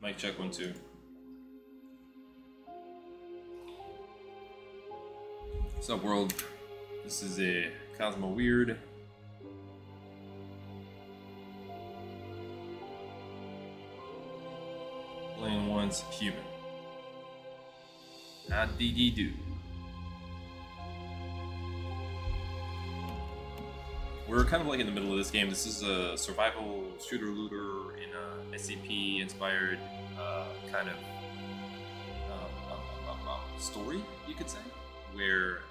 Mic check 1 2. What's up, world? This is a Cosmo Weird. Playing once human. Not dee-dee-doo. We're kind of like in the middle of this game. This is a survival shooter-looter in a SCP-inspired kind of story, you could say, where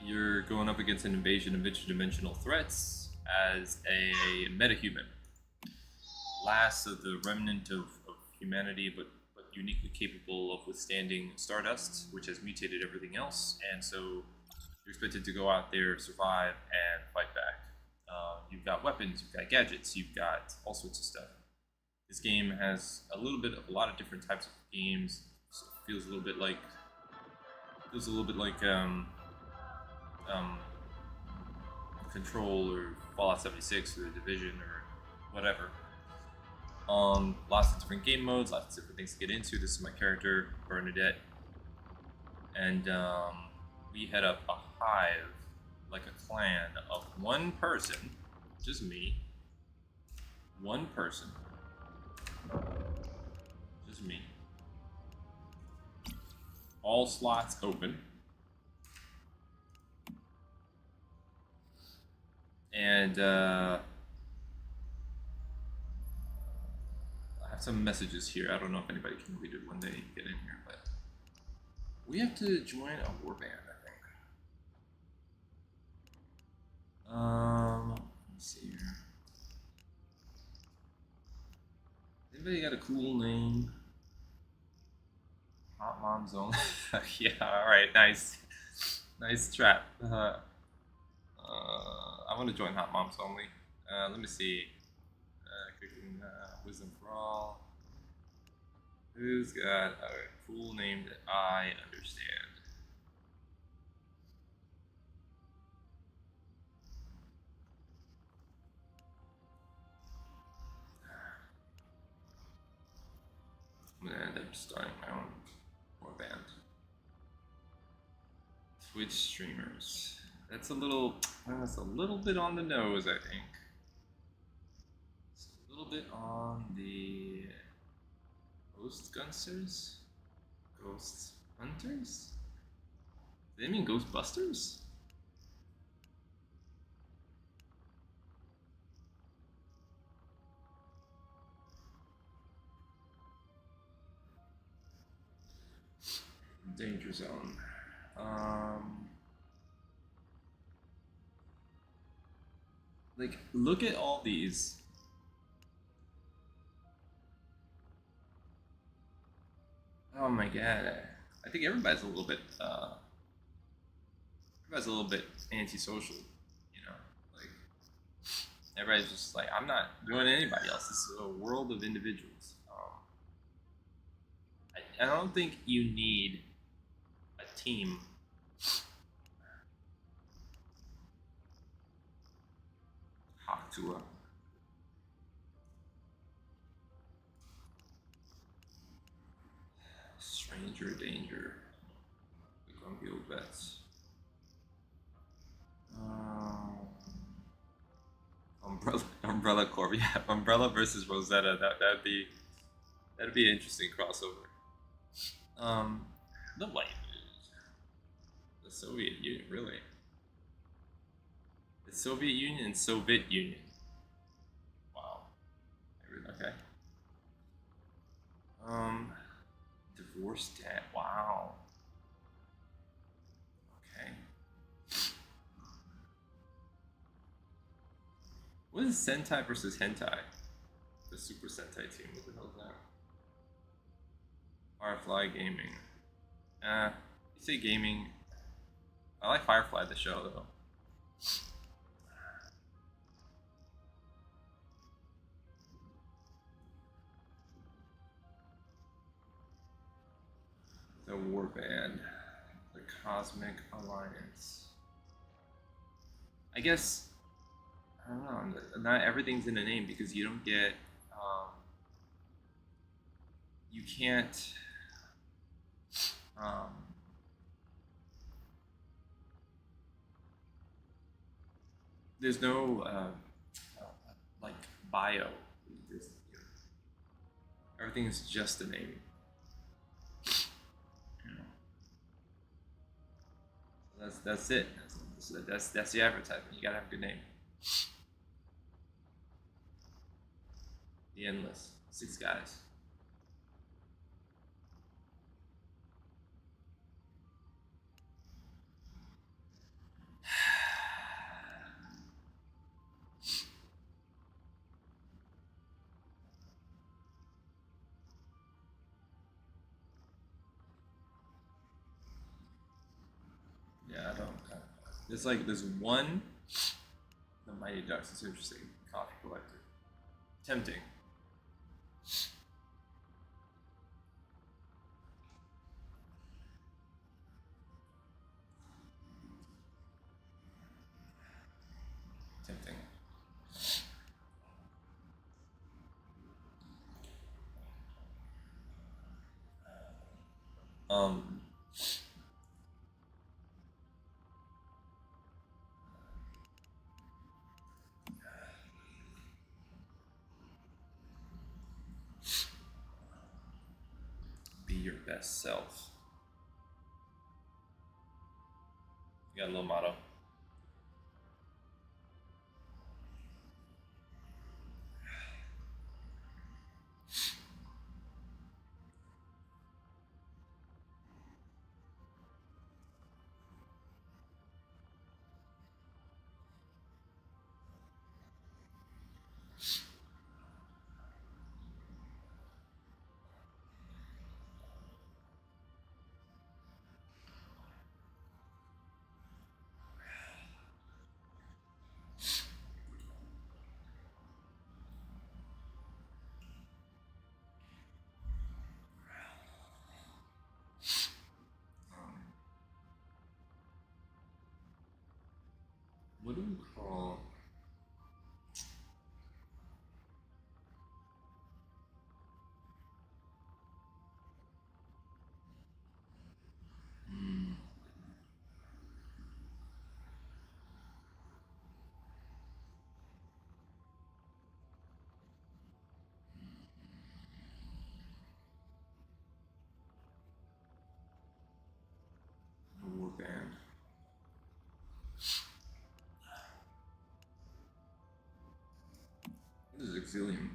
you're going up against an invasion of interdimensional threats as a metahuman. Last of the remnant of humanity, but uniquely capable of withstanding Stardust, which has mutated everything else, and so you're expected to go out there, survive, and fight back. You've got weapons, you've got gadgets, you've got all sorts of stuff. This game has a lot of different types of games. So it feels a little bit like Control or Fallout 76 or The Division or whatever. Lots of different game modes, lots of different things to get into. This is my character, Bernadette, and we head up a hive, like a clan of one person, just me, one person, just me. All slots open, and I have some messages here. I don't know if anybody can read it when they get in here, but we have to join a warband, I think. Let's see here. Anybody got a cool name? Hot Mom Zone. Yeah, alright, nice. Nice trap. I want to join Hot Moms Only. Let me see. Cooking Wisdom for All. Who's got a cool name that I understand? I'm gonna end up starting my own warband. Twitch streamers. That's a little bit on the nose, I think. It's a little bit on the Ghost Gunsters? Ghost Hunters? Do they mean Ghostbusters? Danger Zone. Like, look at all these. Oh my god. I think everybody's a little bit antisocial, you know? Like, everybody's just like, I'm not doing anybody else. This is a world of individuals. I don't think you need a team. Haktua. Stranger Danger. Become Guild Vets. Umbrella Corp. Yeah, Umbrella versus Rosetta. That'd be an interesting crossover. The White News. The Soviet Union, really. The Soviet Union and Soviet Union. Wow. Okay. Divorced dad. Wow. Okay. What is Sentai versus Hentai? The Super Sentai team. What the hell is that? Firefly Gaming. You say gaming. I like Firefly the show though. The Warband. The Cosmic Alliance. I guess, I don't know, not everything's in a name because you don't get you can't. There's no like bio. There's, everything is just a name. That's it. That's the advertisement. You gotta have a good name. The Endless. 6 guys. Yeah, I don't. There's one. The Mighty Ducks. It's interesting. Coffee collector. Tempting. Tempting. Um. Be your best self. You got a little motto. What do we call? A war band. What is Exilium?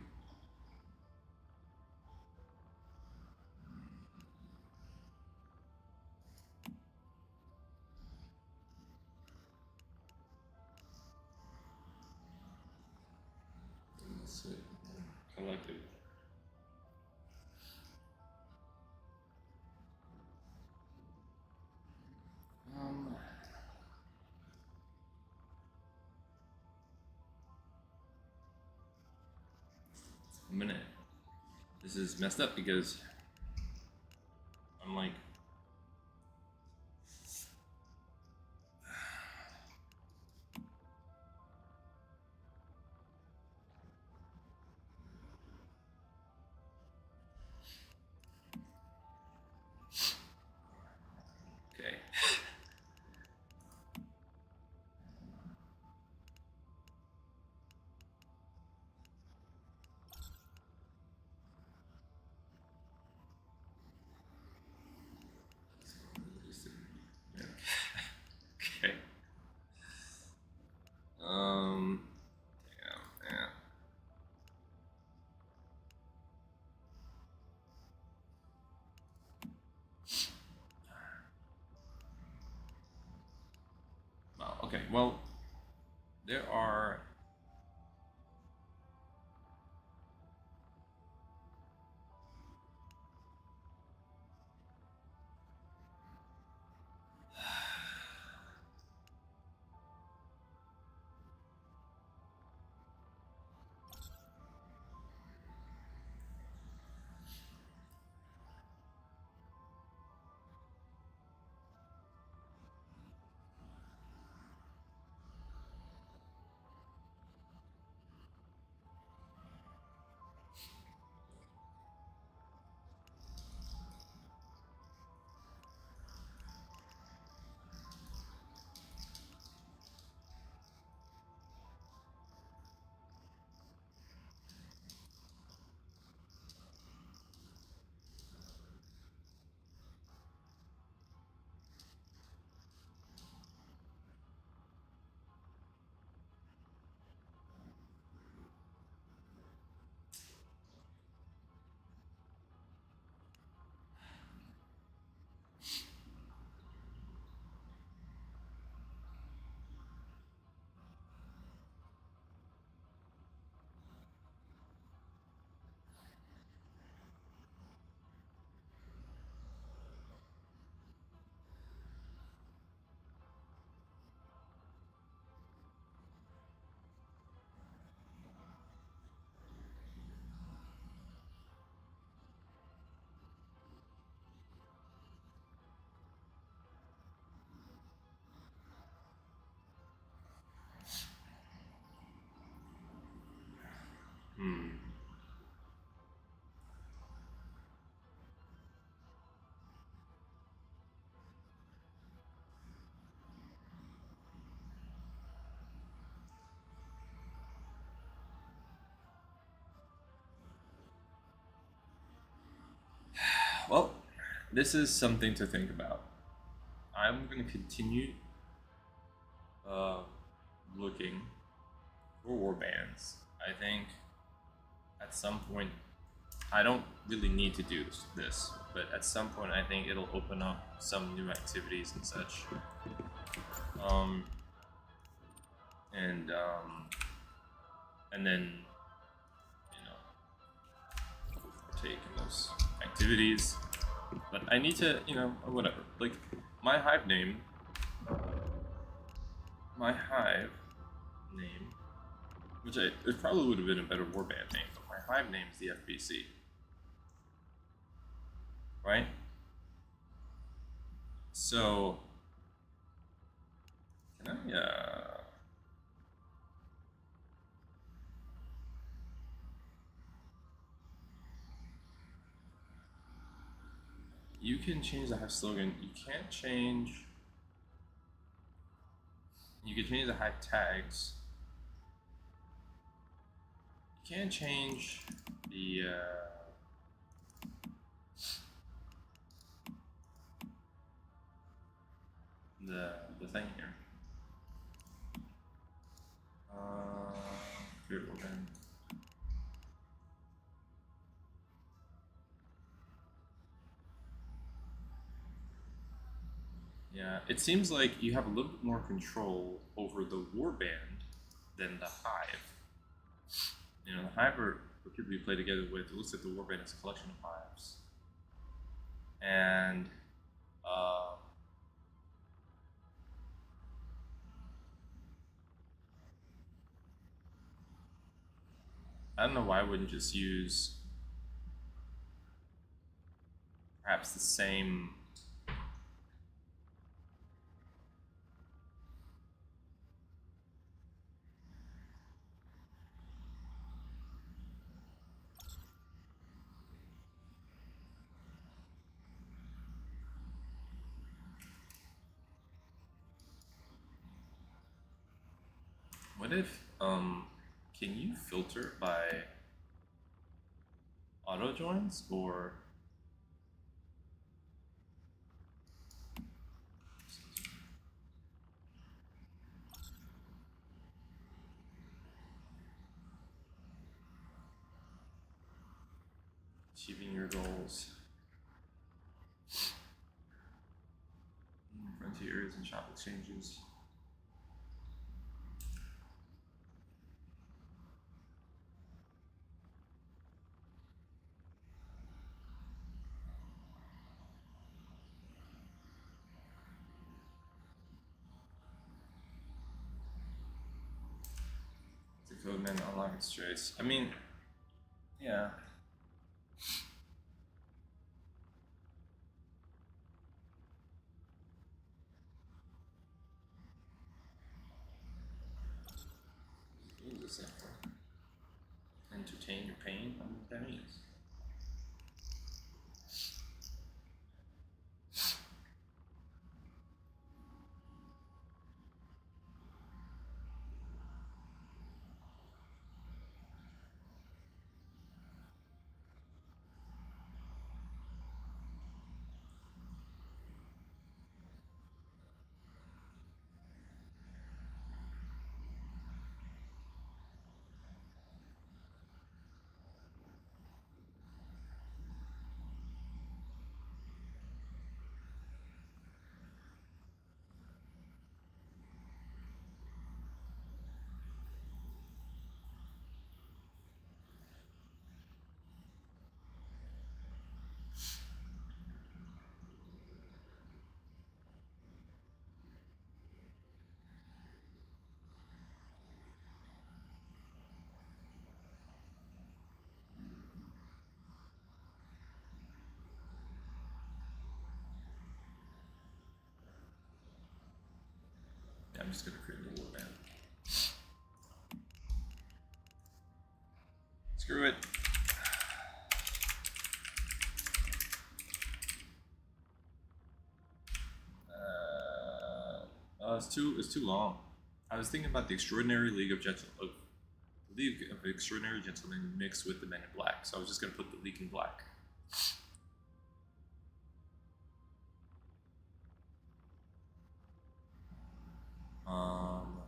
Let's see. Collective. A minute. This is messed up because I'm like. Okay. Okay. Yeah. Wow. Okay. Well, there are. this is something to think about. I'm going to continue looking for warbands. I think at some point, I don't really need to do this, but at some point I think it'll open up some new activities and such. And then, you know, partake in those activities. But I need to, you know, whatever. Like, my hive name, which it probably would have been a better warband name, but my hive name is the FBC. Right? So, can I, you can change the hive slogan. You can't change. You can change the hive tags. You can't change the thing here. Good one. Yeah, it seems like you have a little bit more control over the warband than the hive. You know, the hive are people you play together with. It looks like the warband is a collection of hives. And I don't know why I wouldn't just use perhaps the same. What if, can you filter by auto joins or achieving your goals? Frontiers and shop exchanges. Codeman unlock its trace. I mean, yeah. What is this for? Entertain your pain? I don't know what that means. I'm just gonna create a little band. Screw it. It's too long. I was thinking about the Extraordinary League of Extraordinary Gentlemen mixed with the Men in Black, so I was just gonna put the League in Black. Um,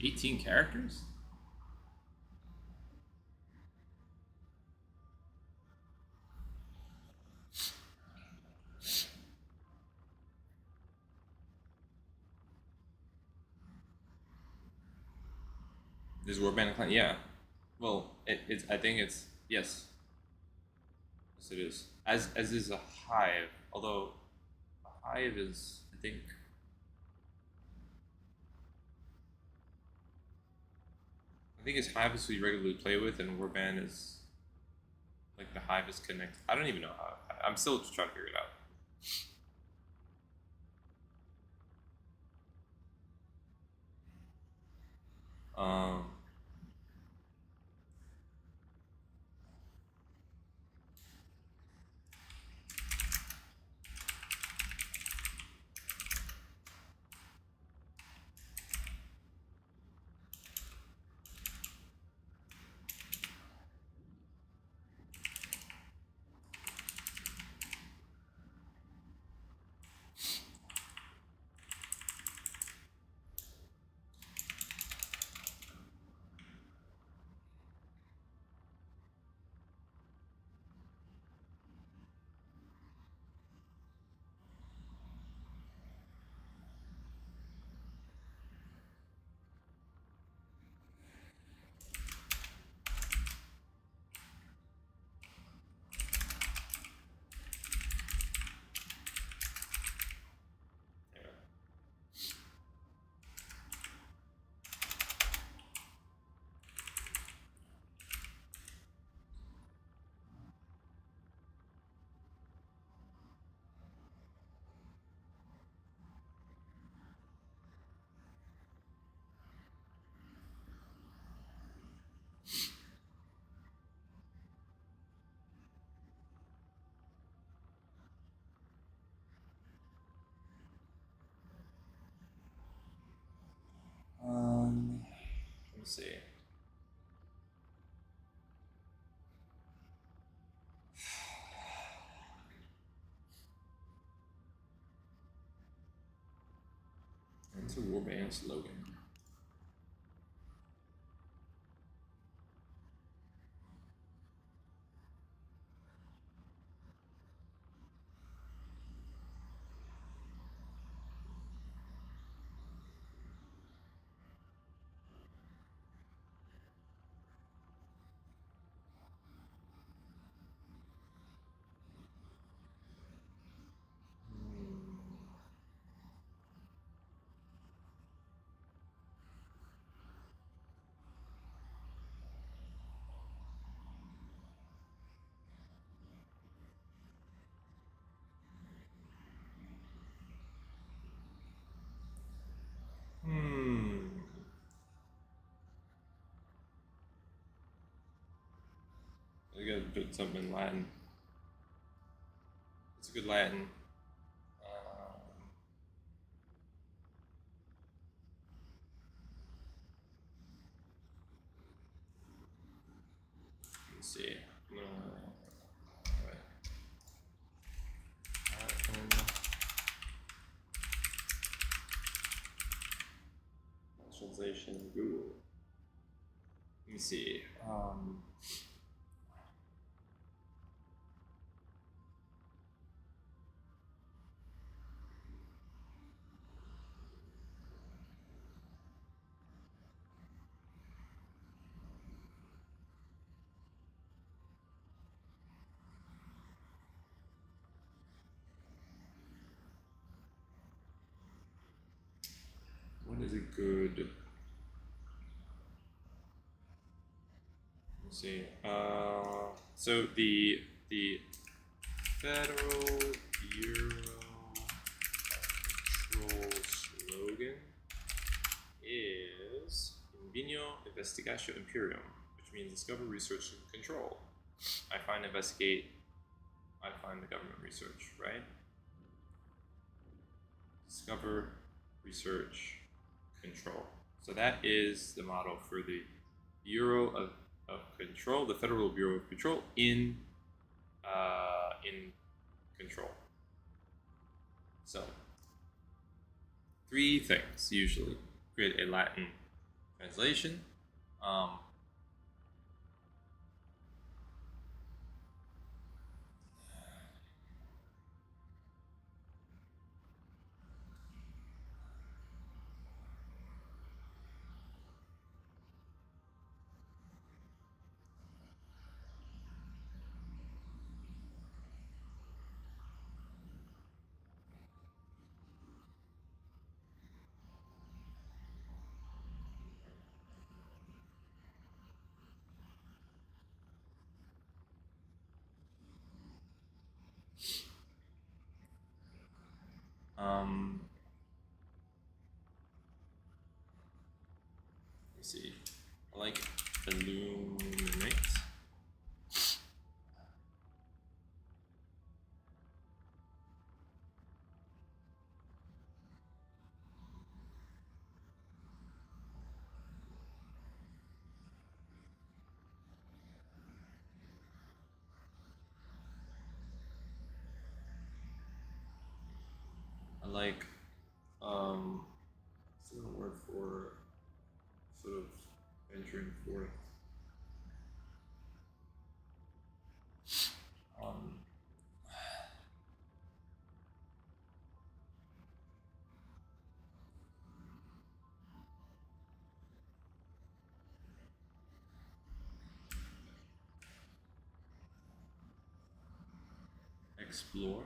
18 characters? This warband clan, yeah. Well, it's. I think it's yes. Yes, it is. As is a hive. Although a hive is, I think it's hive is who you regularly play with, and warband is like the hive is connected. I don't even know how. I'm still just trying to figure it out. Um, let me see. It's a warband slogan. I gotta put something in Latin. It's a good Latin. Let's see. Right. translation Google. Let me see. What is a good? Let's see. So the Federal Bureau of Control slogan is Ingenio Investigatio Imperium, which means discover, research, and control. I find, investigate, I find the government research, right? Discover, research, control. So that is the motto for the Bureau of Control, the Federal Bureau of Control in control. So 3 things usually: create a Latin translation, let's see. I like illuminate. I like what's the word for sort of venturing forth? Explore.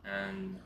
And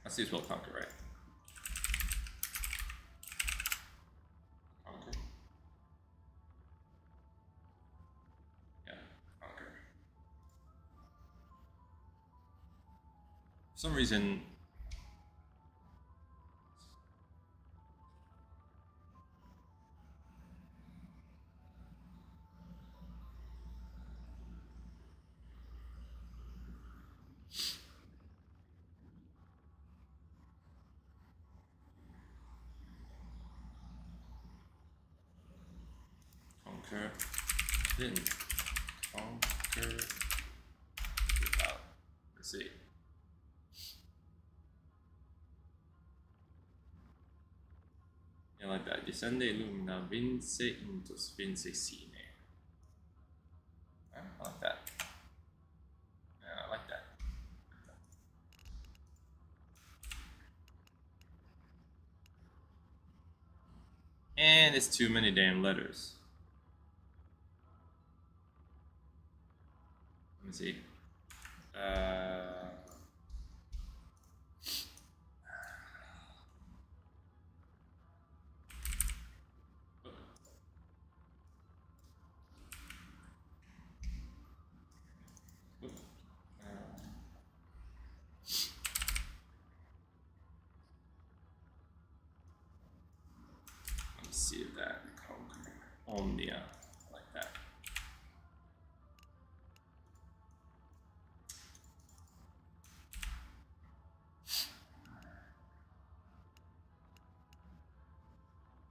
let's see as well conquer, right? Conquer. Yeah, conquer. For some reason, conquer, didn't conquer without. Let's see. Yeah, like that. Descende illumina vince intus vince sine. Yeah, I like that. Yeah, I like that. Man, it's too many damn letters. Let me see. Let me see if that Omnia like that.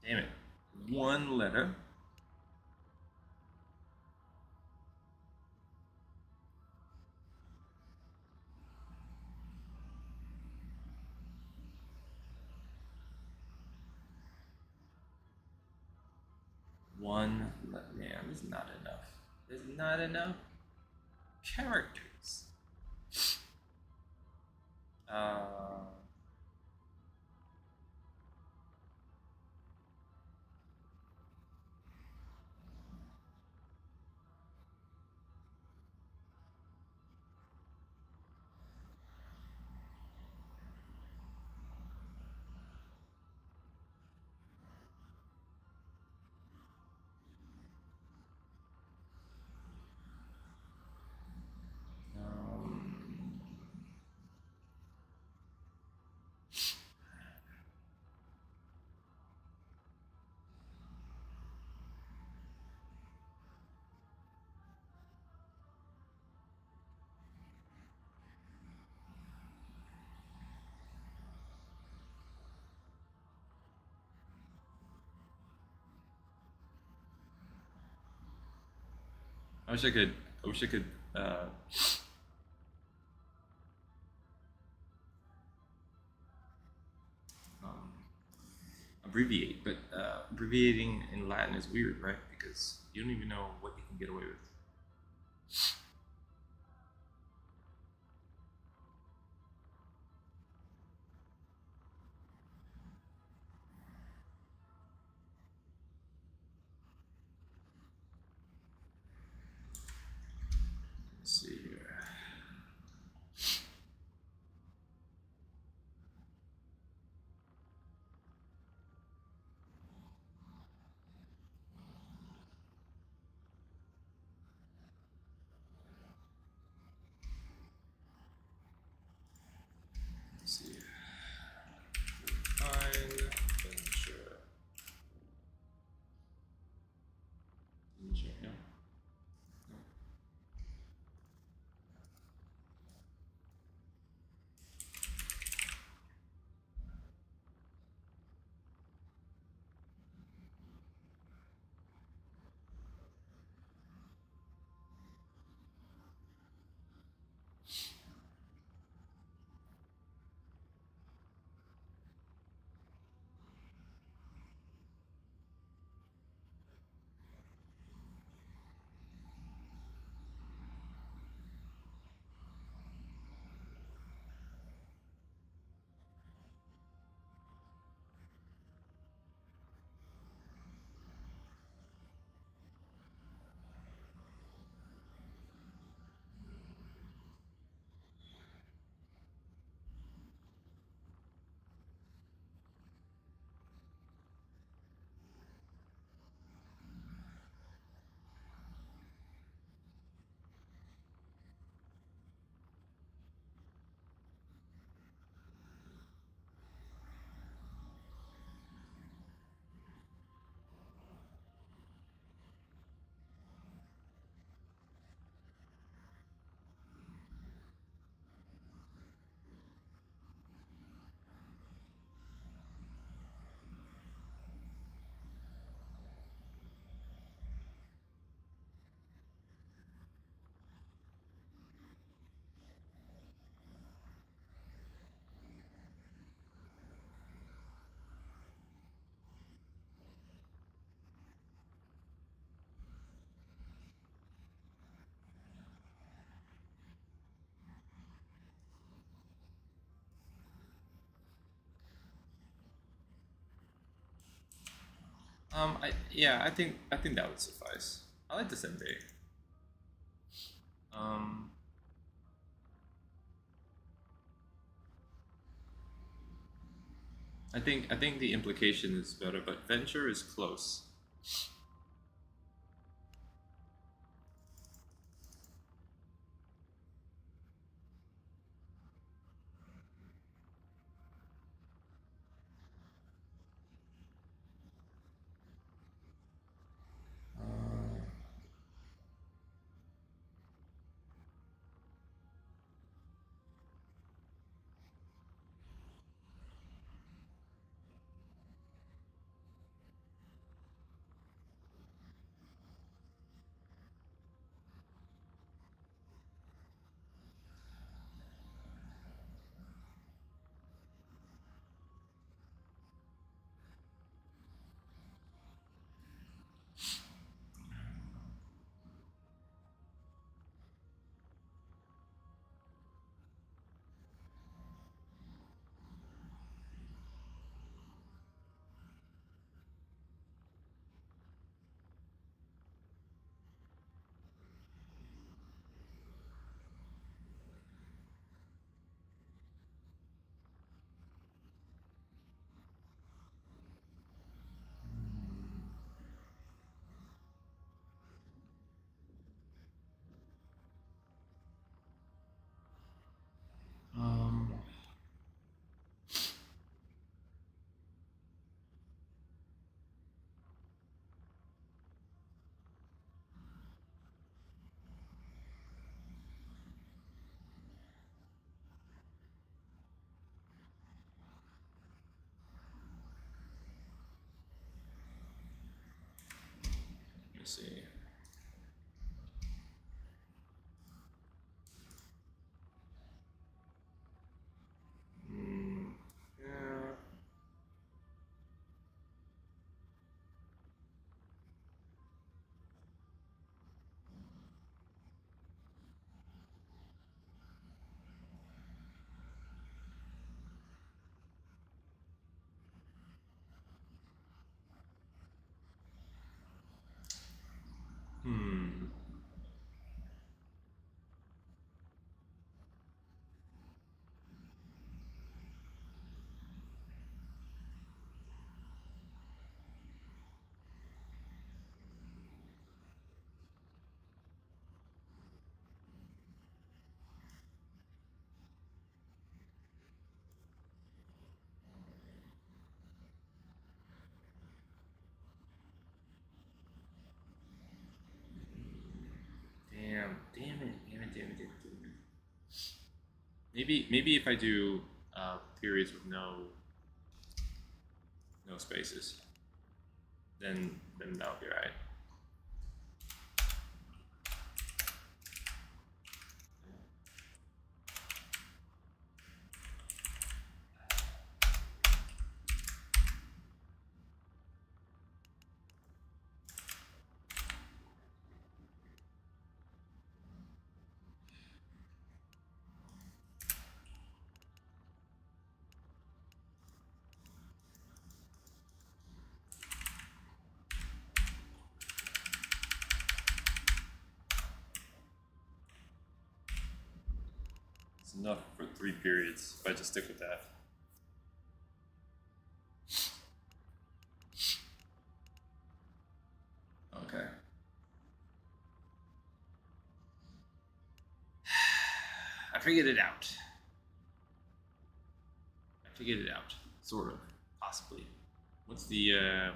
Damn it. One letter. One letter. Man, there's not enough. There's not enough characters. I wish I could. I wish I could. Abbreviate, but abbreviating in Latin is weird, right? Because you don't even know what you can get away with. Let's see here. I think that would suffice. I like the senbei. Um, I think the implication is better, but venture is close. Um, let me see. Yeah. Hmm. Damn it. Maybe if I do periods with no spaces, then that'll be right. It's enough for 3 periods if I just stick with that. Okay. I figured it out. Sort of. Possibly. What's the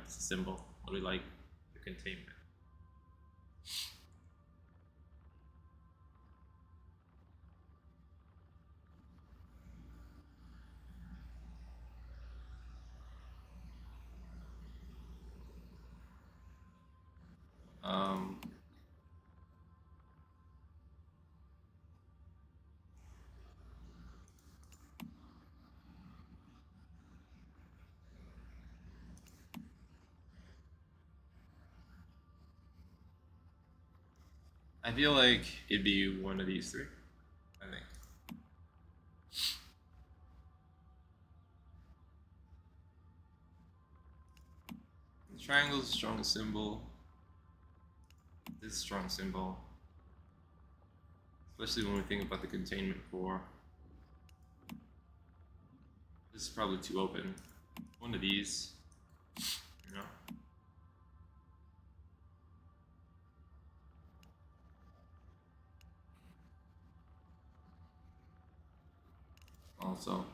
symbol? What do we like? The containment. Um, I feel like it'd be one of these three. I think. Triangle is a strong symbol. This is a strong symbol. Especially when we think about the containment core. This is probably too open. One of these, you know. Also.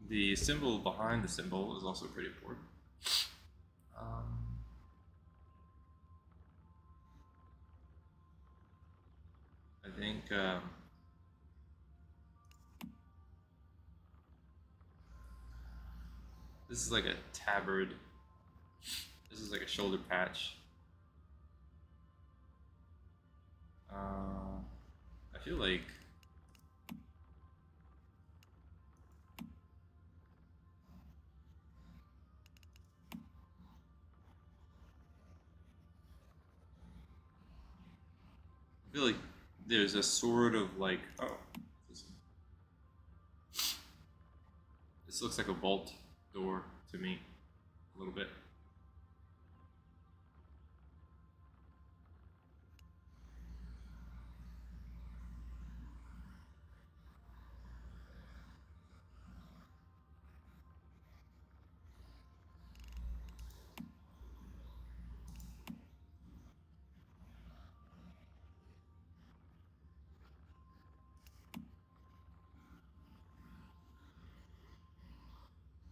The symbol behind the symbol is also pretty important. I think this is like a tabard. This is like a shoulder patch. I feel like there's a sort of like, oh, this looks like a vault door to me, a little bit.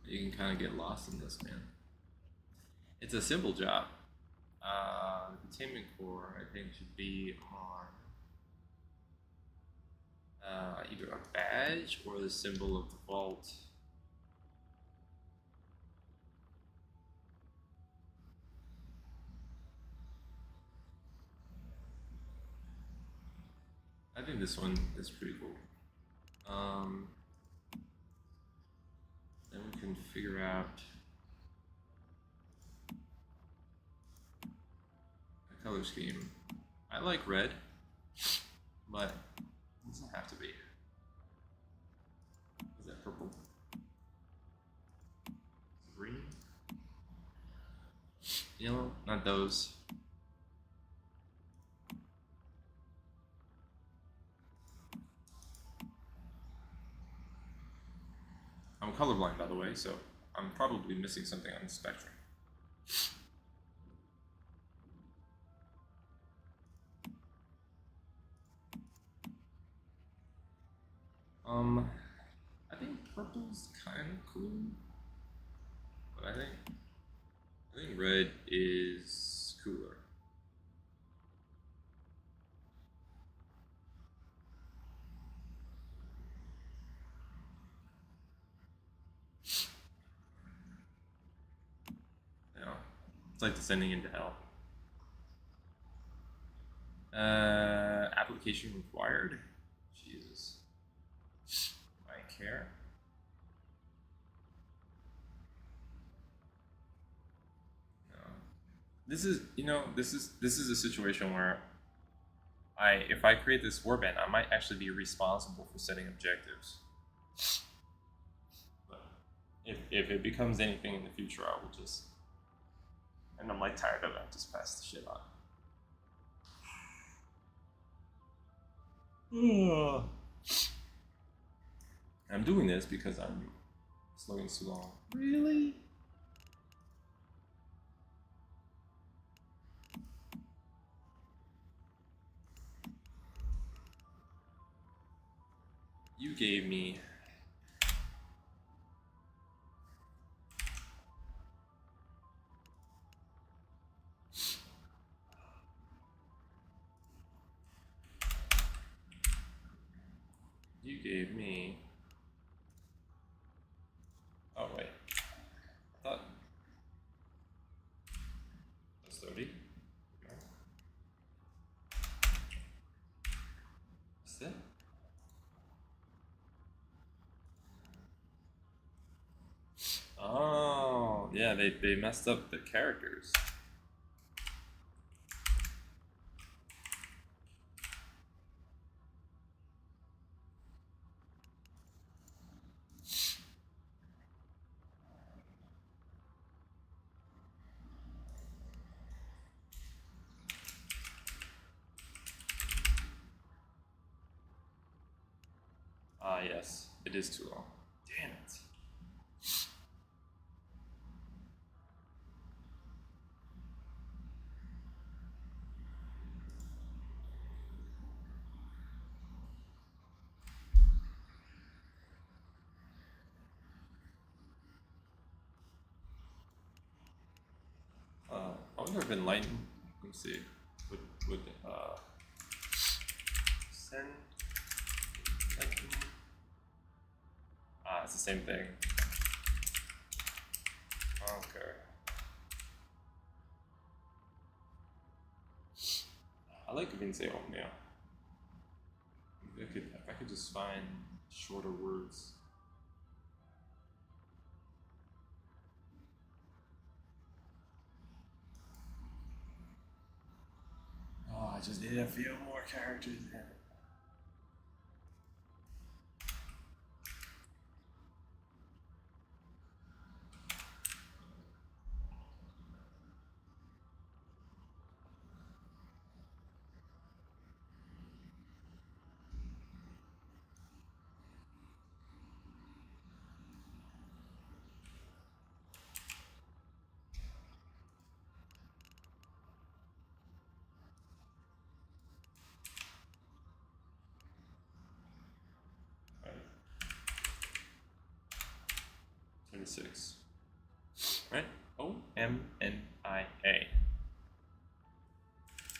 You can kind of get lost in this, man. It's a simple job. The containment core, I think, should be on either a badge or the symbol of the vault. I think this one is pretty cool. Then we can figure out a color scheme. I like red, but it doesn't have to be. Is that purple? Green? Yellow? Not those. I'm colorblind, by the way, so I'm probably missing something on the spectrum. I think purple's kind of cool, but I think red is cooler. You know, it's like descending into hell. Application required. Jesus. I care. No. This is, you know, this is a situation where if I create this warband, I might actually be responsible for setting objectives. But if it becomes anything in the future, I will just, and I'm like tired of it, I'll just pass the shit on. I'm doing this because I'm slowing too long. Really? You gave me oh wait, I thought that's 30. Is it? Oh, yeah, they messed up the characters. Ah, yes, it is too long. Damn it. I wonder if enlighten. Let me see. Would send enlighten? Ah, it's the same thing. Okay. I like Vince Omnia. If I could just find shorter words. Oh, I just need a few more characters in it. Right. 26. Right? O-M-N-I-A.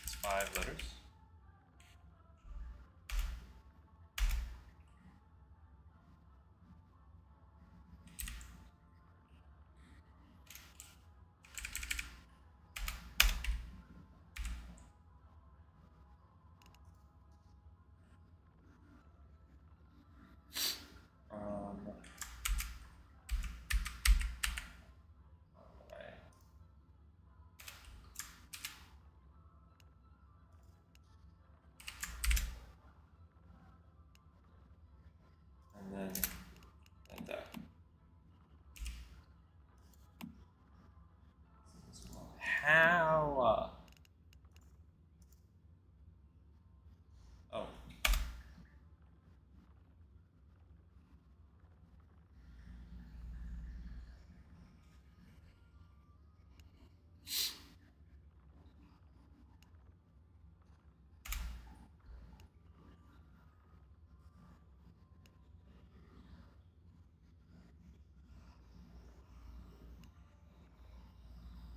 It's 5 letters. And then like that. How? Oh.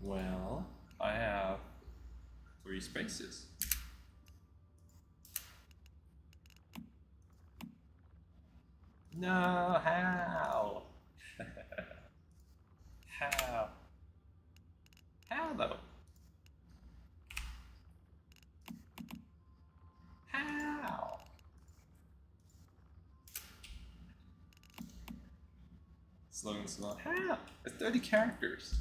Well, I have 3 spaces. No, how? How? How though? How? Slow. How? It's 30 characters.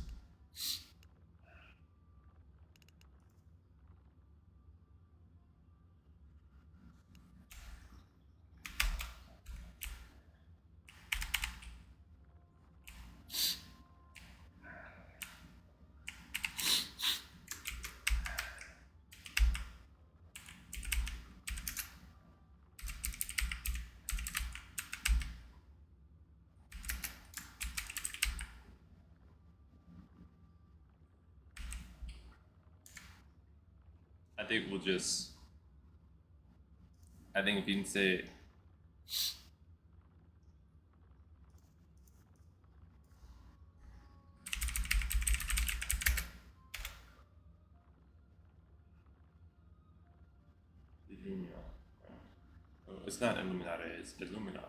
I think we'll just. I think if you can say Illumina. Oh, it's not Illuminati, it's Illumina.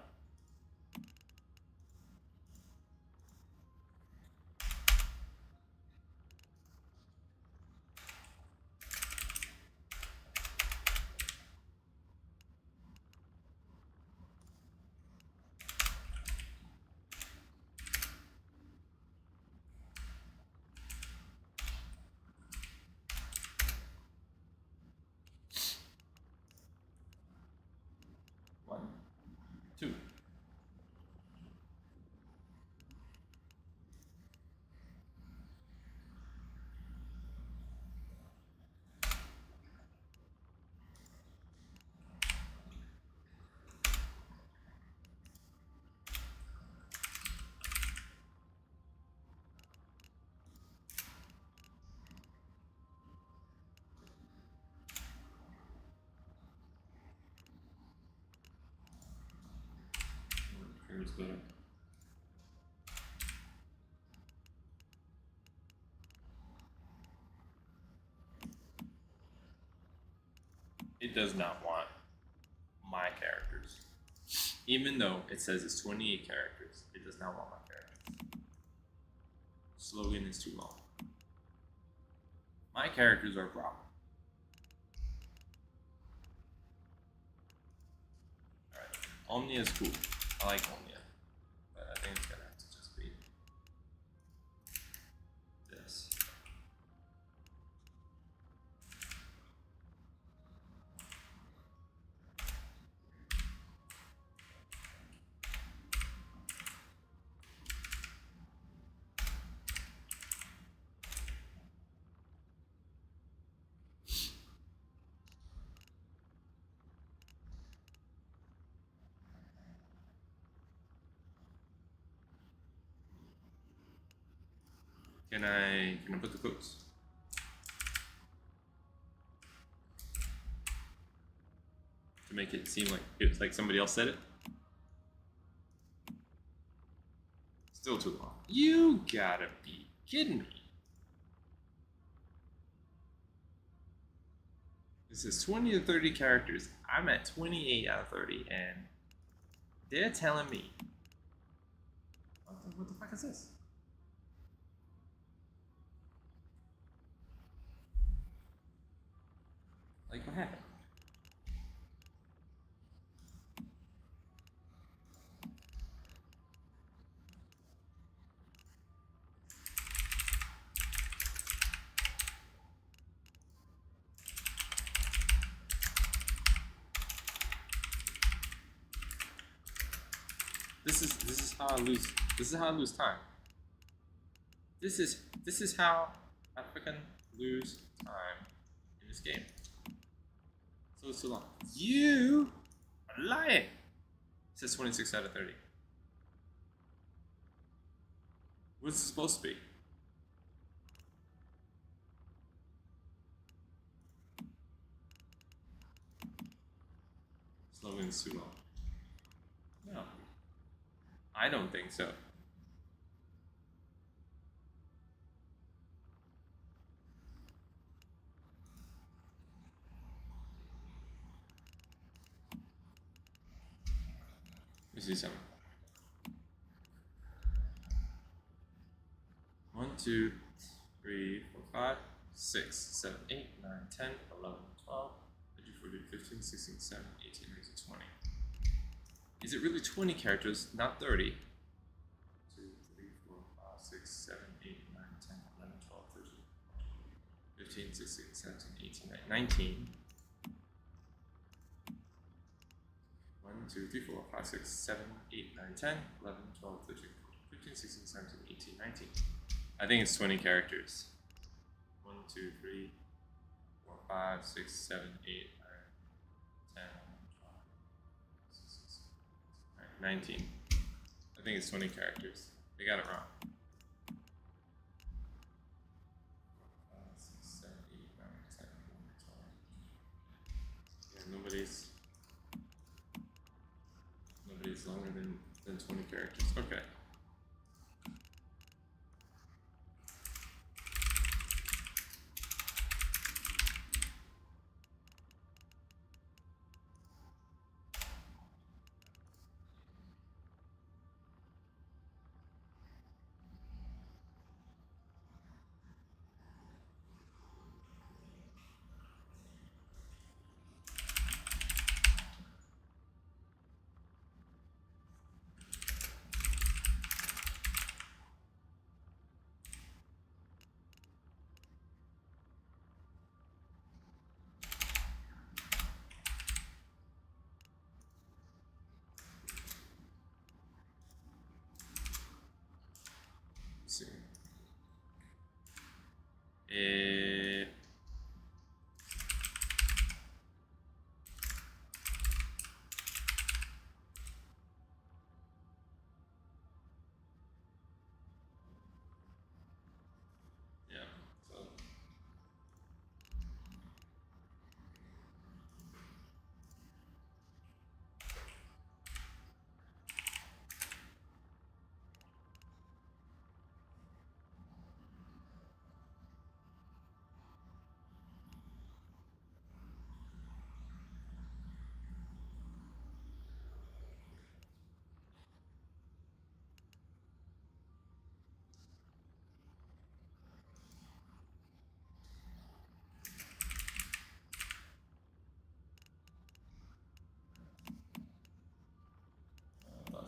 One, two. Here's better. It does not want my characters. Even though it says it's 28 characters, it does not want my characters. Slogan is too long. My characters are a problem. Alright. Omnia is cool. I like Omnia. But I think it's gonna have to just be this. Can I put the quotes? To make it seem like it's like somebody else said it? Still too long. You gotta be kidding me. This is 20 to 30 characters. I'm at 28 out of 30, and they're telling me. What the fuck is this? Like, what happened? This is how I lose. This is how I lose time. This is how I freaking lose time in this game. So it's too long. You are lying. It says 26 out of 30. What's it supposed to be? Slogan's too long. No. I don't think so. Let me see something. 1, 2, 3, 4, 5, 6, 7, 8, 9, 10, 11, 12, 13, 14, 15, 16, 17, 18, 19, 20. Is it really 20 characters, not 30? 2, 3, 4, 5, 6, 7, 8, 9, 10, 11, 12, 13, 15, 16, 17, 18, 19. 1, 2, 3, 4, 5, 6, 7, 8, 9, 10, 11, 12, 13, 14, 15, 16, 17, 18, 19. I think it's 20 characters. 1, 2, 3, 4, 5, 6, 7, 8, 9, 10, 12, 19. I think it's 20 characters. They got it wrong. 5, 6, 7, 8, 9, 10, 11, 12. Yeah, nobody's longer than 20 characters. Okay.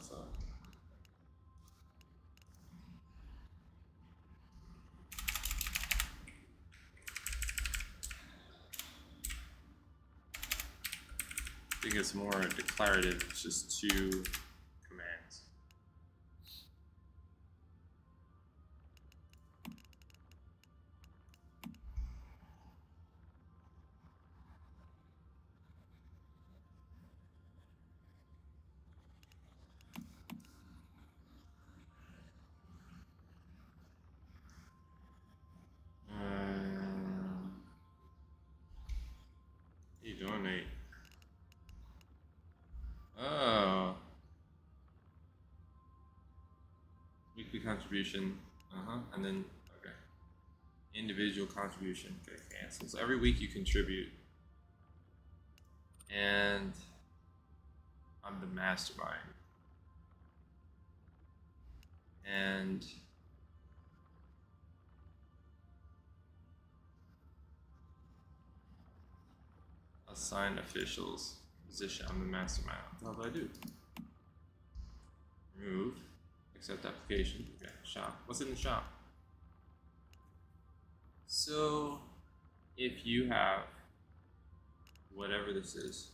So. I think it's more declarative, it's just 2 commands. What are you doing, Nate? Oh. Weekly contribution. And then, okay. Individual contribution. Okay, cancel. So every week you contribute. And I'm the mastermind. And assign officials position. I'm the mastermind. What do I do? Remove. Accept application. Okay. Shop. What's in the shop? So if you have whatever this is,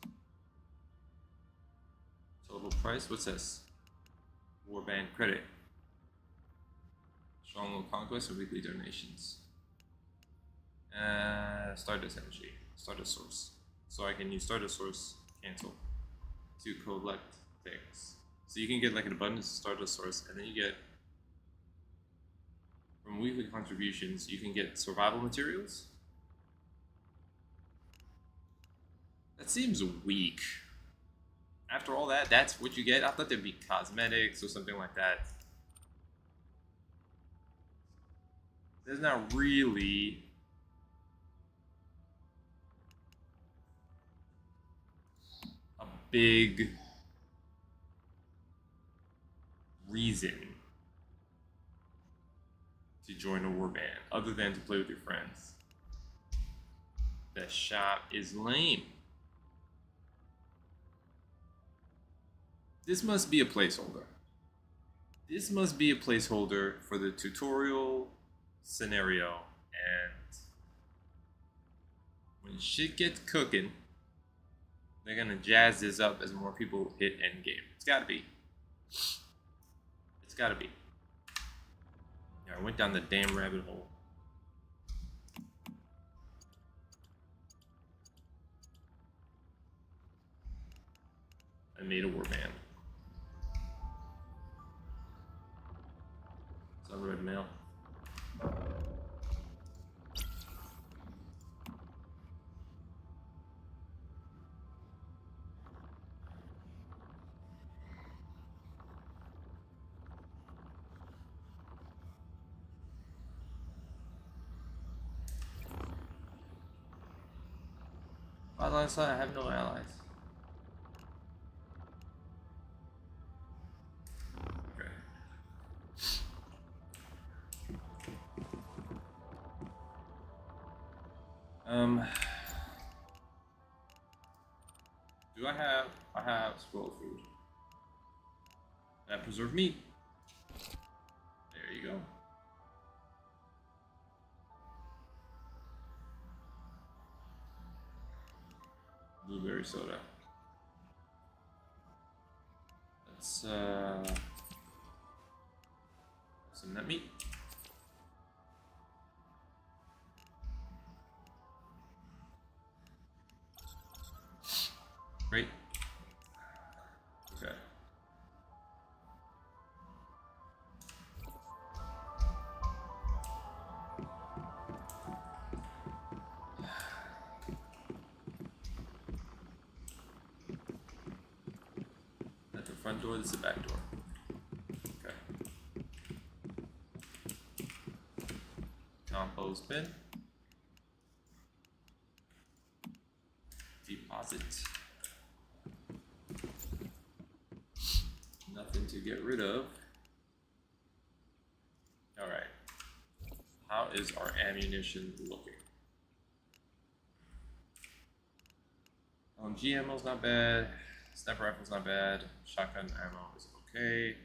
total price. What's this? Warband credit. Stronghold conquest or weekly donations. Stardust energy. Stardust source. So I can use Stardust source, cancel, to collect things. So you can get like an abundance of Stardust source, and then you get, from weekly contributions, you can get survival materials. That seems weak. After all that, that's what you get? I thought there'd be cosmetics or something like that. There's not really a big reason to join a warband other than to play with your friends. The shop is lame. This must be a placeholder. This must be a placeholder for the tutorial scenario, and when shit gets cooking, they're gonna jazz this up as more people hit endgame. It's gotta be. It's gotta be. Yeah, I went down the damn rabbit hole. I made a warband. It's on red mail. Allies, I have no allies. Okay. Do I have squirrel food. That preserved meat. There you go. Blueberry soda. Let's some nut meat. Great. Okay. That's the front door, this is the back door. Okay. Compost bin. Deposit. Nothing to get rid of. Alright. How is our ammunition looking? GMO's not bad. Sniper rifle's not bad. Shotgun ammo is okay.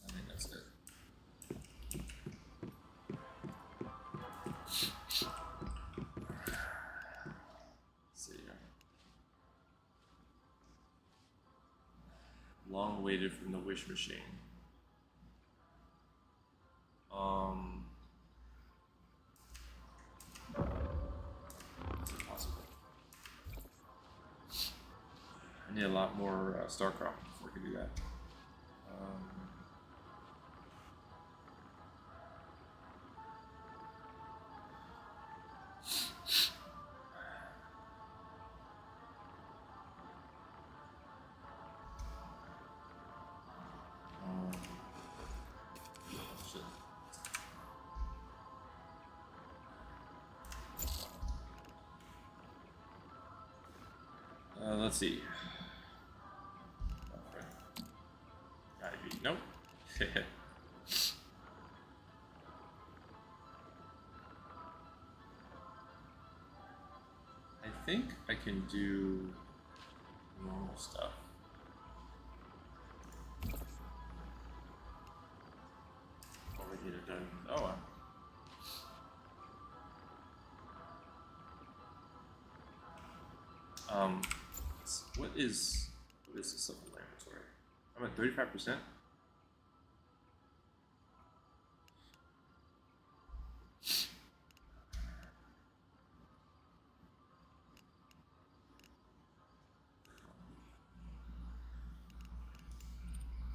I think that's it. Let's see here. Long awaited from the wish machine. Is it possible? I need a lot more StarCraft before I can do that. Shit. Let's see. Gotta be, nope. I think I can do normal stuff. Already done. Oh, what is the supplemental inventory? I'm at 35%.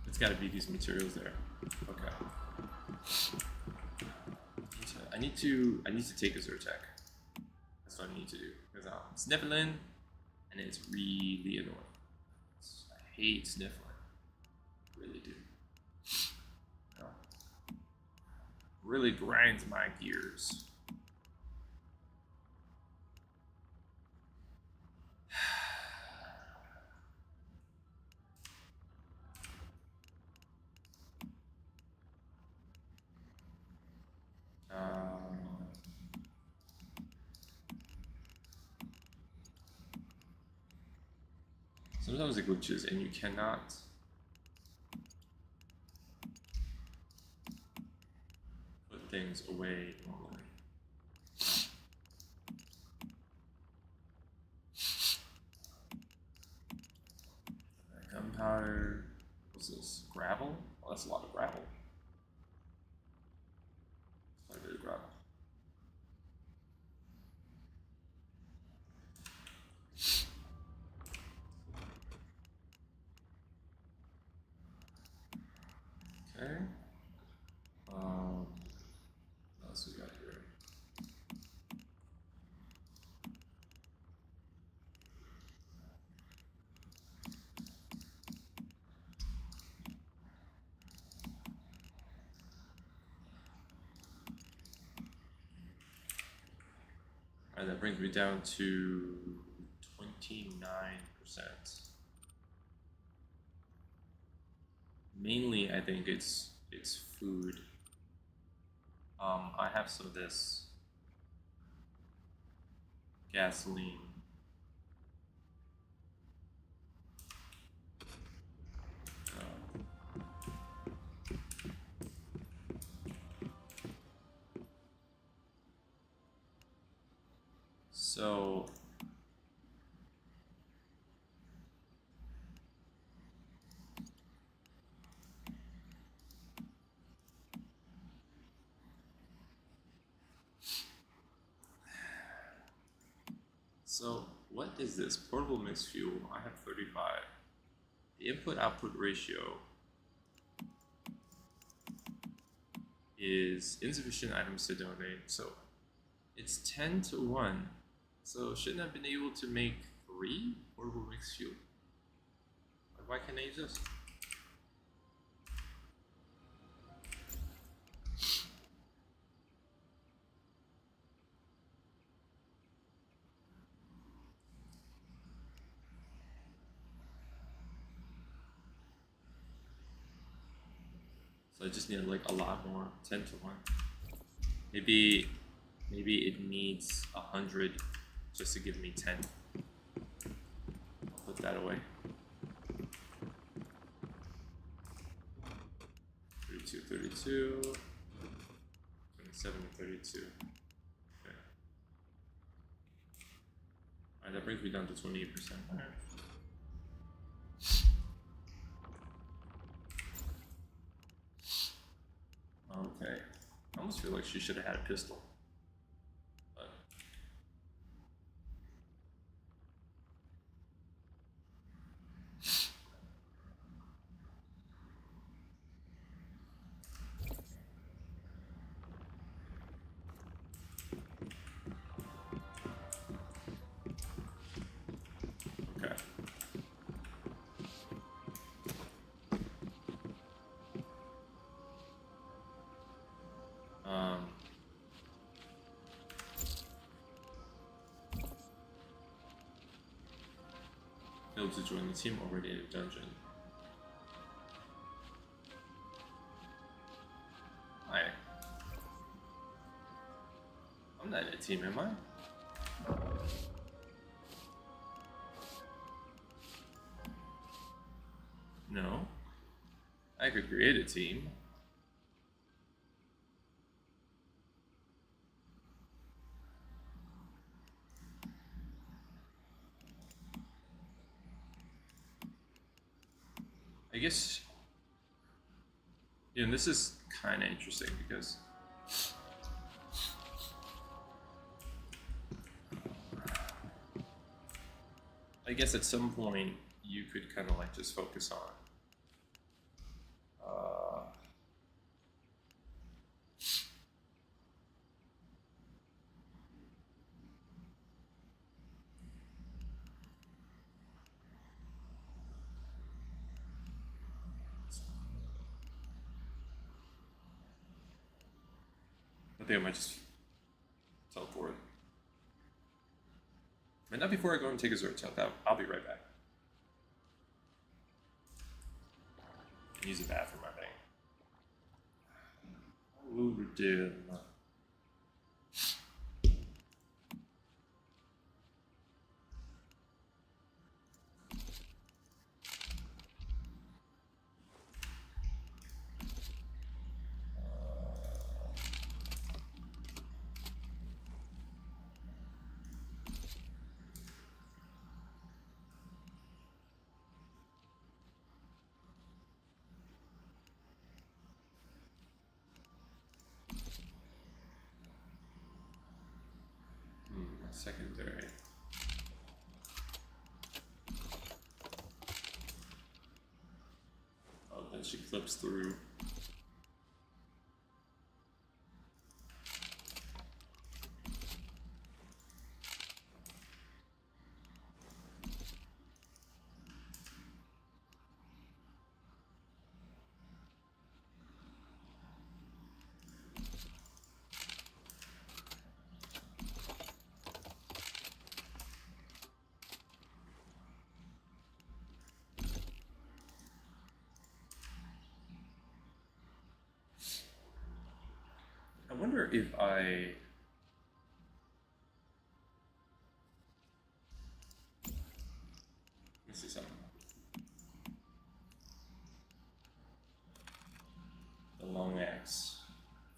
It's got to be these materials there. Okay. I need to take a Zyrtec. That's what I need to do because I'm sniffling, and it's really annoying. I hate sniffling. Really do. Really grinds my gears. Sometimes it glitches and you cannot put things away normally. Gunpowder. What's this? Gravel? Oh, that's a lot of gravel. Quite a bit of gravel. Okay. What else we got here? All right, that brings me down to 29%. Mainly, I think it's food. I have some of this gasoline. So what is this? Portable mixed fuel. I have 35. The input-output ratio is insufficient items to donate. So it's 10 to 1. So shouldn't I have been able to make 3 portable mixed fuel? Why can't I use this? So I just need like a lot more, 10 to 1. Maybe it needs 100 just to give me 10. I'll put that away. 32, 32, 27, 32. Okay. Alright, that brings me down to 28%. Alright. Okay. I almost feel like she should have had a pistol. But okay. Failed to join the team already in a dungeon. Hi. I'm not in a team, am I? No. I could create a team. I guess, you know, this is kind of interesting because I guess at some point you could kind of like just focus on I think I might just teleport. But not before I go and take a Zord Telt. I'll be right back. Use the bathroom, I think. Overdo. Secondary. Oh, then she clips through. I wonder if I... Let's see something. The long axe.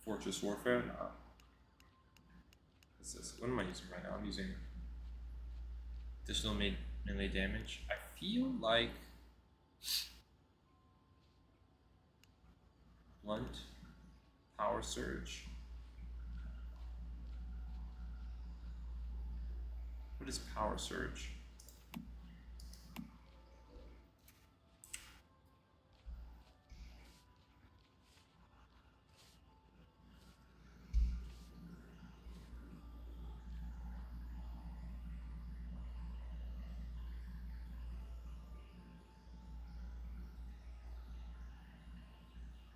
Fortress Warfare? No. What's this? What am I using right now? I'm using additional melee damage. I feel like blunt, power surge. What is power surge?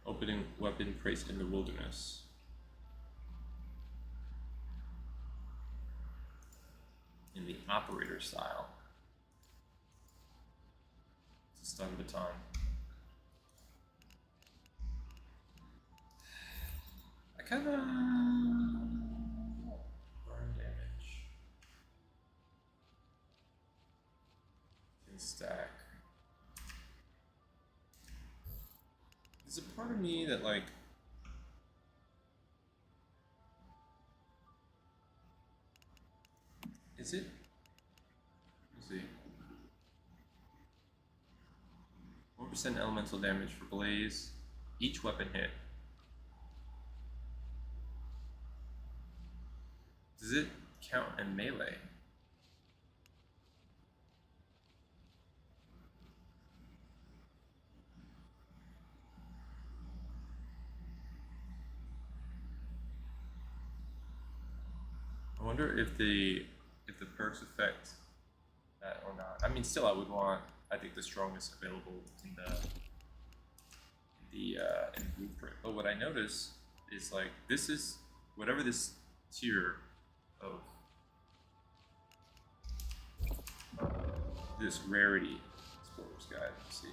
Opening weapon placed in the wilderness. In the operator style. It's a stun baton. I kinda burn damage. Can stack. there's a part of me that like is it? Let's see. 1% elemental damage for blaze. Each weapon hit. Does it count in melee? I wonder if the perks affect that or not. I mean, still, I would want. I think the strongest available in the blueprint. But what I notice is like this is whatever this tier of this rarity explorer's guide. Let's see.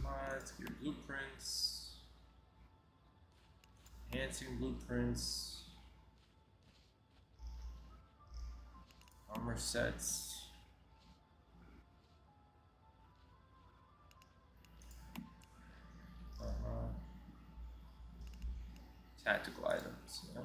Mods, get blueprints, enhancing blueprints, armor sets. Tactical items. Yeah.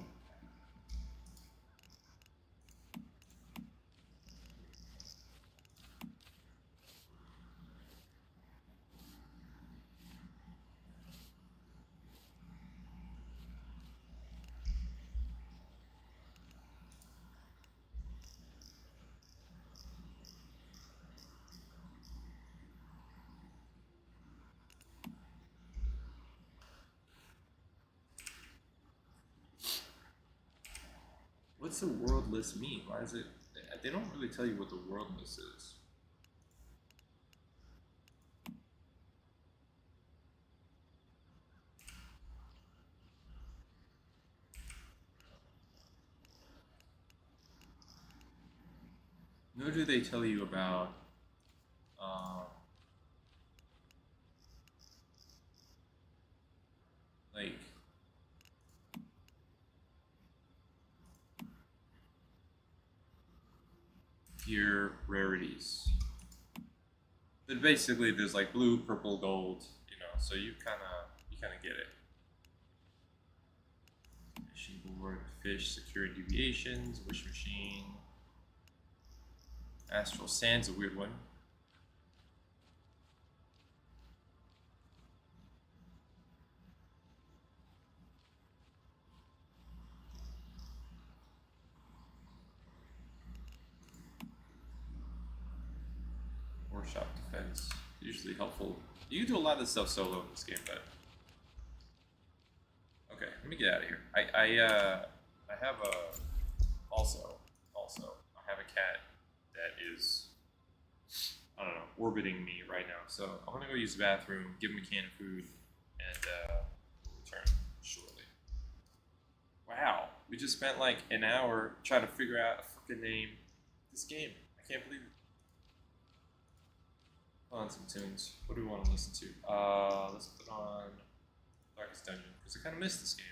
What's the world list mean? Why is it? They don't really tell you what the world list is. Nor do they tell you about like tier rarities. But basically, there's like blue, purple, gold. You know, so you kind of get it. Machine board, fish, secure deviations, wish machine. Astral Sand's a weird one. Workshop defense, usually helpful. You can do a lot of this stuff solo in this game, but okay, let me get out of here. I have a also I have a cat that is, I don't know, orbiting me right now. So I'm gonna go use the bathroom, give him a can of food, and we'll return shortly. Wow, we just spent like an hour trying to figure out a fucking name. This game, I can't believe it. Put on some tunes. What do we want to listen to? Let's put on Darkest Dungeon because I kind of missed this game.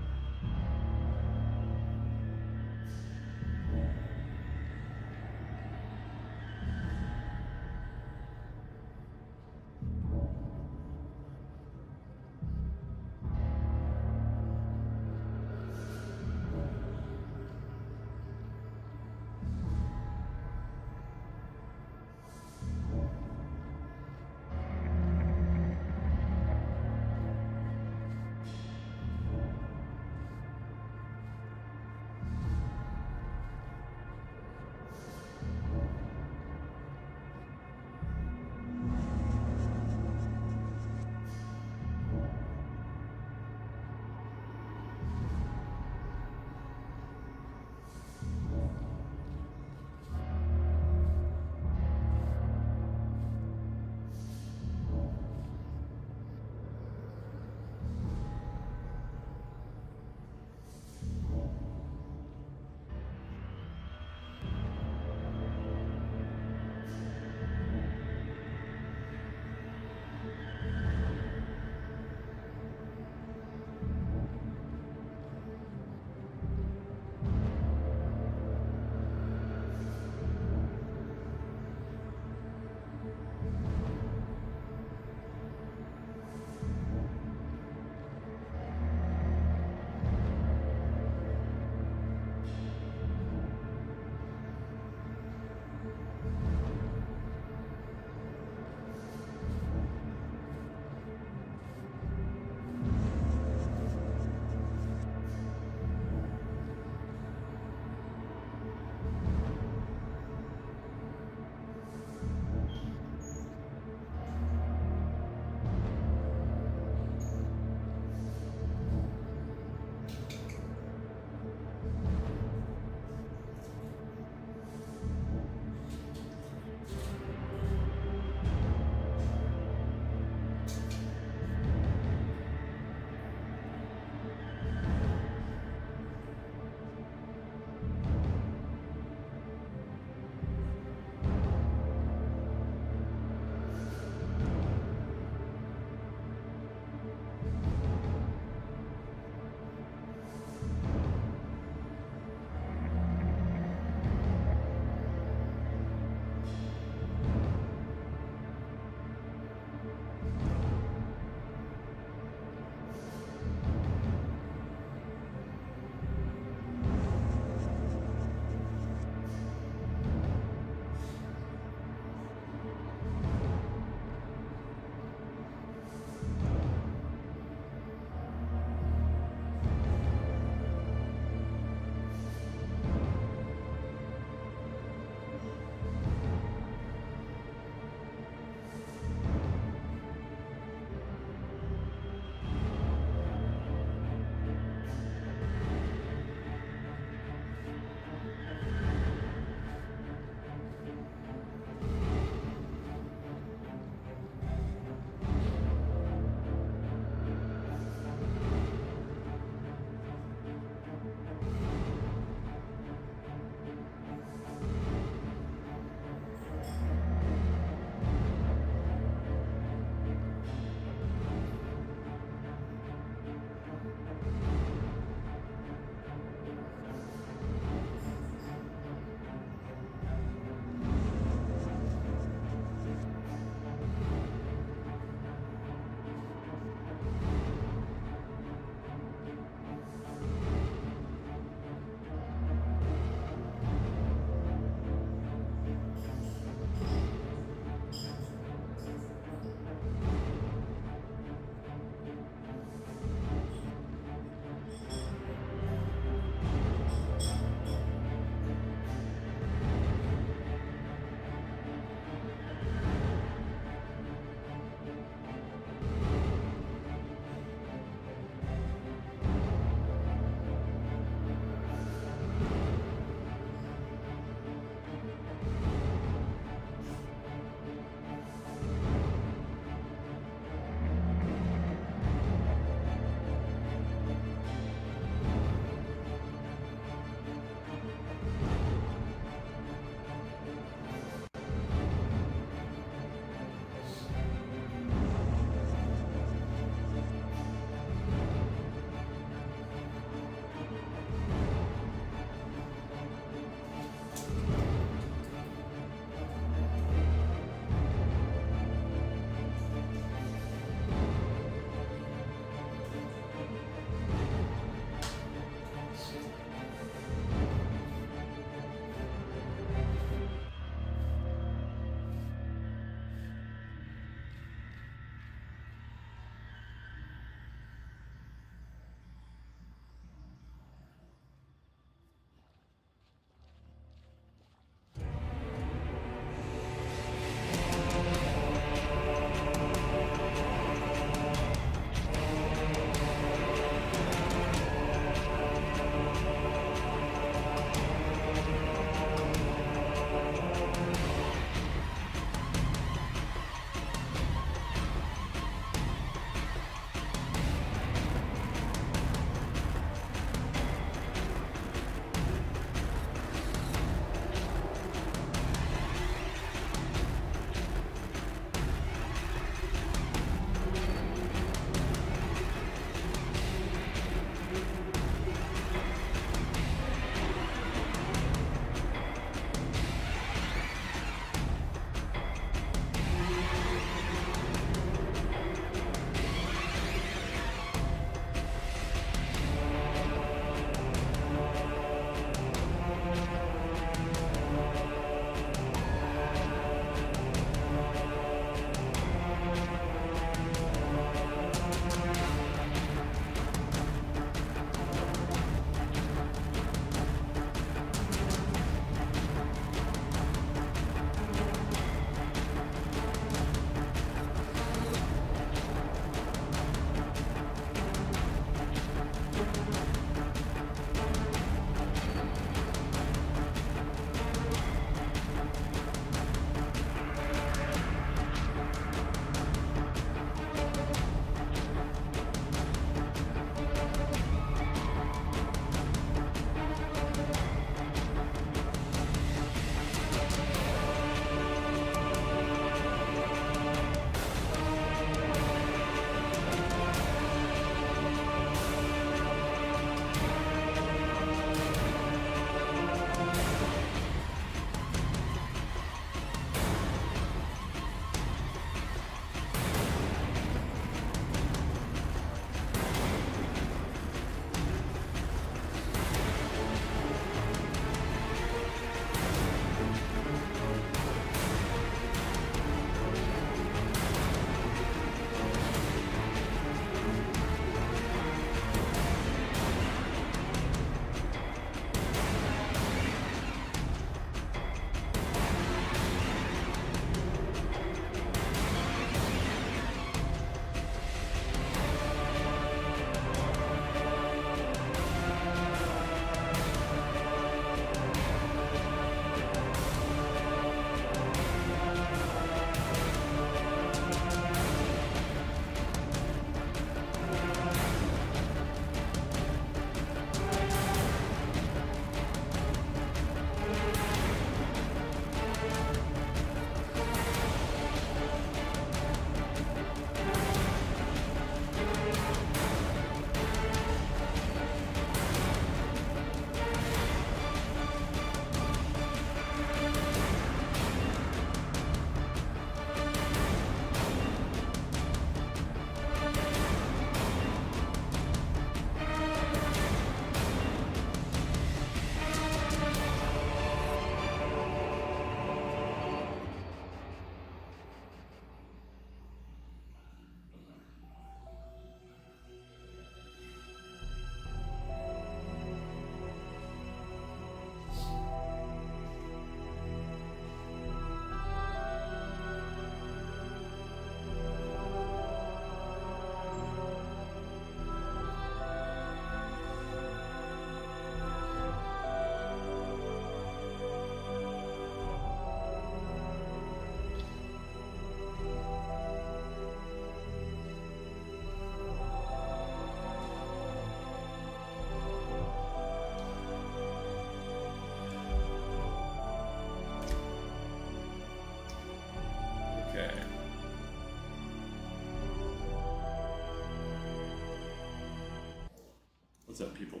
up, people?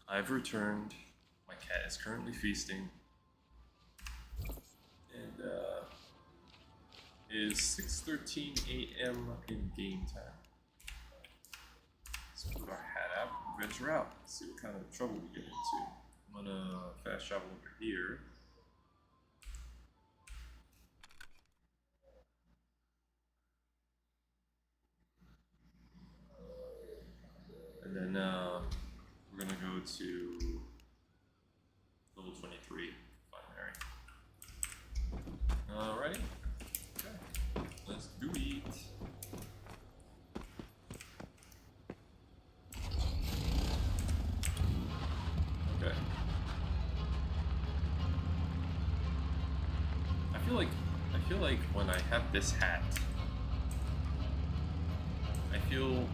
I've returned. My cat is currently feasting. And it is 6:13 a.m. in game time. Let's put our hat out and venture out. See what kind of trouble we get into. I'm gonna fast travel over here. And then we're gonna go to level 23, primary. Alrighty. Okay. Let's do it. Okay. I feel like when I have this hat, I feel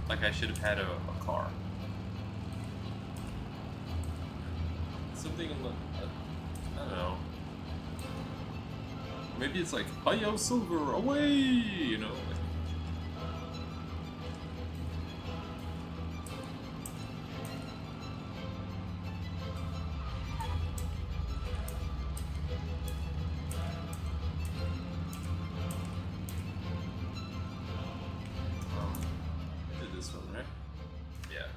like I should have had a car. Something in the, I don't know. Maybe it's like, hiyo silver, away, you know? I did this one, right? Yeah.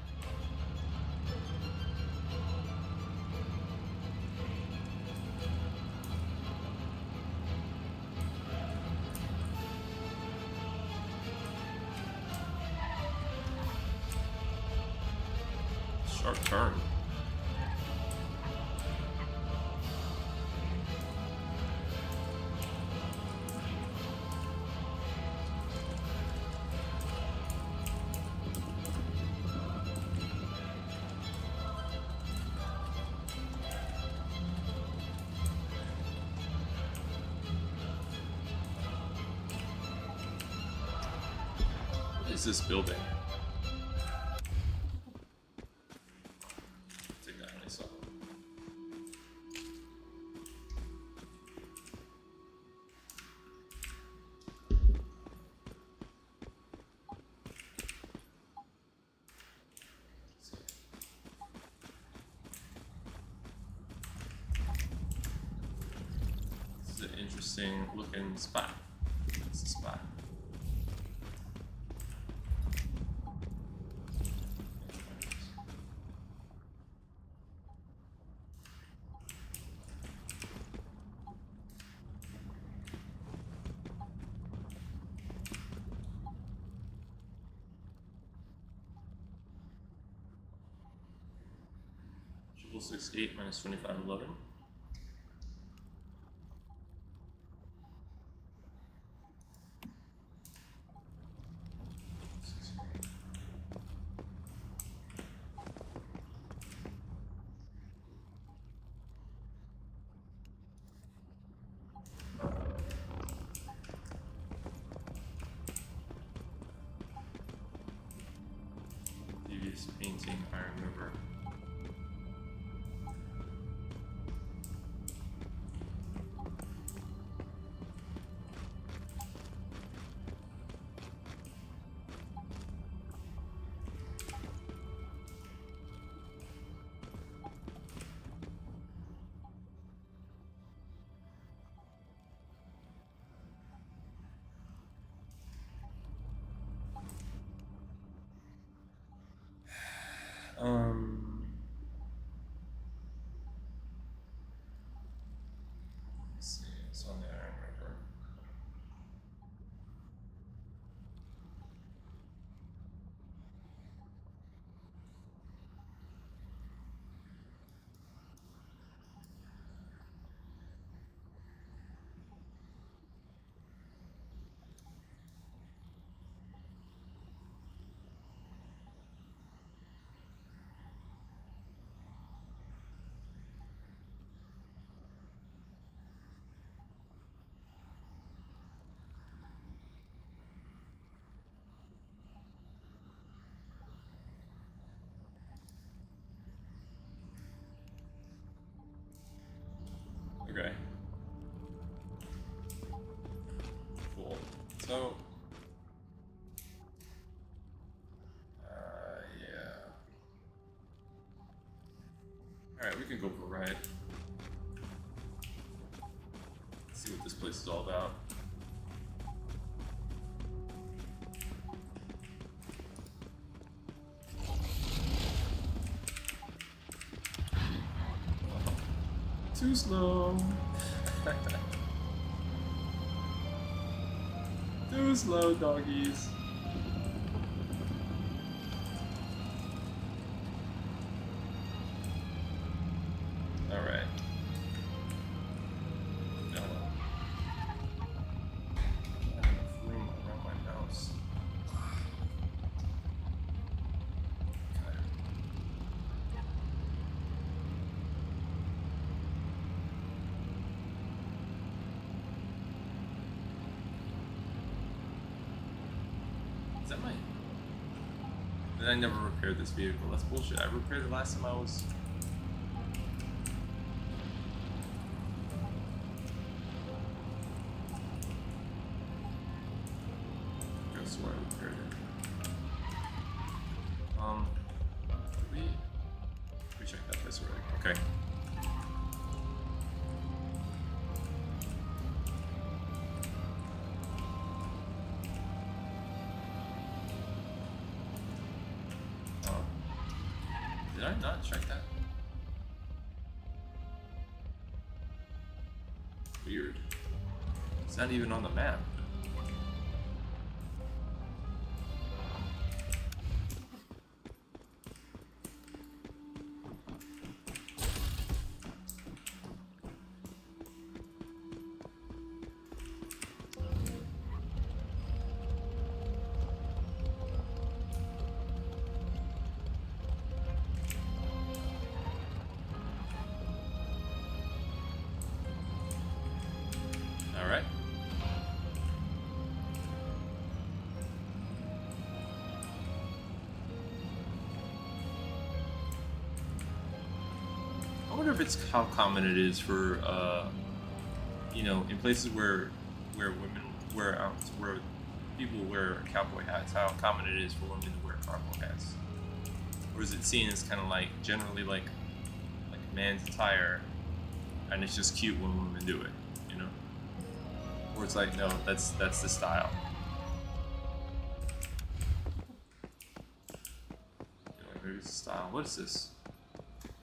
Sharp turn. What is this building? Take that nice off. This is an interesting looking spot. It's a spot. Jul26 minus 2511. Devious painting, Iron River. Alright, we can go for a ride. See what this place is all about. Too slow. Too slow, doggies. Alright. No. Not enough room around my mouse. Okay. Is that my... Then I never repaired this vehicle. That's bullshit. I repaired it last time I was... That's where I repaired it. We checked that place already. Okay. Did I not check that? Weird. It's not even on the map. Alright. I wonder if it's how common it is for, you know, in places where women where people wear cowboy hats, how common it is for women to wear cowboy hats. Or is it seen as kind of like generally like man's attire, and it's just cute when women do it, you know? Or it's like, no, that's the style. You know, maybe it's the style. What is this?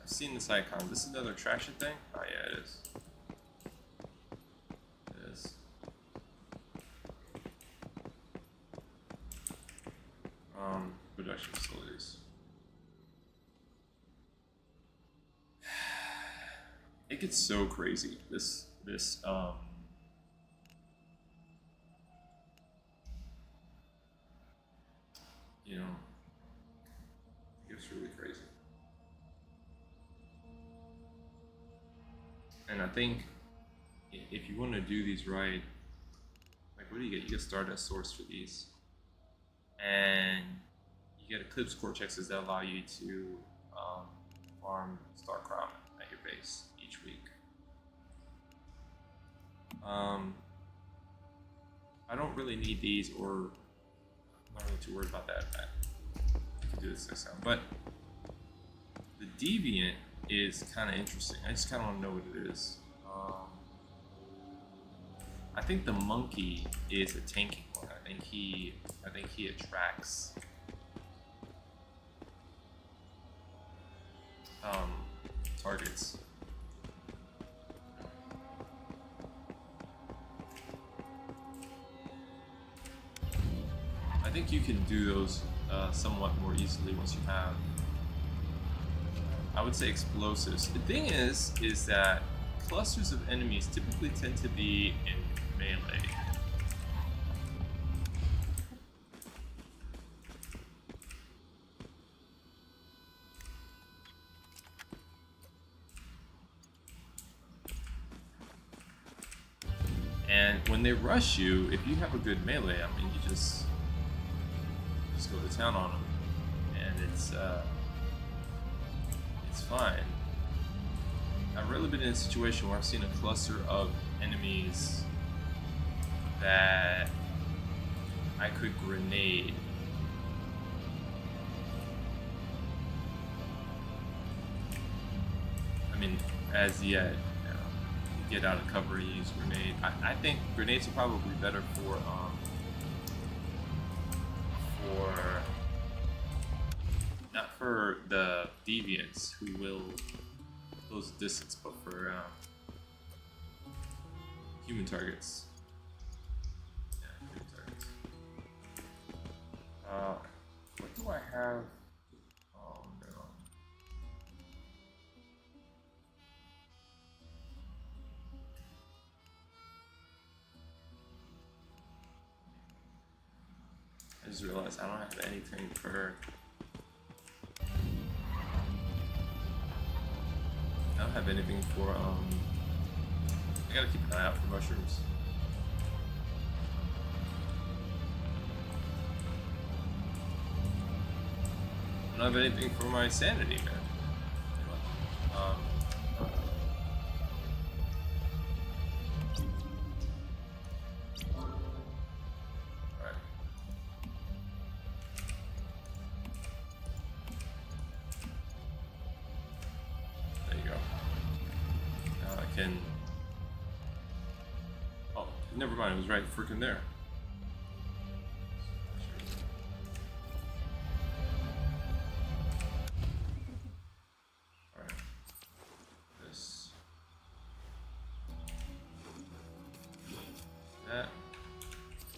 I've seen this icon. This is another attraction thing? Oh yeah, it is. It is. Production facilities. It gets so crazy. This you know, it gets really crazy. And I think if you want to do these right, like what do you get? You get Stardust Source for these. And you get Eclipse Cortexes that allow you to farm Star Crown at your base each week. I don't really need these, or I'm not really too worried about that. I can do this next time. But the Deviant is kind of interesting. I just kind of want to know what it is. I think the Monkey is a tanking one. I think he attracts targets. I think you can do those somewhat more easily once you have, I would say, explosives. The thing is that clusters of enemies typically tend to be in melee. And when they rush you, if you have a good melee, I mean, you just go to town on them, and it's fine. I've really been in a situation where I've seen a cluster of enemies that I could grenade. as yet. Get out of cover, use grenade. I think grenades are probably better for not for the deviants who will close the distance, but for human targets. Yeah, human targets. What do I have? Oh no. I just realized I don't have anything for. I don't have anything for I gotta keep an eye out for mushrooms. I don't have anything for my sanity, man. Alright. There you go. Now I can. Oh, never mind. It was right freaking there.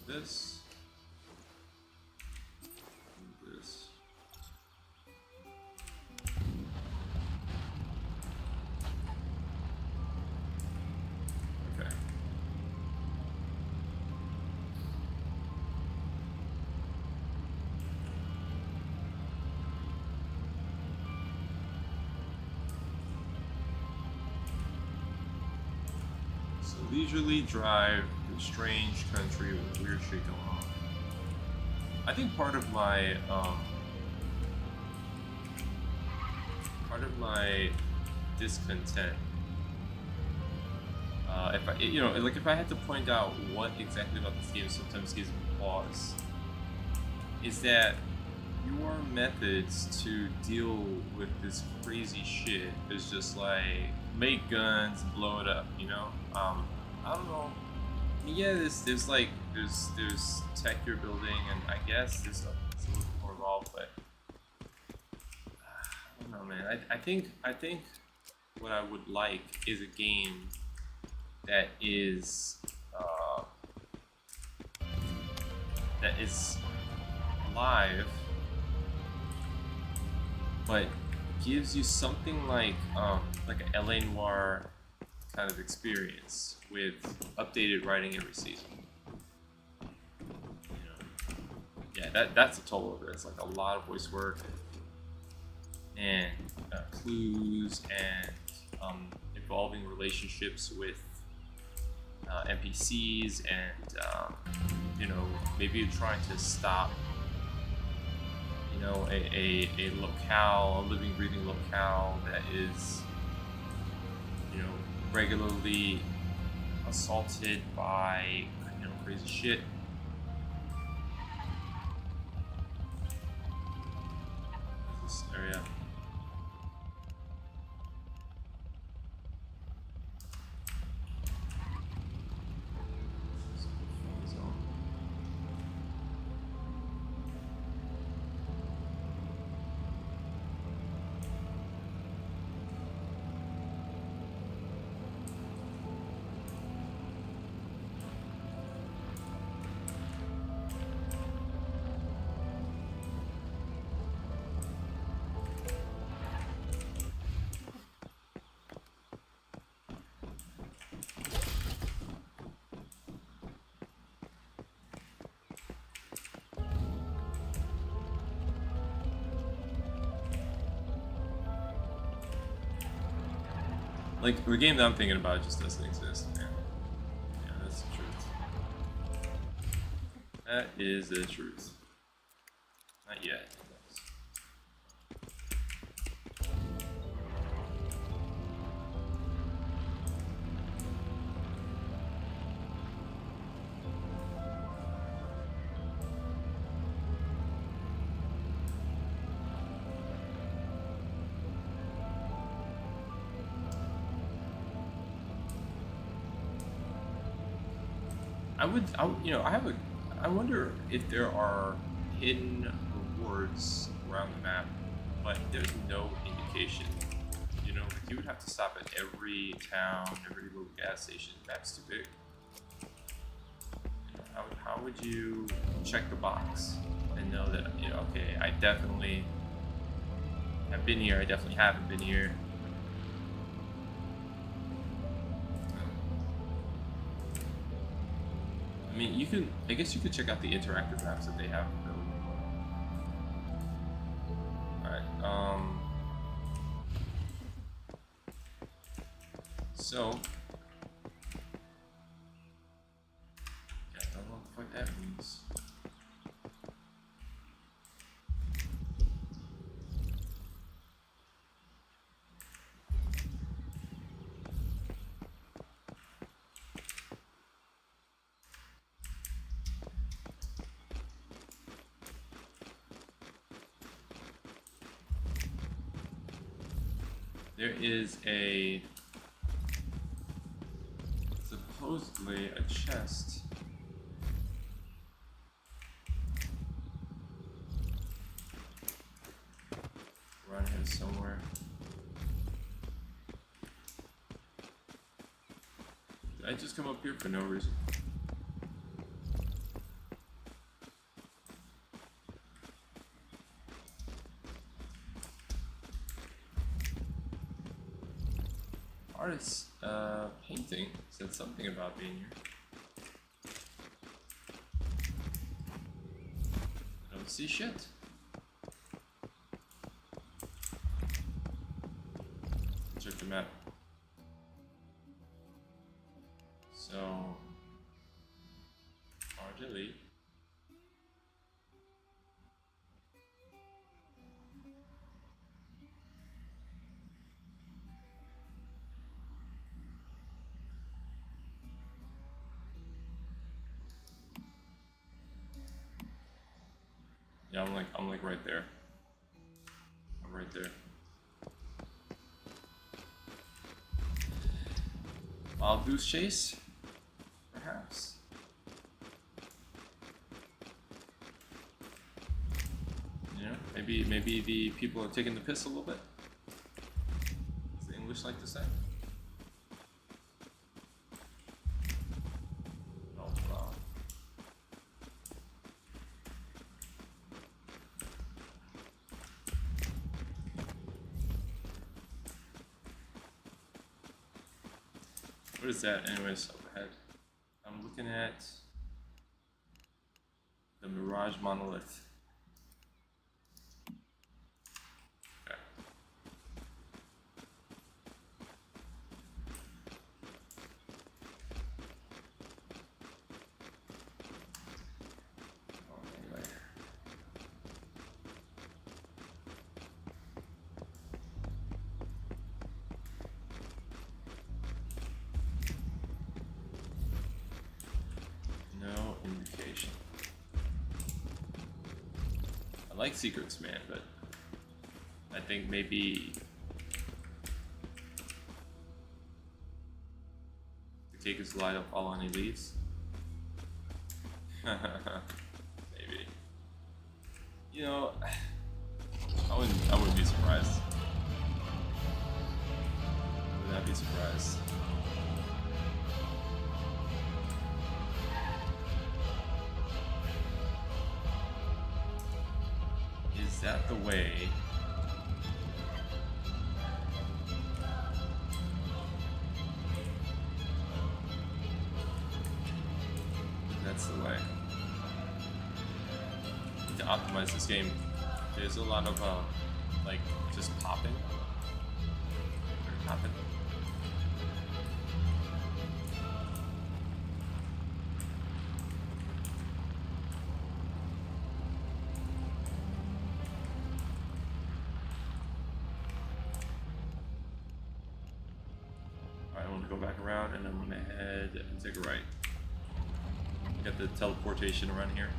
This. Okay. So leisurely drive through a strange country with weird shit going on. I think part of my discontent, if I, like if I had to point out what exactly about this game sometimes gives me pause, is that your methods to deal with this crazy shit is just like make guns and blow it up, I don't know. Yeah, there's tech you're building, and I guess there's stuff that's a little more involved, but I don't know, man. I think what I would like is a game that is live, but gives you something like an LA Noire kind of experience with updated writing every season. Yeah, that's a total of it. It's like a lot of voice work and clues and evolving relationships with NPCs and maybe you're trying to stop a locale, a living, breathing locale that is regularly assaulted by crazy shit. This area. Like, the game that I'm thinking about just doesn't exist, man. Yeah, that's the truth. That is the truth. Not yet. you know, I wonder if there are hidden rewards around the map, but there's no indication. You know, like you would have to stop at every town, every little gas station. That's too big. You know, how would you check the box and know that, you know, okay, I definitely have been here, I definitely haven't been here. I mean, you can, I guess you could check out the interactive maps that they have. Alright, so, yeah, I don't know what that means. There is supposedly a chest. Around here somewhere. Did I just come up here for no reason? Artist painting said something about being here. I don't see shit. Check the map. So, or delete. Yeah, I'm like right there. I'm right there. Wild goose chase? Perhaps. You know, maybe the people are taking the piss a little bit. As the English like to say. Oh wow. What is that, anyways, up ahead? I'm looking at the Mirage Monolith. Okay. Oh, anyway. No indication. I like secrets, man, but I think maybe the cake is light up all any leaves. Maybe. You know, I wouldn't be surprised. I would not be surprised. Is that the way? That's the way. Need to optimize this game. There's a lot of like just popping. Or popping. Alright, I want to go back around and I'm gonna head and take a right. Got the teleportation around here.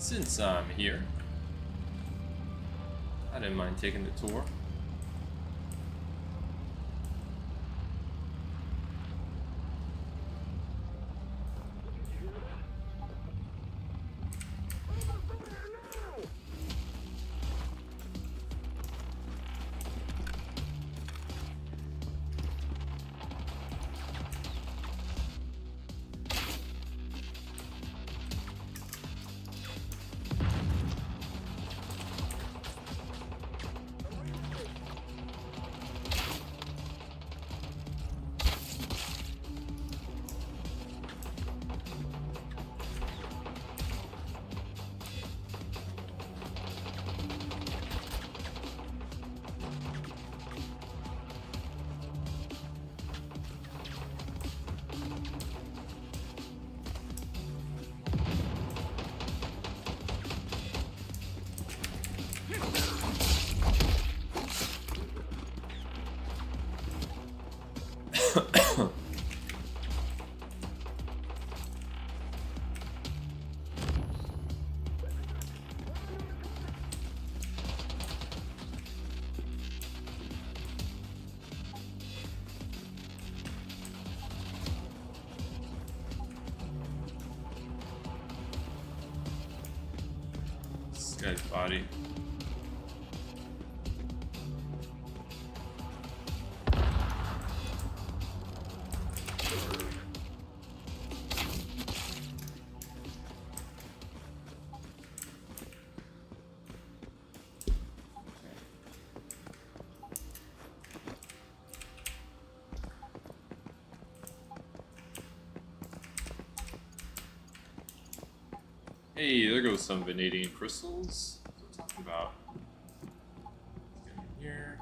Since I'm here, I didn't mind taking the tour. This guy's body. Hey, there goes some vanadium crystals. That's what I'm talking about. Let's get in here.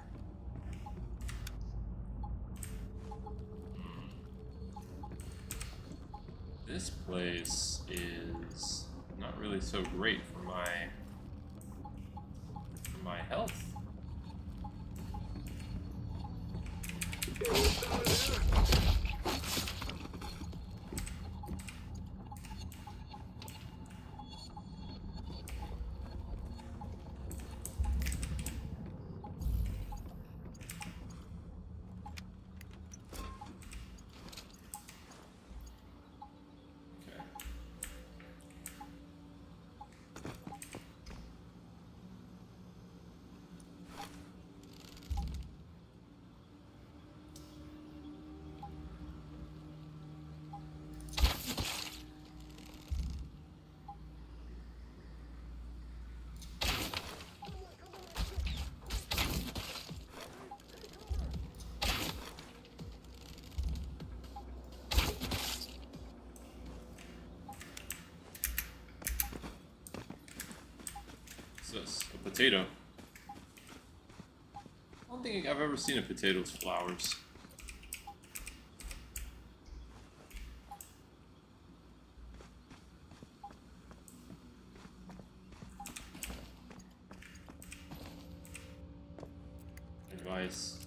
This place is not really so great for my health. This? A potato. I don't think I've ever seen a potato's flowers. Advice.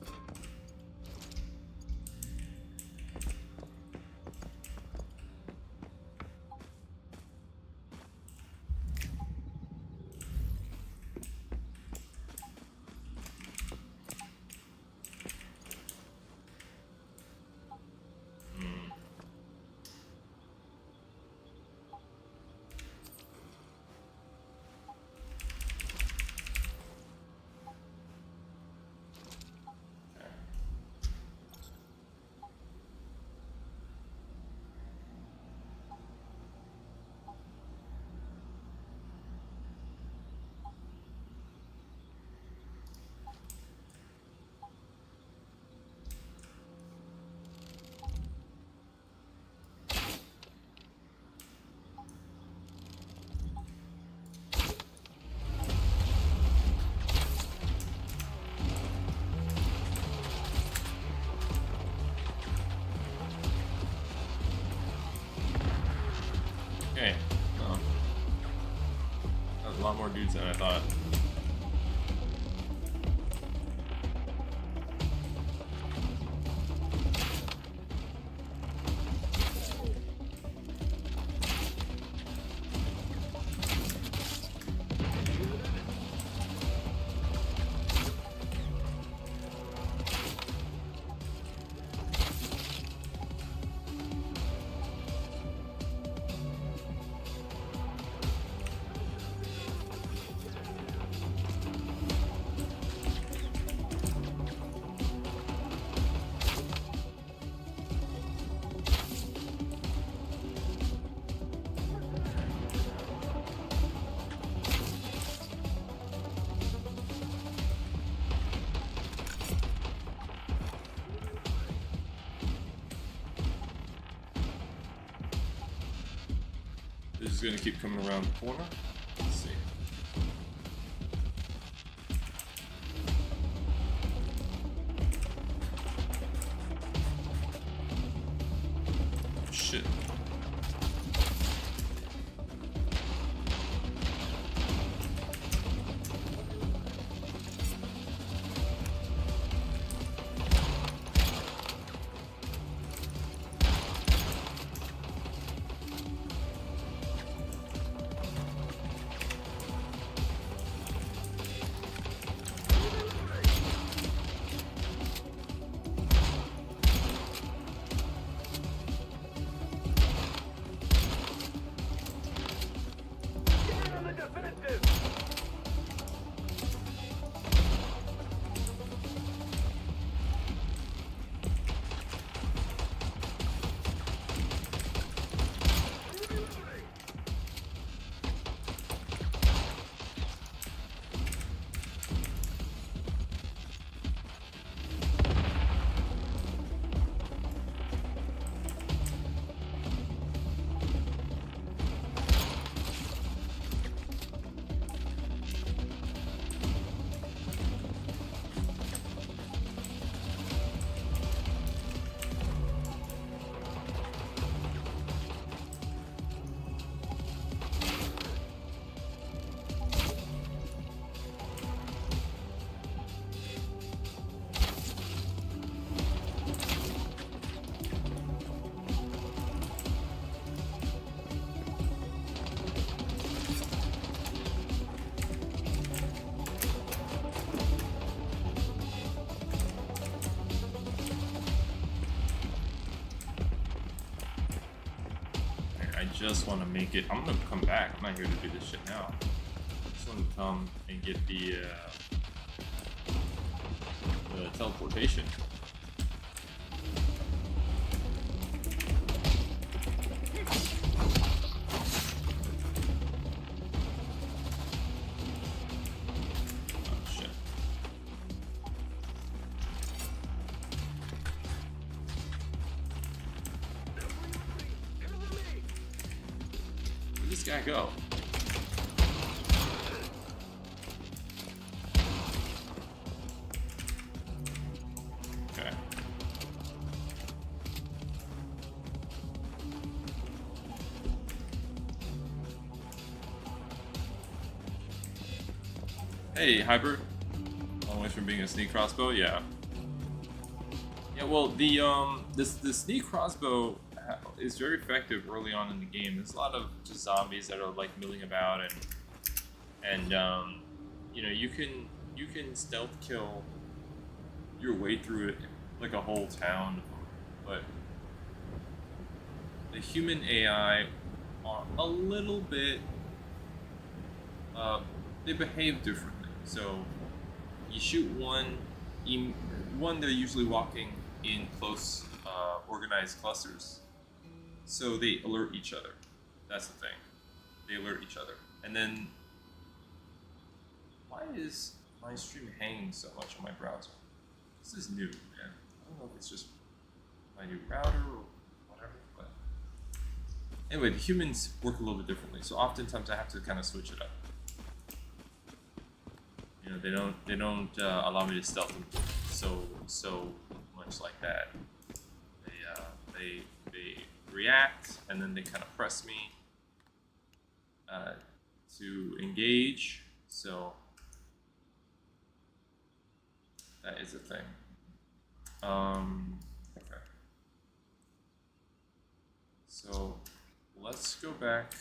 Okay. Oh. That was a lot more dudes than I thought. This is gonna keep coming around the corner. Let's see. Shit. I just want to make it. I'm gonna come back. I'm not here to do this shit now. I just want to come and get the teleportation. Oh shit. Where'd this guy go? Okay. Hey, Hyper. Long ways from being a sneak crossbow, yeah. Yeah, well, the sneak crossbow is very effective early on in the game. There's a lot of just zombies that are like milling about, and you know, you can stealth kill your way through it like a whole town, but the human AI are a little bit they behave differently. So you shoot one, they're usually walking in close organized clusters. So they alert each other. That's the thing. They alert each other. And then, why is my stream hanging so much on my browser? This is new, man. I don't know if it's just my new router or whatever, but anyway, the humans work a little bit differently. So oftentimes I have to kind of switch it up. You know, they don't allow me to stealth them so much like that. They react, and then they kind of press me to engage. So that is a thing. Okay. So let's go back.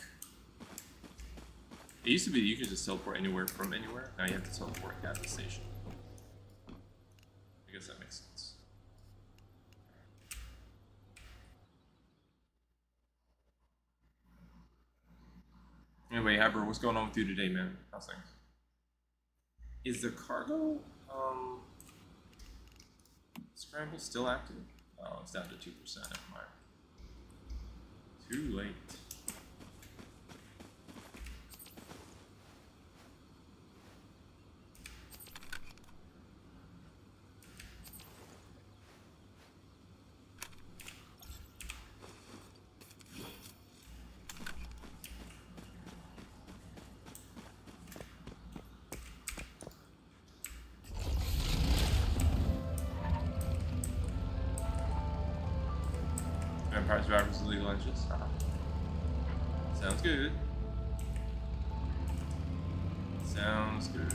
It used to be you could just teleport anywhere from anywhere. Now you have to teleport at the station. I guess that makes sense. Anyway, Hyper, what's going on with you today, man? How's things? Is the cargo scramble still active? Oh, it's down to 2%. Never mind. Too late. Vampire survivors and legal engines. Sounds good. Sounds good.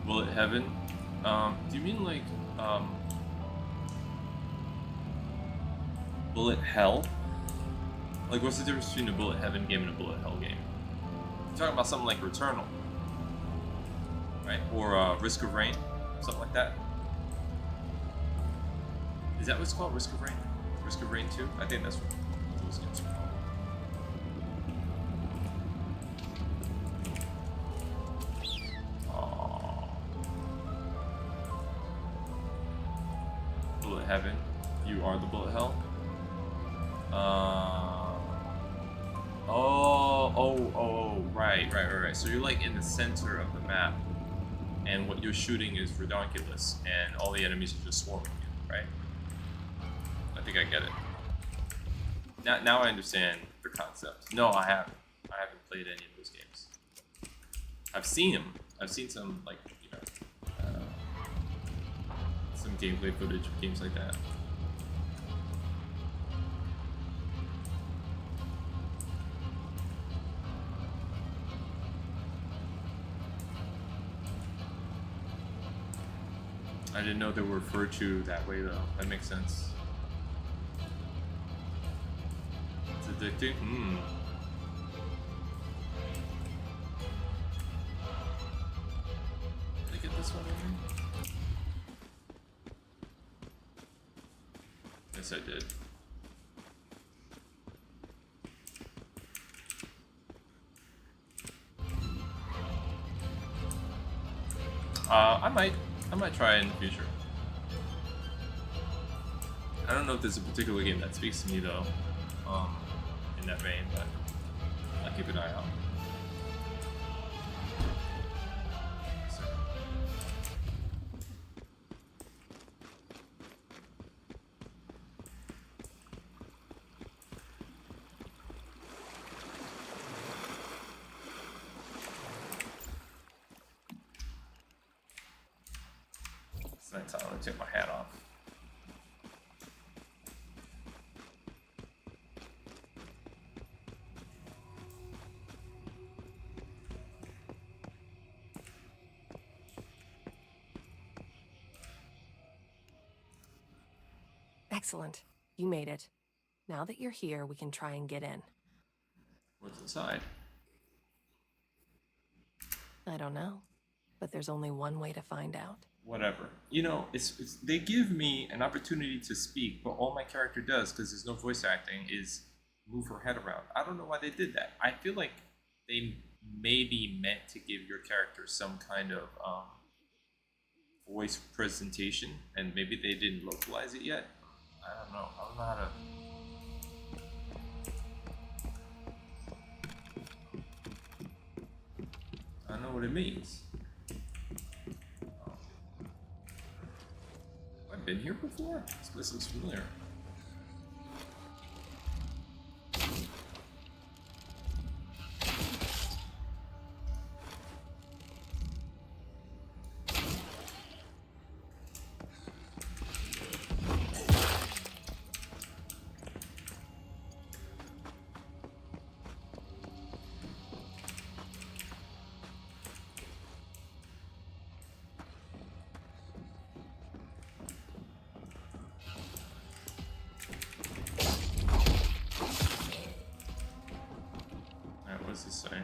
Bullet Heaven? Do you mean like, Bullet Hell? Like, what's the difference between a Bullet Heaven game and a Bullet Hell game? You're talking about something like Returnal, right? Or Risk of Rain? Something like that? Is that what it's called? Risk of Rain? Risk of Rain 2? I think that's what those games are called. Bullet Heaven, you are the Bullet Hell. Right. So you're like in the center of the map, and what you're shooting is redonkulous, and all the enemies are just swarming you, right? I think I get it. Now I understand the concept. No, I haven't. I haven't played any of those games. I've seen them. I've seen some, like, you know, some gameplay footage of games like that. I didn't know they were referred to that way, though. That makes sense. It's addicting? Did I get this one already? Yes, I did. I might try it in the future. I don't know if there's a particular game that speaks to me though, in that vein, but I'll keep an eye out. It's nighttime. I'm gonna take my hat off. Excellent. You made it. Now that you're here, we can try and get in. What's inside? I don't know, but there's only one way to find out. Whatever. You know, it's they give me an opportunity to speak, but all my character does, because there's no voice acting, is move her head around. I don't know why they did that. I feel like they maybe meant to give your character some kind of voice presentation, and maybe they didn't localize it yet. I don't know. I don't know how to. I don't know what it means. I've been here before? This place looks familiar. What's this say?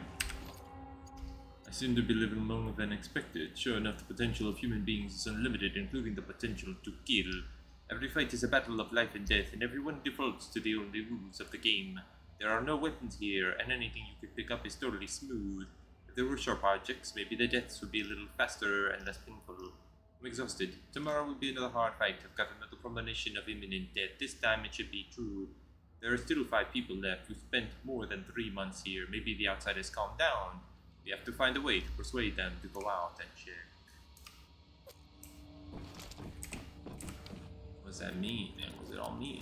I seem to be living longer than expected. Sure enough, the potential of human beings is unlimited, including the potential to kill. Every fight is a battle of life and death, and everyone defaults to the only rules of the game. There are no weapons here, and anything you can pick up is totally smooth. If there were sharp objects, maybe the deaths would be a little faster and less painful. I'm exhausted. Tomorrow will be another hard fight. I've got another combination of imminent death. This time it should be true. There are still 5 people left who spent more than 3 months here. Maybe the outside has calmed down. We have to find a way to persuade them to go out and check. What does that mean? What does it all mean?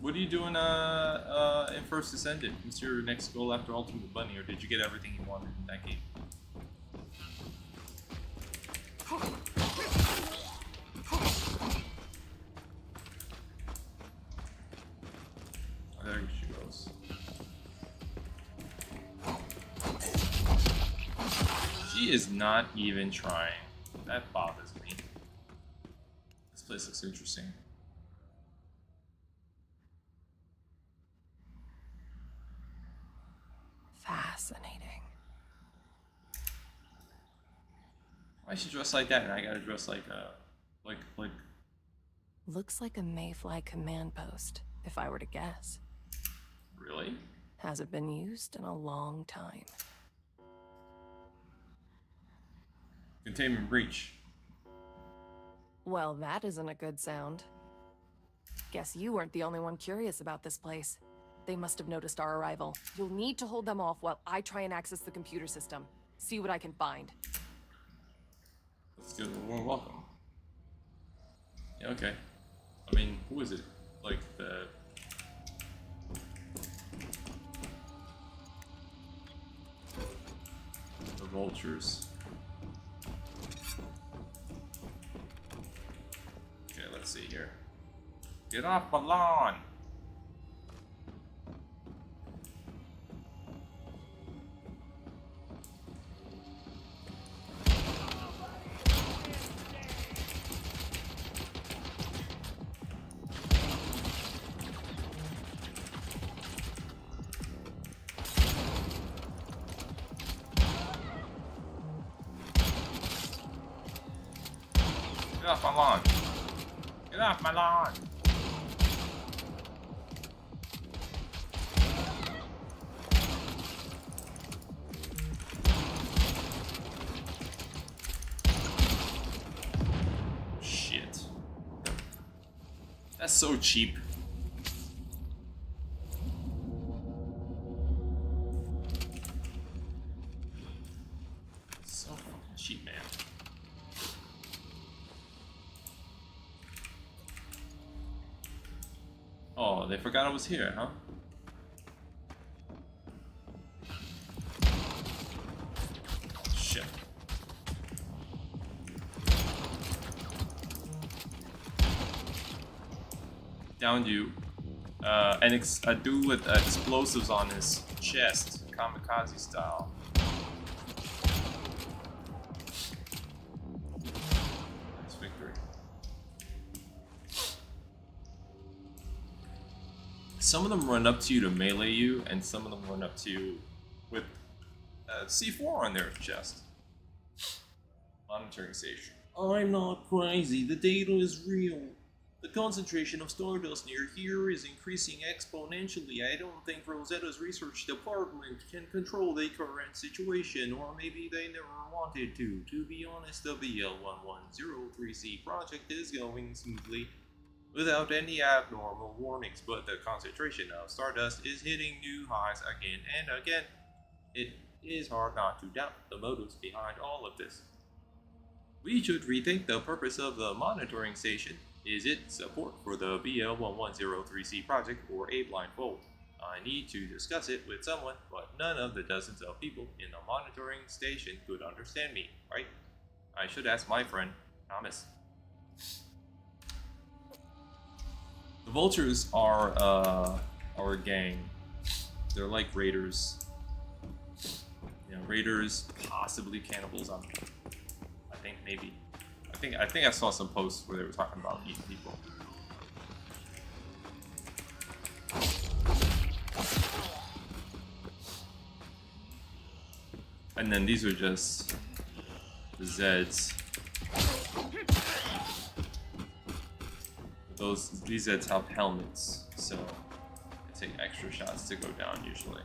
What are you doing in First Ascendant? What's your next goal after Ultimate Bunny, or did you get everything you wanted in that game? Oh, there she goes. She is not even trying. That bothers me. This place looks interesting. Fascinating. Why is she dressed like that and I gotta dress like Looks like a Mayfly command post, if I were to guess. really? Hasn't been used in a long time. Containment breach. Well, that isn't a good sound. Guess you weren't the only one curious about this place. They must have noticed our arrival. You'll need to hold them off while I try and access the computer system. See what I can find. Let's give them a warm welcome. Yeah, okay. I mean, who is it? Like the vultures. Okay, let's see here. Get off my lawn! Get off my lawn! Get off my lawn! Shit. That's so cheap. So fucking cheap, man. Oh, they forgot I was here, huh? Shit. Downed you. A dude with explosives on his chest, kamikaze style. Nice victory. Some of them run up to you to melee you, and some of them run up to you with C4 on their chest. Monitoring station. I'm not crazy, the data is real. The concentration of stardust near here is increasing exponentially. I don't think Rosetta's research department can control the current situation, or maybe they never wanted to. To be honest, the VL1103C project is going smoothly, without any abnormal warnings, but the concentration of stardust is hitting new highs again and again. It is hard not to doubt the motives behind all of this. We should rethink the purpose of the monitoring station. Is it support for the BL1103C project or a blindfold? I need to discuss it with someone, but none of the dozens of people in the monitoring station could understand me, right? I should ask my friend, Thomas. The vultures are our gang. They're like raiders. You know, raiders, possibly cannibals. I think maybe. I think I saw some posts where they were talking about eating people. And then these are just the Zeds. These Zeds have helmets, so they take extra shots to go down usually.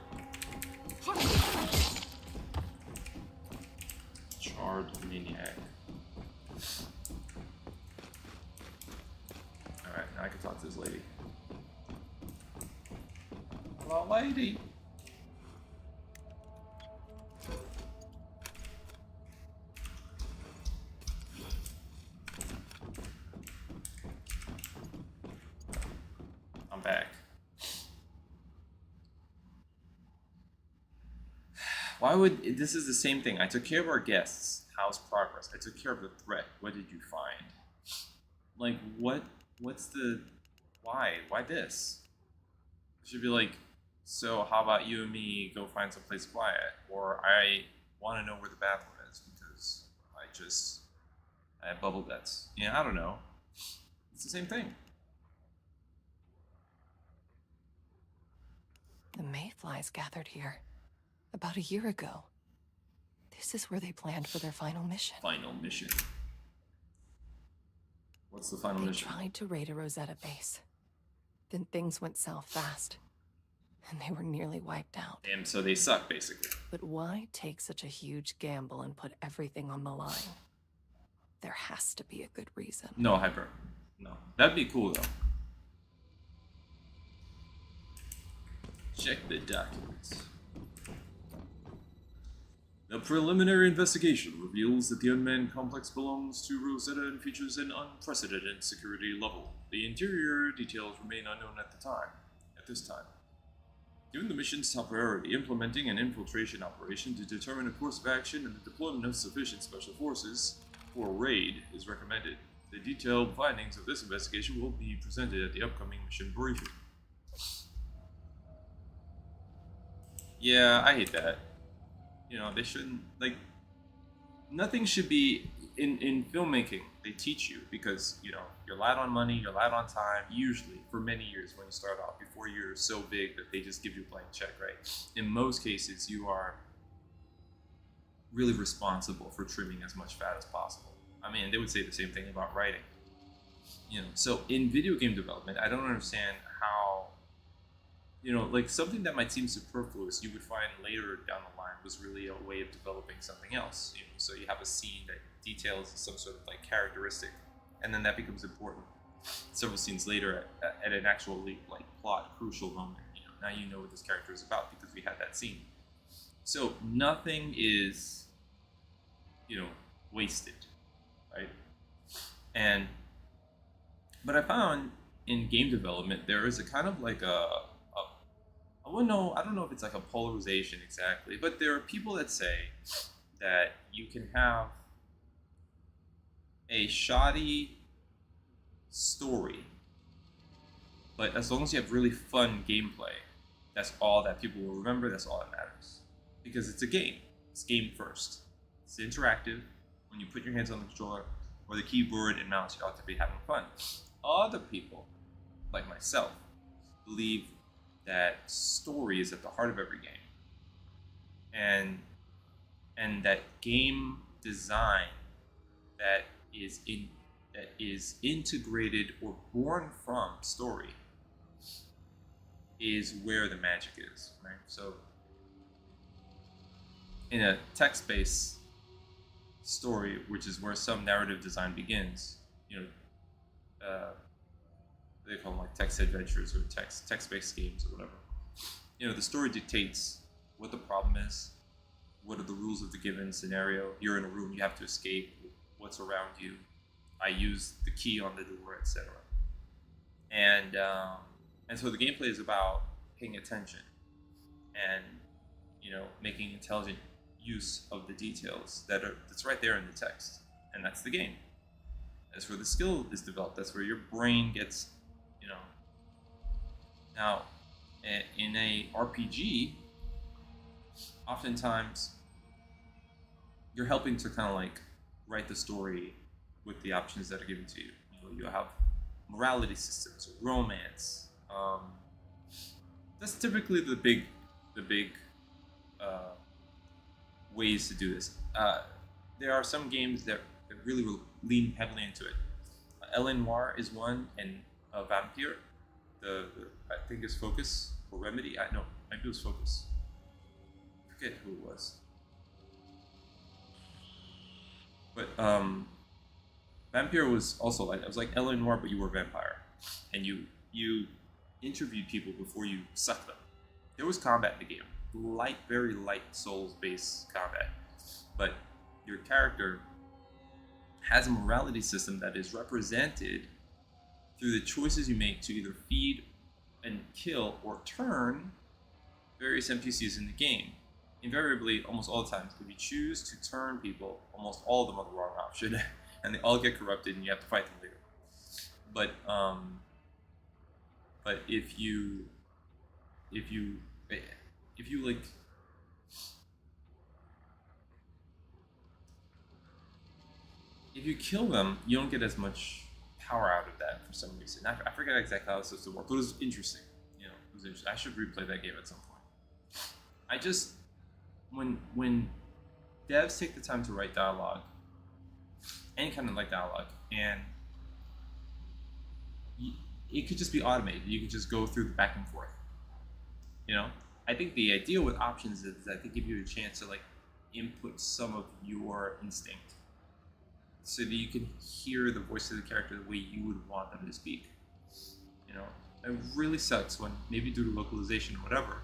Charred maniac. Alright, now I can talk to this lady. Hello, lady. I'm back. Why would this is the same thing? I took care of our guests. How's progress? I took care of the threat. What did you find? Like what's the why? Why this? It should be like, so how about you and me go find some place quiet? Or I want to know where the bathroom is because I have bubble guts. Yeah, I don't know. It's the same thing. The mayflies gathered here about a year ago. This is where they planned for their final mission. Final mission. What's the final They mission? tried to raid a Rosetta base. Then things went south fast, and they were nearly wiped out. And so they suck, basically. But why take such a huge gamble and put everything on the line? There has to be a good reason. No, Hyper. No. That'd be cool, though. Check the documents. The preliminary investigation reveals that the unmanned complex belongs to Rosetta and features an unprecedented security level. The interior details remain unknown at this time. Given the mission's top priority, implementing an infiltration operation to determine a course of action and the deployment of sufficient special forces for a raid is recommended. The detailed findings of this investigation will be presented at the upcoming mission briefing. Yeah, I hate that. You know, they shouldn't, like, nothing should be, in filmmaking, they teach you, because, you know, you're light on money, you're light on time, usually, for many years when you start off, before you're so big that they just give you a blank check, right? In most cases, you are really responsible for trimming as much fat as possible. I mean, they would say the same thing about writing. You know, so in video game development, I don't understand how, you know, like something that might seem superfluous, you would find later down the line was really a way of developing something else. You know, so you have a scene that details some sort of like characteristic, and then that becomes important several scenes later at an actually like plot crucial moment. You know, now you know what this character is about because we had that scene. So nothing is, you know, wasted, right? But I found in game development there is a kind of like I don't know if it's like a polarization exactly, but there are people that say that you can have a shoddy story, but as long as you have really fun gameplay, that's all that people will remember, that's all that matters. Because it's a game. It's game first. It's interactive. When you put your hands on the controller or the keyboard and mouse, you ought to be having fun. Other people, like myself, believe that story is at the heart of every game, and that game design that is integrated or born from story is where the magic is, right? So in a text-based story, which is where some narrative design begins, you know, they call them like text adventures or text-based games or whatever. You know, the story dictates what the problem is, what are the rules of the given scenario. You're in a room, you have to escape, what's around you. I use the key on the door, etc. And so the gameplay is about paying attention and, you know, making intelligent use of the details that's right there in the text, and that's the game. That's where the skill is developed. That's where your brain gets, you know. Now, in a RPG, oftentimes you're helping to kind of like write the story with the options that are given to you. You know, you'll have morality systems, or romance. That's typically the big ways to do this. There are some games that really lean heavily into it. L.A. Noire is one, and Vampire, I think is Focus or Remedy. Maybe it was Focus. I forget who it was. But Vampire was also like, it was like L.A. Noire, but you were a vampire, and you interviewed people before you sucked them. There was combat in the game, light, very light Souls-based combat, but your character has a morality system that is represented through the choices you make to either feed and kill or turn various NPCs in the game. Invariably, almost all the time, if you choose to turn people, almost all of them are the wrong option, and they all get corrupted, and you have to fight them later. But if you like, if you kill them, you don't get as much power out of that for some reason. I forget exactly how it's supposed to work, but it was interesting. You know, it was interesting. I should replay that game at some point. I just, when devs take the time to write dialogue, any kind of like dialogue, and it could just be automated. You could just go through the back and forth. You know, I think the idea with options is that they give you a chance to like input some of your instinct, so that you can hear the voice of the character the way you would want them to speak. You know, it really sucks when, maybe due to localization or whatever,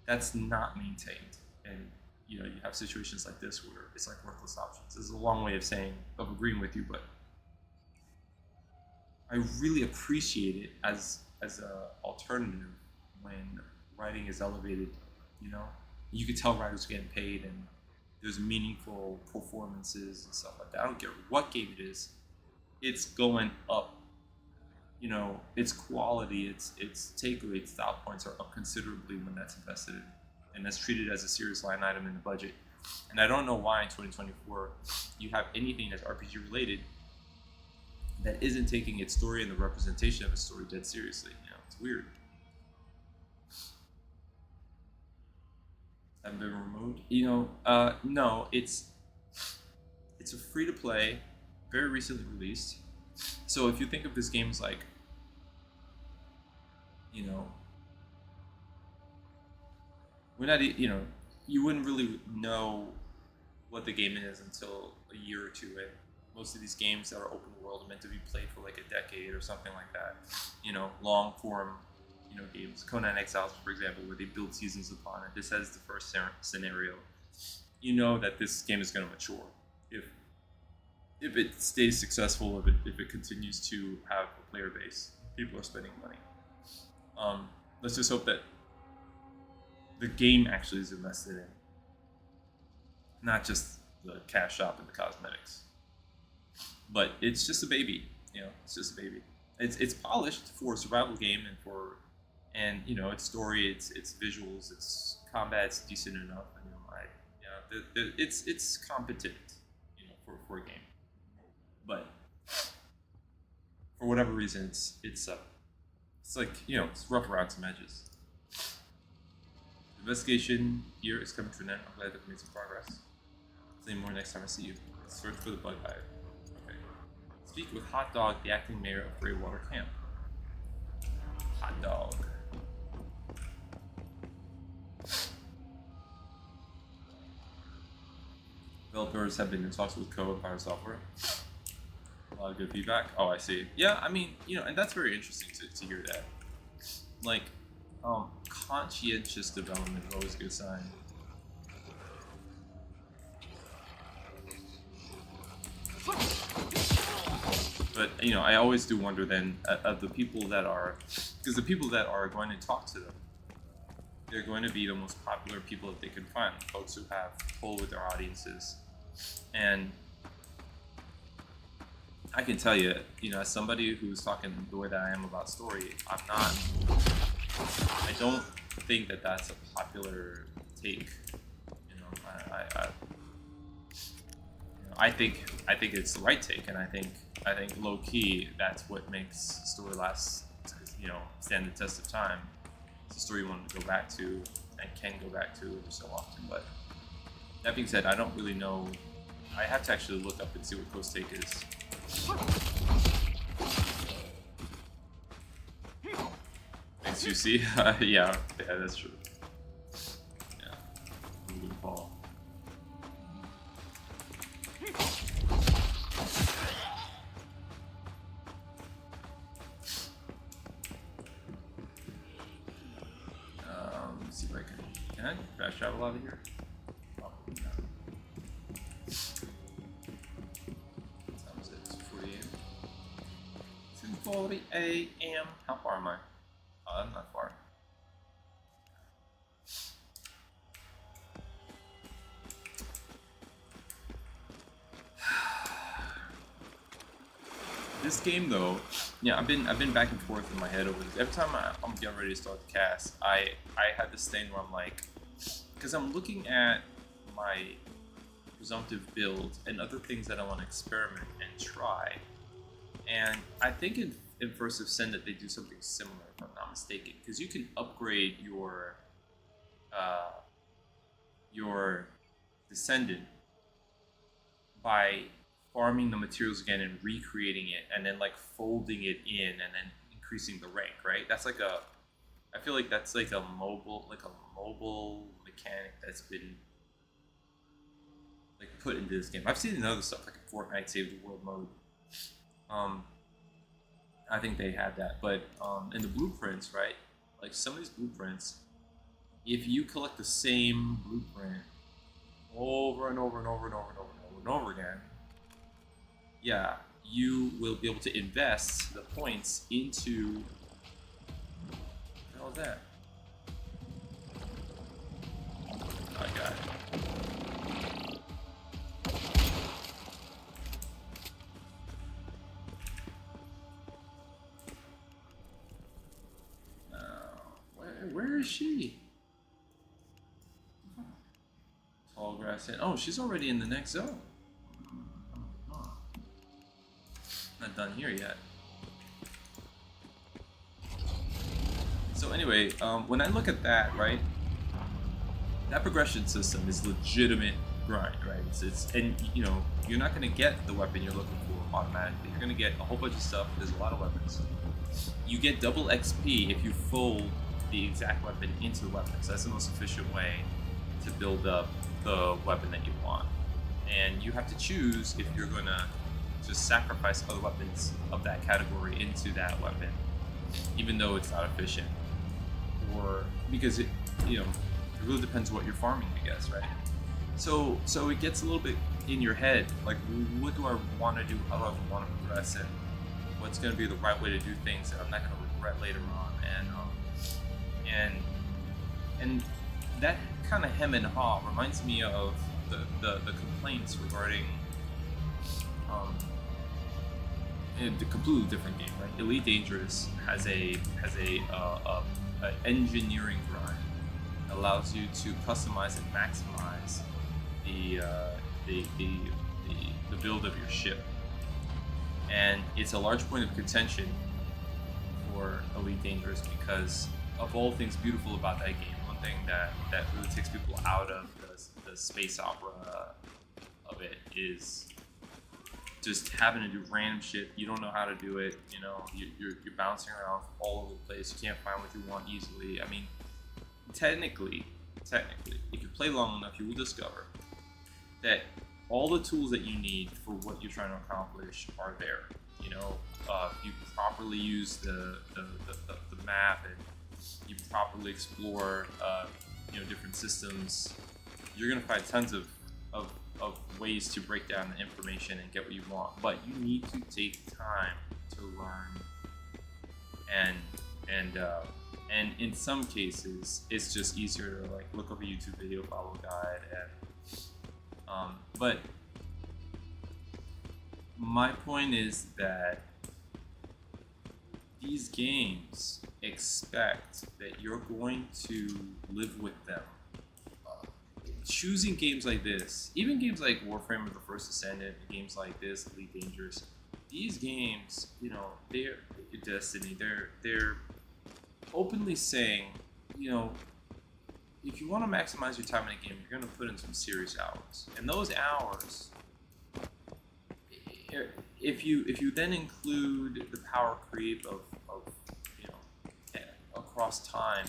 that's not maintained, and you know, you have situations like this where it's like worthless options. This is a long way of agreeing with you, but I really appreciate it as a alternative when writing is elevated. You know, you can tell writers are getting paid, and there's meaningful performances and stuff like that. I don't care what game it is, it's going up. You know, its quality, its takeaway, its style points are up considerably when that's invested in, and that's treated as a serious line item in the budget. And I don't know why in 2024 you have anything that's RPG related that isn't taking its story and the representation of its story dead seriously. You know, it's weird. Haven't been removed. You know, no, it's a free to play, very recently released. So if you think of this game as like, you know, we're not, you know, you wouldn't really know what the game is until a year or two in. Most of these games that are open world are meant to be played for like a decade or something like that. You know, long form, you know, games. Conan Exiles, for example, where they build seasons upon it. This has the first scenario. You know that this game is going to mature if it stays successful, if it continues to have a player base. People are spending money. Let's just hope that the game actually is invested in, not just the cash shop and the cosmetics. But it's just a baby, you know. It's just a baby. It's polished for a survival game and you know, its story, its visuals, its combat's decent enough. And, you know, it's competent, you know, for a game. But for whatever reason, it's like, you know, it's rough around some edges. Investigation here is coming to an end. I'm glad that we made some progress. Say more next time I see you. Search for the bug hive. Okay. Speak with Hot Dog, the acting mayor of Greywater Camp. Hot Dog. Developers have been in talks with Co-Empire Software. A lot of good feedback. Oh, I see. Yeah, I mean, you know, and that's very interesting to hear that. Like, conscientious development is always a good sign. But, you know, I always do wonder then of the people that are, because the people that are going to talk to them, they're going to be the most popular people that they can find, folks who have pull with their audiences. And I can tell you, you know, as somebody who's talking the way that I am about story, I don't think that that's a popular take. You know, I think it's the right take, and I think low key that's what makes story last, you know, stand the test of time. It's a story you want to go back to and can go back to every so often. But that being said, I don't really know. I have to actually look up and see what Coast Take is. Thanks, UC. Yeah, that's true. Yeah, good call. travel out of here? Probably not. What time is it? It's 2:40 a.m. 2:40 a.m. How far am I? Oh, I'm not far. This game, though, yeah, I've been back and forth in my head over this. Every time I'm getting ready to start the cast, I had this thing where I'm like, because I'm looking at my presumptive build and other things that I want to experiment and try, and I think in First Ascendant they do something similar, if I'm not mistaken, because you can upgrade your descendant by farming the materials again and recreating it, and then like folding it in and then increasing the rank, right? That's like I feel like that's like a mobile mechanic that's been like put into this game. I've seen other stuff like a Fortnite Save the World mode. I think they had that, but in the blueprints, right? Like some of these blueprints, if you collect the same blueprint over and over and over and over and over and over and over again, yeah, you will be able to invest the points into. What the hell is that? I got it. Where is she? Tall grass. Oh, she's already in the next zone. Not done here yet. So anyway, when I look at that, right, that progression system is legitimate grind, right? And you know, you're not going to get the weapon you're looking for automatically. You're going to get a whole bunch of stuff. There's a lot of weapons. You get double XP if you fold the exact weapon into the weapon. So that's the most efficient way to build up the weapon that you want. And you have to choose if you're going to just sacrifice other weapons of that category into that weapon, even though it's not efficient, or because it really depends what you're farming, I guess, right? So it gets a little bit in your head, like, what do I want to do? How do I want to progress? And what's going to be the right way to do things that I'm not going to regret later on? And that kind of hem and haw reminds me of the complaints regarding a completely different game, right? Elite Dangerous has a engineering grind that allows you to customize and maximize the build of your ship, and it's a large point of contention for Elite Dangerous because of all things beautiful about that game. One thing that really takes people out of the space opera of it is just having to do random shit. You don't know how to do it. You know, you're bouncing around all over the place. You can't find what you want easily. I mean, technically, if you play long enough, you will discover that all the tools that you need for what you're trying to accomplish are there. You know, you properly use the map and you properly explore different systems, you're gonna find tons of ways to break down the information and get what you want. But you need to take time to learn, and in some cases it's just easier to like look up a YouTube video, follow a guide, and but my point is that these games expect that you're going to live with them. Choosing games like this, even games like Warframe or the First Ascendant, games like this, Elite Dangerous, these games, they're Destiny. They're openly saying, if you want to maximize your time in a game, you're going to put in some serious hours, and those hours, if you then include the power creep of across time,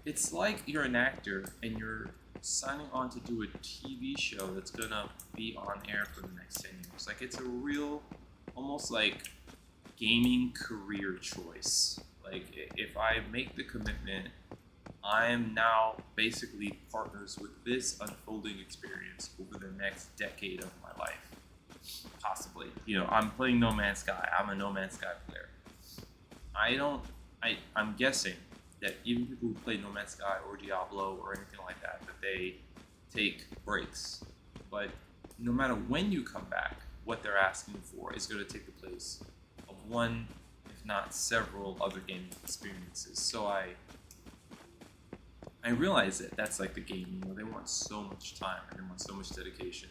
it's like you're an actor and you're signing on to do a TV show that's gonna be on air for the next 10 years. Like, it's a real, almost like gaming career choice. Like, if I make the commitment, I am now basically partners with this unfolding experience over the next decade of my life. Possibly. I'm playing No Man's Sky. I'm a No Man's Sky player. I'm guessing that even people who play No Man's Sky or Diablo or anything like that, that they take breaks. But no matter when you come back, what they're asking for is going to take the place of one, if not several, other gaming experiences. So I realize that that's like the game. They want so much time and they want so much dedication.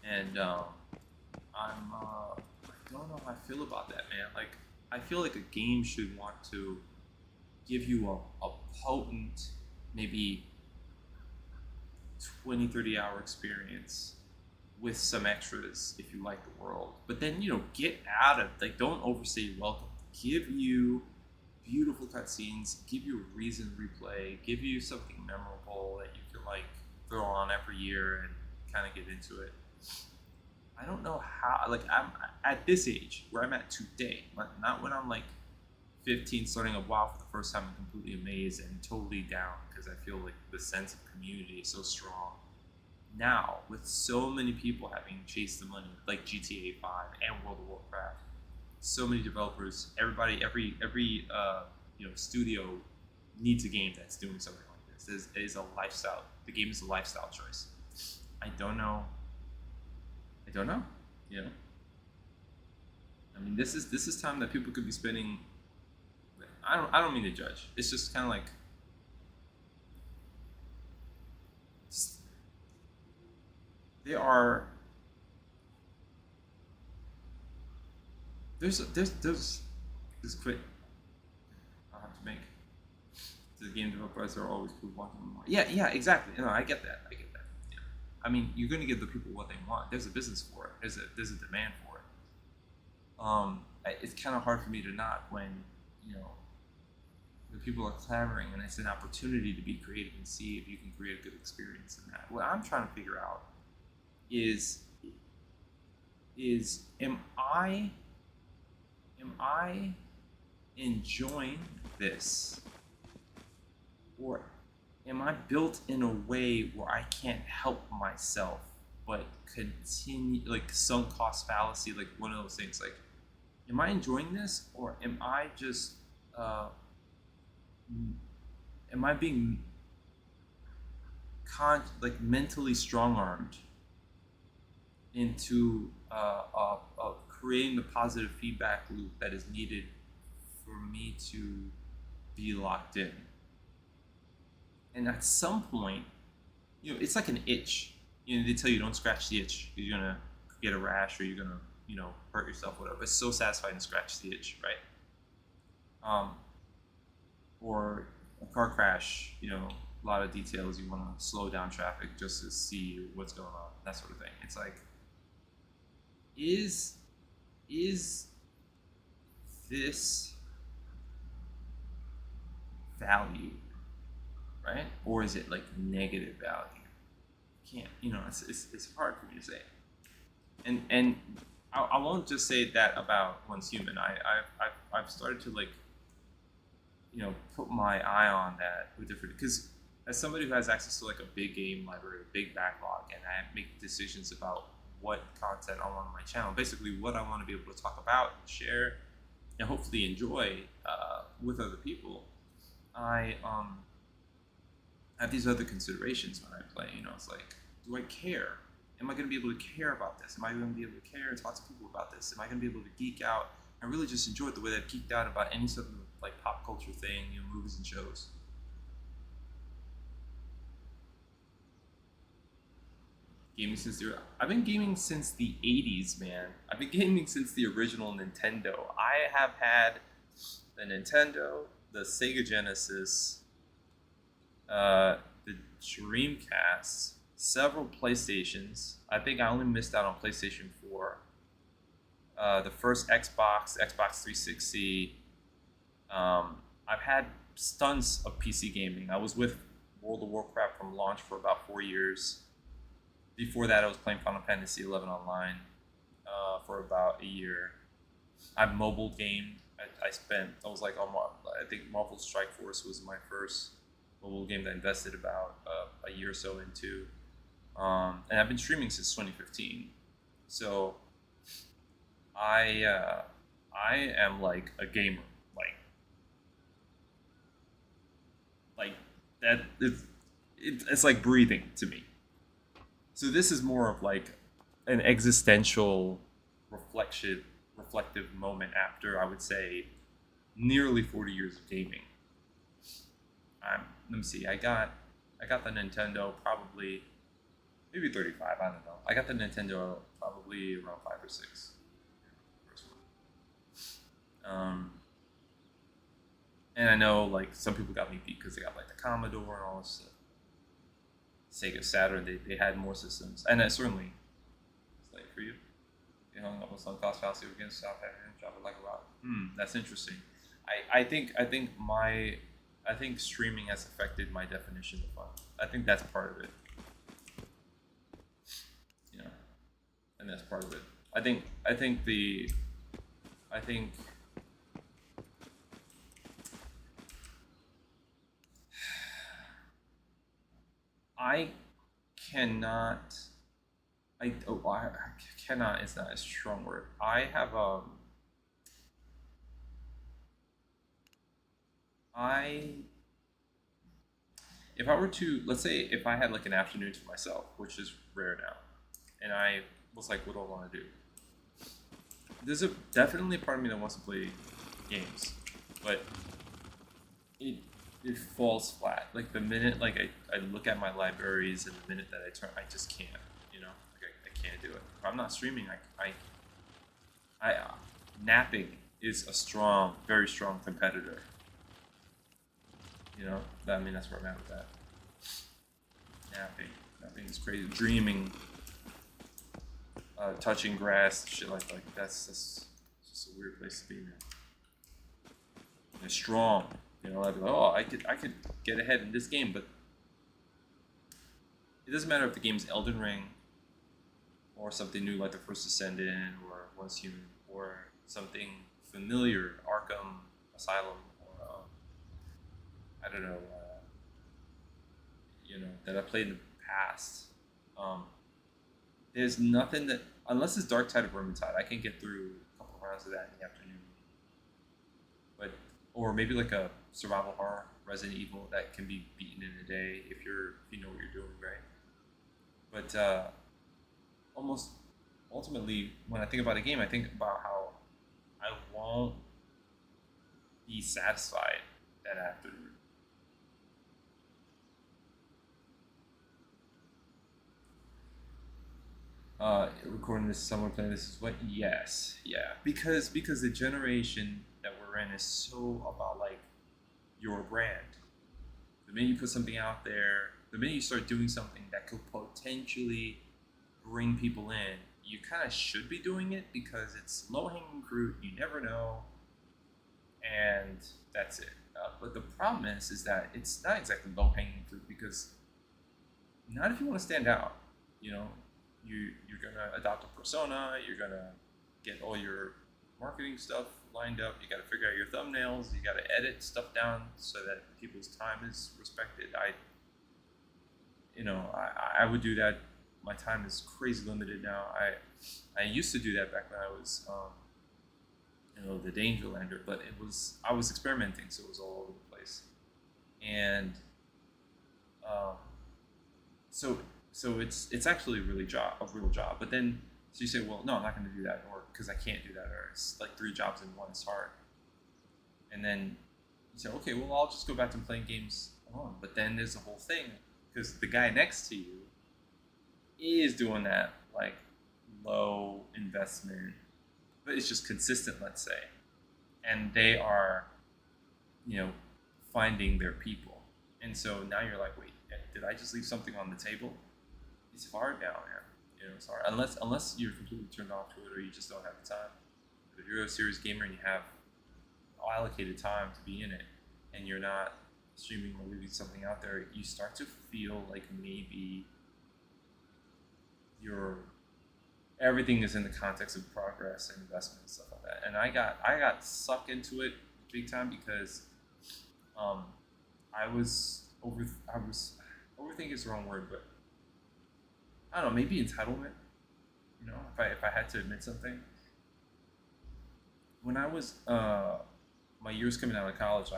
And I don't know how I feel about that, man. Like, I feel like a game should want to give you a potent, maybe 20-30 hour experience with some extras if you like the world. But then, get out of, like, don't overstay your welcome. Give you beautiful cutscenes, give you a reason to replay, give you something memorable that you can, like, throw on every year and kind of get into it. I don't know how, like, I'm at this age where I'm at today, not when I'm like 15 starting a WoW for the first time and completely amazed and totally down because I feel like the sense of community is so strong. Now, with so many people having chased the money, like GTA 5 and World of Warcraft, so many developers, everybody, every studio needs a game that's doing something like this. It is a lifestyle. The game is a lifestyle choice. I don't know. I mean, this is time that people could be spending. I don't mean to judge. It's just kind of like there's this quick I'll have to make. The game developers are always wanting more. Yeah, exactly. I get that. Yeah. I mean, you're going to give the people what they want. There's a business for it. There's a demand for it. It's kind of hard for me to not when the people are clamoring and it's an opportunity to be creative and see if you can create a good experience in that. What I'm trying to figure out is am I enjoying this, or am I built in a way where I can't help myself but continue, like sunk cost fallacy, like one of those things, like, am I enjoying this, or am I just am I being mentally strong-armed into creating the positive feedback loop that is needed for me to be locked in? And at some point, it's like an itch. They tell you don't scratch the itch. You're gonna get a rash or you're gonna, hurt yourself, whatever. It's so satisfying to scratch the itch, right? Or a car crash, a lot of details. You want to slow down traffic just to see what's going on, that sort of thing. It's like, is this value, right? Or is it like negative value? Can't, it's hard for me to say. And I won't just say that about one's human. I've started to, like, put my eye on that with different, because as somebody who has access to like a big game library, a big backlog, and I make decisions about what content I want on my channel, basically what I want to be able to talk about, share, and hopefully enjoy with other people, I have these other considerations when I play. It's like, do I care? Am I going to be able to care about this? Am I going to be able to care and talk to people about this? Am I going to be able to geek out and really just enjoy it the way that I've geeked out about any sort of like pop culture thing, movies and shows? I've been gaming since the 80s, man. I've been gaming since the original Nintendo. I have had the Nintendo, the Sega Genesis, the Dreamcast, several PlayStations. I think I only missed out on PlayStation 4. The first Xbox 360. I've had stunts of PC gaming. I was with World of Warcraft from launch for about 4 years. Before that, I was playing Final Fantasy XI Online for about a year. I've mobile gamed. I think Marvel Strike Force was my first mobile game that I invested about a year or so into, and I've been streaming since 2015. So I am like a gamer, like like that. It's like breathing to me. So this is more of like an existential reflective moment after I would say nearly 40 years of gaming. Let me see. I got the Nintendo probably maybe 35. I don't know. I got the Nintendo probably around 5 or 6. First one. And I know like some people got me beat because they got like the Commodore and all this stuff. Sega Saturn, they had more systems, and certainly it's late for you. You hung up on some cost fallacy against South African, drop it like a rock. That's interesting. I think streaming has affected my definition of fun. I think that's part of it. You know, and that's part of it. I think I cannot. I cannot is not a strong word. I have I if I were to, let's say if I had like an afternoon to myself, which is rare now, and I was like, what do I want to do? There's definitely a part of me that wants to play games, but it it falls flat. Like the minute like I look at my libraries and the minute that I just can't. Like I can't do it. If I'm not streaming, napping is a strong, very strong competitor. I mean that's where I'm at with that. Napping is crazy. Dreaming, touching grass, shit like that's just a weird place to be, man. And it's strong. I'd be like, oh, I could get ahead in this game, but it doesn't matter if the game's Elden Ring or something new like The First Descendant or Once Human or something familiar, Arkham Asylum or I don't know, that I played in the past. There's nothing that, unless it's Dark Tide of Vermintide, I can get through a couple of rounds of that in the afternoon. Or maybe like a survival horror, Resident Evil, that can be beaten in a day if you know what you're doing, right? But almost ultimately, when I think about a game, I think about how I won't be satisfied that afternoon. Recording this, someone playing this is what? Yes, yeah, because the generation that we're in is so about like your brand. The minute you put something out there, the minute you start doing something that could potentially bring people in, you kind of should be doing it because it's low-hanging fruit. You never know, and that's it. But the problem is that it's not exactly low-hanging fruit because not if you want to stand out. You're gonna adopt a persona. You're gonna get all your marketing stuff lined up. You got to figure out your thumbnails. You got to edit stuff down so that people's time is respected. I would do that. My time is crazy limited now. I used to do that back when I was the Dangerlander, but I was experimenting, so it was all over the place, and so it's actually a real job. But then so you say, well, no, I'm not going to do that, or because I can't do that, or it's like 3 jobs in one. It's hard. And then you say, okay, well, I'll just go back to playing games alone. But then there's the whole thing because the guy next to you is doing that like low investment, but it's just consistent, let's say, and they are, finding their people. And so now you're like, wait, did I just leave something on the table? It's hard now, man. It's hard unless you're completely turned off to it or you just don't have the time. But if you're a serious gamer and you have allocated time to be in it, and you're not streaming or leaving something out there, you start to feel like maybe everything is in the context of progress and investment and stuff like that. And I got sucked into it big time because I was I was overthink is the wrong word, but I don't know, maybe entitlement. You know, if I had to admit something, when I was my years coming out of college,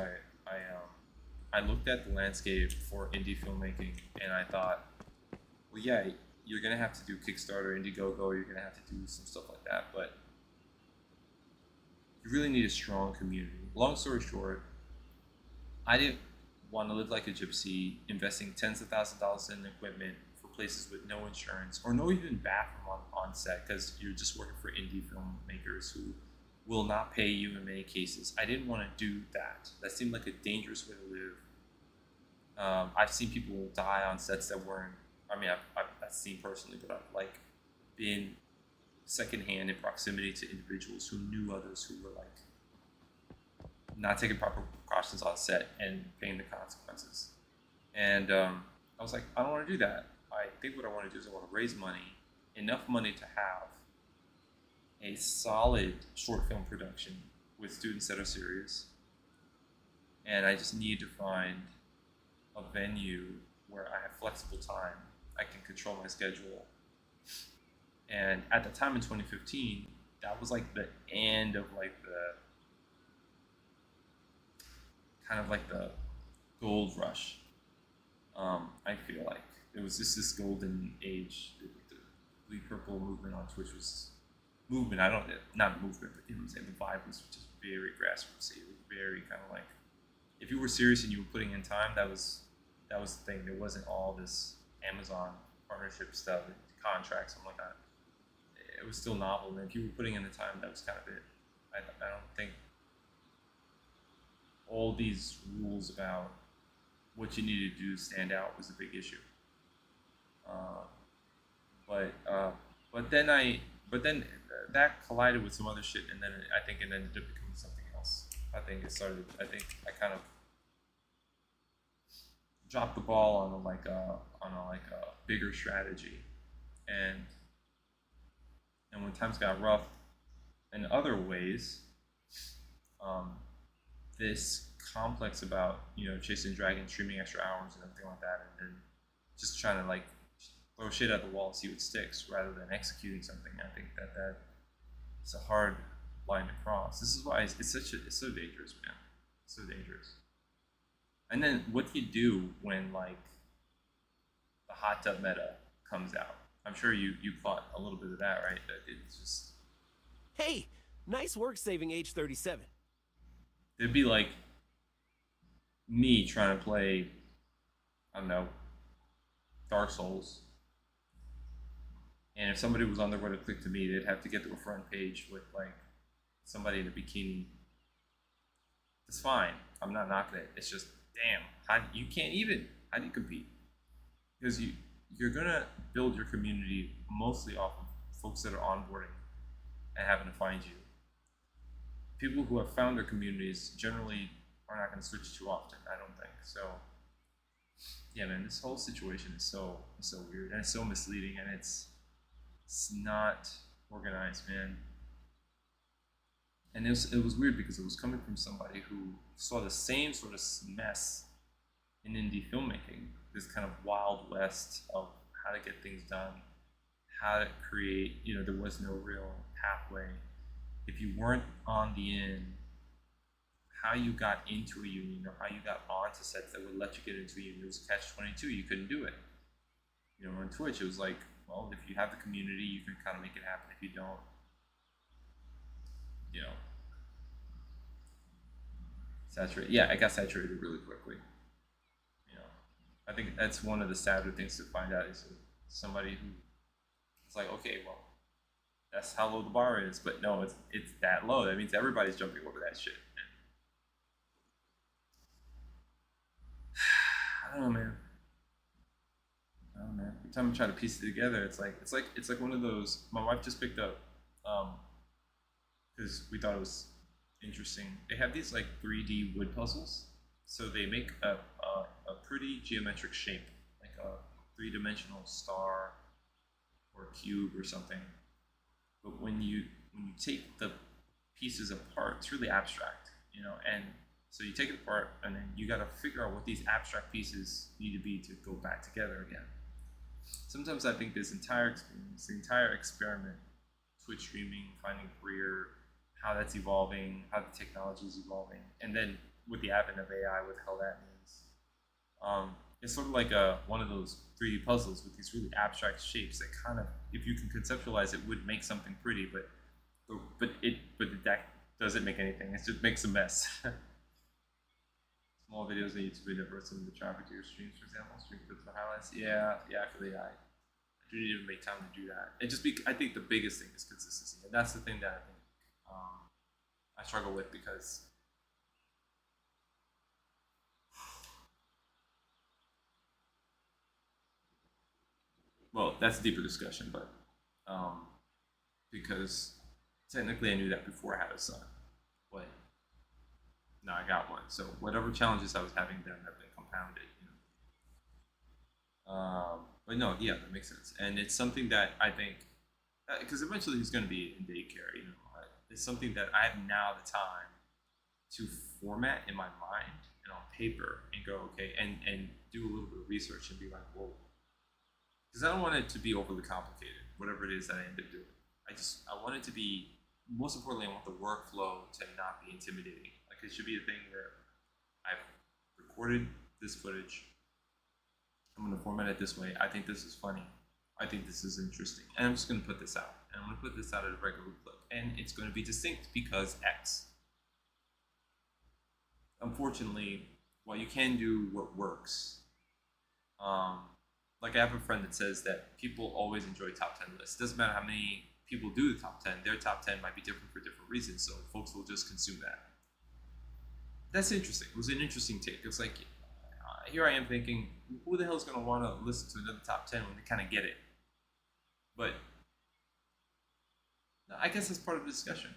I looked at the landscape for indie filmmaking, and I thought, well, yeah, you're gonna have to do Kickstarter, Indiegogo, you're gonna have to do some stuff like that, but you really need a strong community. Long story short, I didn't want to live like a gypsy, investing tens of thousands of dollars in equipment for places with no insurance or no even bathroom on set because you're just working for indie filmmakers who will not pay you in many cases. I didn't want to do that. That seemed like a dangerous way to live. I've seen people die on sets that weren't. I mean, I've seen personally, but I've like been secondhand in proximity to individuals who knew others who were like not taking proper precautions on set and paying the consequences. And I was like, I don't want to do that. I think what I want to do is I want to raise money, enough money to have a solid short film production with students that are serious. And I just need to find a venue where I have flexible time. I can control my schedule. And at the time in 2015, that was like the end of like the kind of like the gold rush. I feel like it was just this golden age. The Bleed Purple movement on Twitch was movement. I don't not movement, but you know what I'm saying. The vibe was just very grassroots. It was very kind of like if you were serious and you were putting in time, that was the thing. There wasn't all this Amazon partnership stuff, contracts, something like that. It was still novel, and if you were putting in the time, that was kind of it. I don't think all these rules about what you needed to do to stand out was a big issue. But then that collided with some other shit, and then I think it ended up becoming something else. I think I kind of dropped the ball on a bigger strategy, and when times got rough in other ways, this complex about chasing dragons, streaming extra hours, and everything like that, and then just trying to like throw shit at the wall and see what sticks rather than executing something. I think that it's a hard line to cross. This is why it's so dangerous, man. It's so dangerous. And then what do you do when like the hot tub meta comes out? I'm sure you caught a little bit of that, right? That it's just Hey, nice work saving age 37. it'd be like me trying to play, I don't know, Dark Souls, and if somebody was on their way to click to me, they'd have to get to a front page with like somebody in a bikini. It's fine. I'm not knocking it. It's just damn. You can't even. How do you compete? Because you're gonna build your community mostly off of folks that are onboarding and having to find you. People who have found their communities generally are not going to switch too often. I don't think so. Yeah, man, this whole situation is so weird and it's so misleading and it's not organized, man. And it was weird because it was coming from somebody who saw the same sort of mess in indie filmmaking, this kind of wild west of how to get things done, how to create, there was no real pathway. If you weren't on the end, how you got into a union or how you got onto sets that would let you get into a union, it was catch-22, you couldn't do it. On Twitch, it was like, well, if you have the community, you can kind of make it happen. If you don't, saturate. Yeah, I got saturated really quickly. I think that's one of the sadder things to find out is somebody who it's like, okay, well, that's how low the bar is, but no, it's that low. That means everybody's jumping over that shit. I don't know, man. Every time I try to piece it together, it's like one of those. My wife just picked up, because we thought it was interesting. They have these like 3D wood puzzles, so they make a pretty geometric shape, like a three-dimensional star or cube or something. But when you take the pieces apart, it's really abstract, and So you take it apart, and then you got to figure out what these abstract pieces need to be to go back together again. Sometimes I think this entire experience, the entire experiment, Twitch streaming, finding a career, how that's evolving, how the technology is evolving, and then with the advent of AI, what the hell that means. It's sort of like one of those 3D puzzles with these really abstract shapes that kind of, if you can conceptualize it, would make something pretty, but that doesn't make anything. It just makes a mess. Small videos on YouTube would divert some of the traffic to your streams, for example. Stream clips and highlights. Yeah, for the AI. I do need to make time to do that. I think the biggest thing is consistency, and that's the thing that I think I struggle with, because well, that's a deeper discussion, but because technically I knew that before I had a son, but now I got one. So whatever challenges I was having then have been compounded, you know. But no, yeah, that makes sense, and it's something that I think, because eventually he's going to be in daycare, you know. It's something that I have now the time to format in my mind and on paper and go, okay, and do a little bit of research and be like, whoa, because I don't want it to be overly complicated, whatever it is that I end up doing. I want it to be, most importantly, I want the workflow to not be intimidating. Like, it should be a thing where I've recorded this footage, I'm going to format it this way, I think this is funny, I think this is interesting, and I'm just going to put this out. And I'm going to put this out at a regular clip, and it's going to be distinct because X. Unfortunately, while you can do what works, like I have a friend that says that people always enjoy top 10 lists. It doesn't matter how many people do the top 10, their top 10 might be different for different reasons, so folks will just consume that. That's interesting. It was an interesting take. It's like, here I am thinking, who the hell is going to want to listen to another top 10 when they kind of get it? But I guess that's part of the discussion.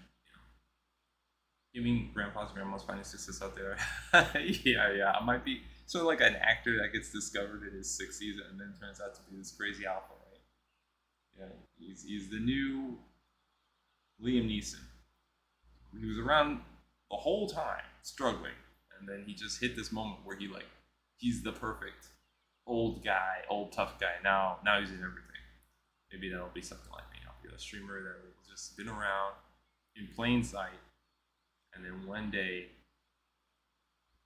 You mean grandpa's grandma's finding success out there? yeah. I might be sort of like an actor that gets discovered in his 60s and then turns out to be this crazy alpha, right? Yeah, he's the new Liam Neeson. He was around the whole time, struggling, and then he just hit this moment where he's the perfect old guy, old tough guy. Now he's in everything. Maybe that'll be something like me. I'll be a streamer that will just been around in plain sight, and then one day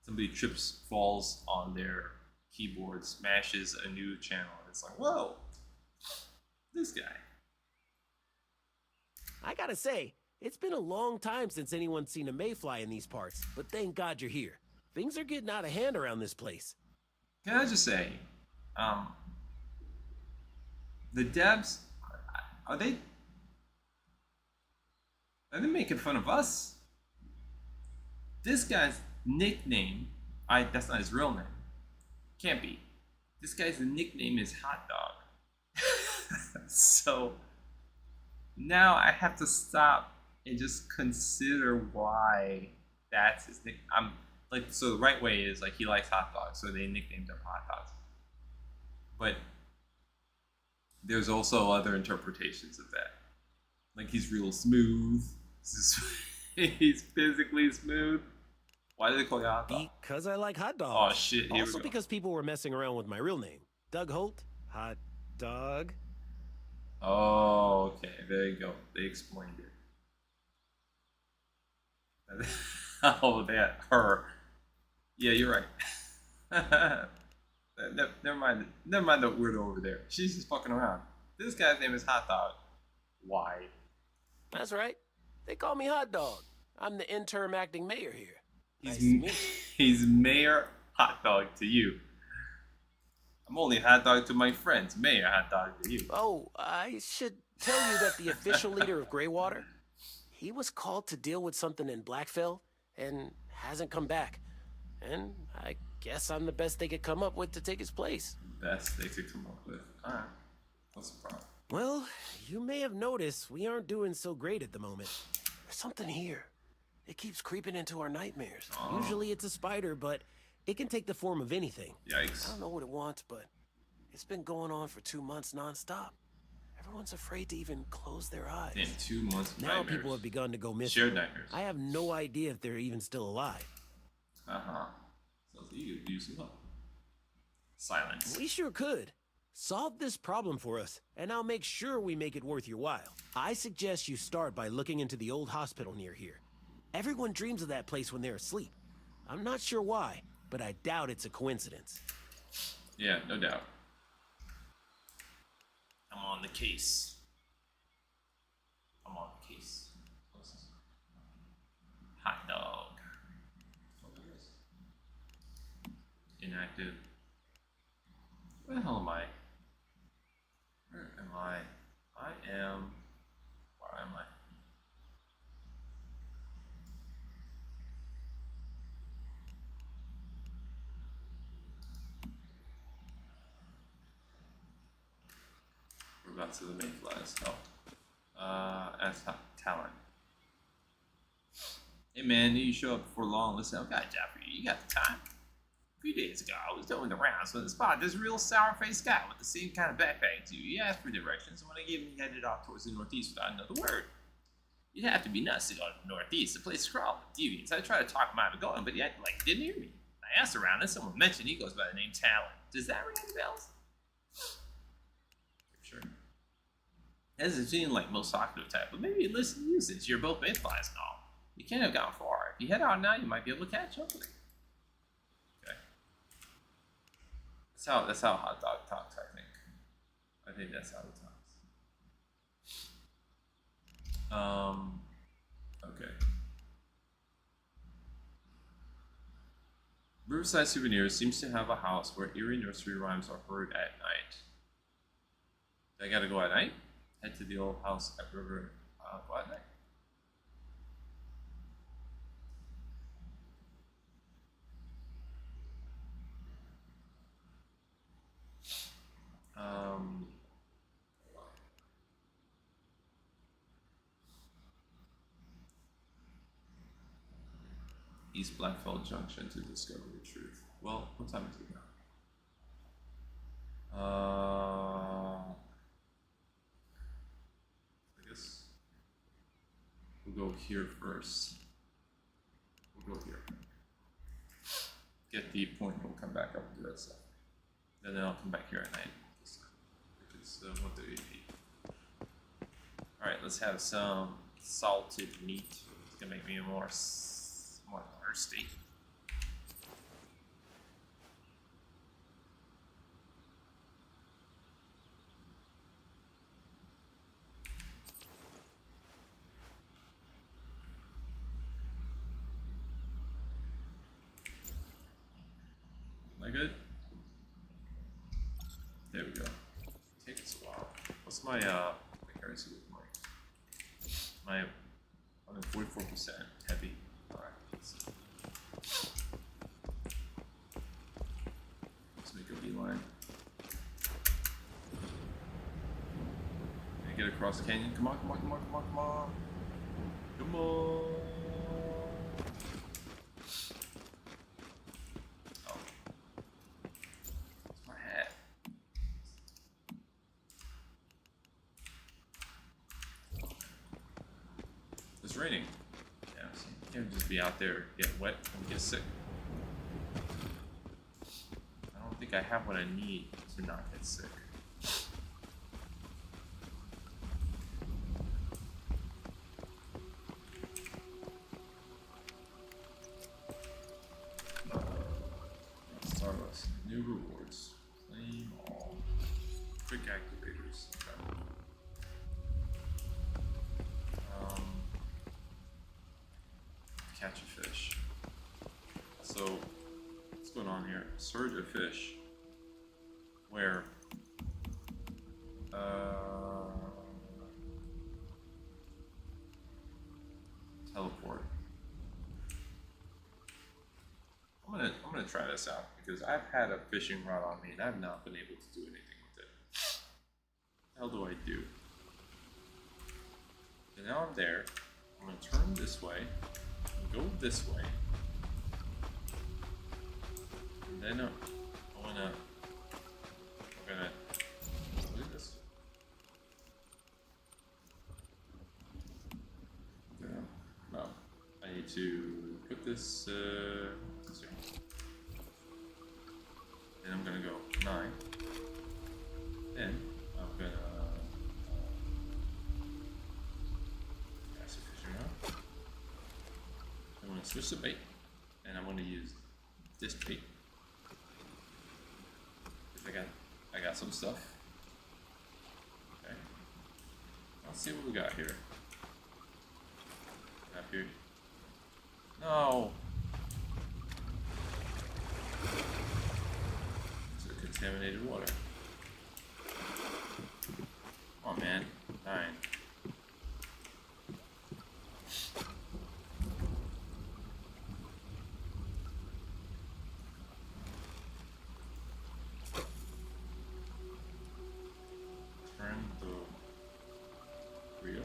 somebody falls on their keyboard, smashes a new channel, and it's like, whoa, this guy. I gotta say, it's been a long time since anyone's seen a mayfly in these parts, but thank God you're here. Things are getting out of hand around this place. Can I just say, the devs, are they making fun of us? This guy's nickname, that's not his real name. Can't be. This guy's nickname is Hot Dog. So now I have to stop and just consider why that's his nickname. So the right way is he likes hot dogs, so they nicknamed him Hot Dogs. But there's also other interpretations of that. He's real smooth. He's physically smooth. Why do they call you Hot Dog? Because I like hot dogs. Oh shit, here Also we go. because people were messing around with my real name. Doug Holt, Hot Dog. Oh, okay, there you go. They explained it. Oh, that, her. Yeah, you're right. Never mind the weirdo over there. She's just fucking around. This guy's name is Hot Dog. Why? That's right. They call me Hot Dog. I'm the interim acting mayor here. Nice to meet you. He's Mayor Hot Dog to you. I'm only Hot Dog to my friends. Mayor Hot Dog to you. Oh, I should tell you that the official leader of Greywater, he was called to deal with something in Blackfell and hasn't come back. And I guess I'm the best they could come up with to take his place. Best they could come up with. Alright. What's the problem? Well, you may have noticed we aren't doing so great at the moment. There's something here. It keeps creeping into our nightmares. Oh. Usually it's a spider, but it can take the form of anything. Yikes. I don't know what it wants, but it's been going on for 2 months nonstop. Everyone's afraid to even close their eyes. In 2 months of Now nightmares. people have begun to go missing. Shared nightmares. I have no idea if they're even still alive. Uh-huh. Sounds like you could use some help. Silence. We sure could. Solve this problem for us, and I'll make sure we make it worth your while. I suggest you start by looking into the old hospital near here. Everyone dreams of that place when they're asleep. I'm not sure why, but I doubt it's a coincidence. Yeah, no doubt. I'm on the case. I'm on the case. Hot dog. Inactive. Where the hell am I? Where am I? I am. Where am I? We're about to the mayflies. Oh. As talent. Hey man, you show up before long. Listen, I got a job for you. You got the time? A few days ago, I was doing the rounds when I spotted this real sour-faced guy with the same kind of backpack too. He asked for directions, and when I gave him, he headed off towards the northeast without another word. You'd have to be nuts to go to the northeast. The place is crawled with deviants. I tried to talk him out of going, but he didn't hear me. I asked around, and someone mentioned he goes by the name Talon. Does that ring any bells? Sure. Doesn't seem like most talkative type, but maybe listen to you since you're both mayflies and all. You can't have gone far. If you head out now, you might be able to catch up with him. Okay. That's how Hot Dog talks, I think. I think that's how it talks. Okay. Riverside Souvenirs seems to have a house where eerie nursery rhymes are heard at night. I gotta go at night? Head to the old house at River. Go at night. East Blackfell Junction to discover the truth. Well, what time is it now? I guess we'll go here first. We'll go here. Get the point, we'll come back up and do that stuff. And then I'll come back here at night. Because what do we eat? Alright, let's have some salted meat. It's gonna make me more thirsty. Am I good? There we go. Take us a while. What's my currency look like? I'm at 44% heavy. Alright, let's see. Let's make a beeline. Can I get across the canyon? Come on, come on, come on, come on, come on. Come on. Oh. Where's my hat? It's raining. Yeah, so you can't just be out there, get wet, and get sick. I don't think I have what I need to not get sick. Starbucks. New rewards. Claim all. Quick activators. Okay. Catch a fish. So, what's going on here? Surge a fish. Where? Teleport. I'm gonna try this out because I've had a fishing rod on me and I've not been able to do anything with it. What the hell do I do? So now I'm there. I'm gonna turn this way. Go this way, and then we're gonna do this. No, I need to put this see. Then I'm gonna go 9. Then I'm gonna cast a fishing rod. I'm gonna switch the bait, and I'm gonna use this bait. I got some stuff. Okay. Let's see what we got here. Up here. No. It's a contaminated water. Oh man, 9. Turn the reel.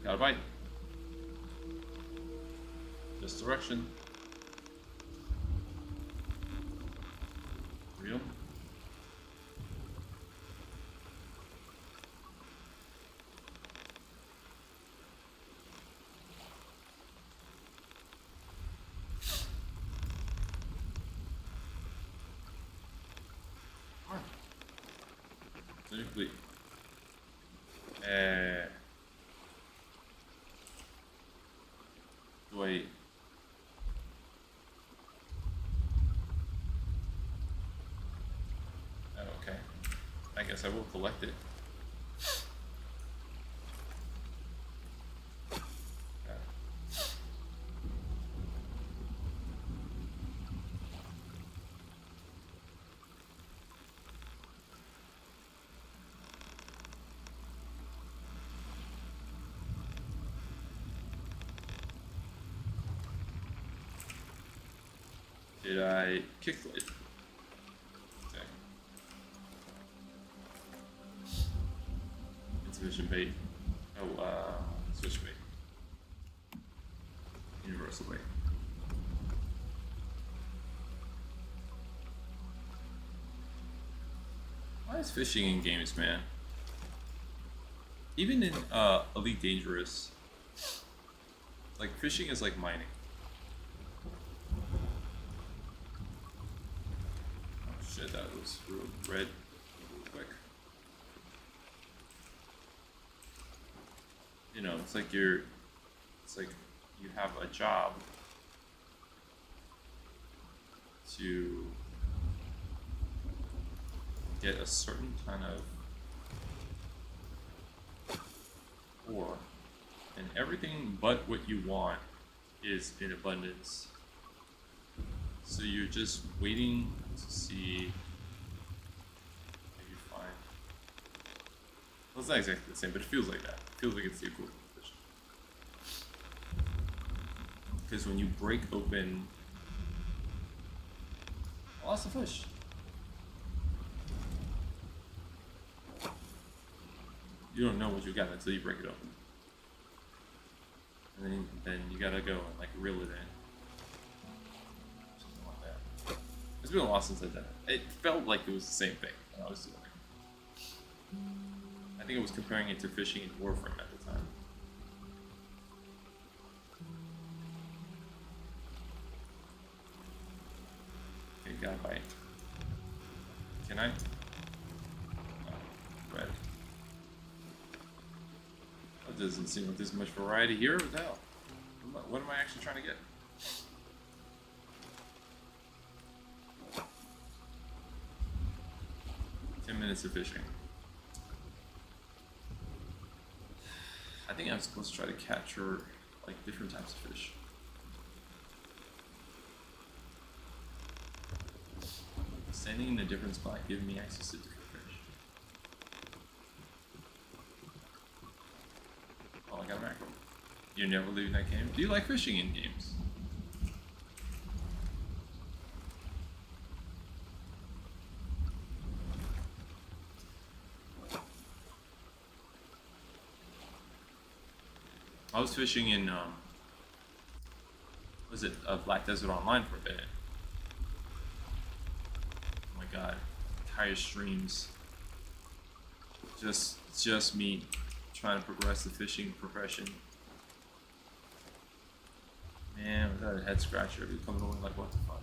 Got a bite. This direction. Reel. Complete. Wait. Oh, okay. I guess I will collect it. Did I kickflip? Okay. Insufficient bait. Oh, switch bait. Universal bait. Why is fishing in games, man? Even in Elite Dangerous, like fishing is like mining. That was real red real quick. You know, it's like you have a job to get a certain kind of ore, and everything but what you want is in abundance. So you're just waiting to see if you find. Well, it's not exactly the same, but it feels like that. It feels like it's the equivalent of fishing. Because when you break open lots of fish. You don't know what you got until you break it open. And then you gotta go and like reel it in. It's been a while since I did it. It felt like it was the same thing when I was doing it. I think I was comparing it to fishing in Warframe at the time. Okay, got a bite. Can I? No. Red. That doesn't seem like there's much variety here. What the hell? What am I actually trying to get? Minutes of fishing. I think I'm supposed to try to capture like different types of fish. Standing in a different spot giving me access to different fish. Oh, I got a mackerel. You're never leaving that game? Do you like fishing in games? I was fishing in was it Black Desert Online for a bit. Oh my god, entire streams. Just me trying to progress the fishing profession. Man, was that a head scratcher? Be coming over like, what the fuck?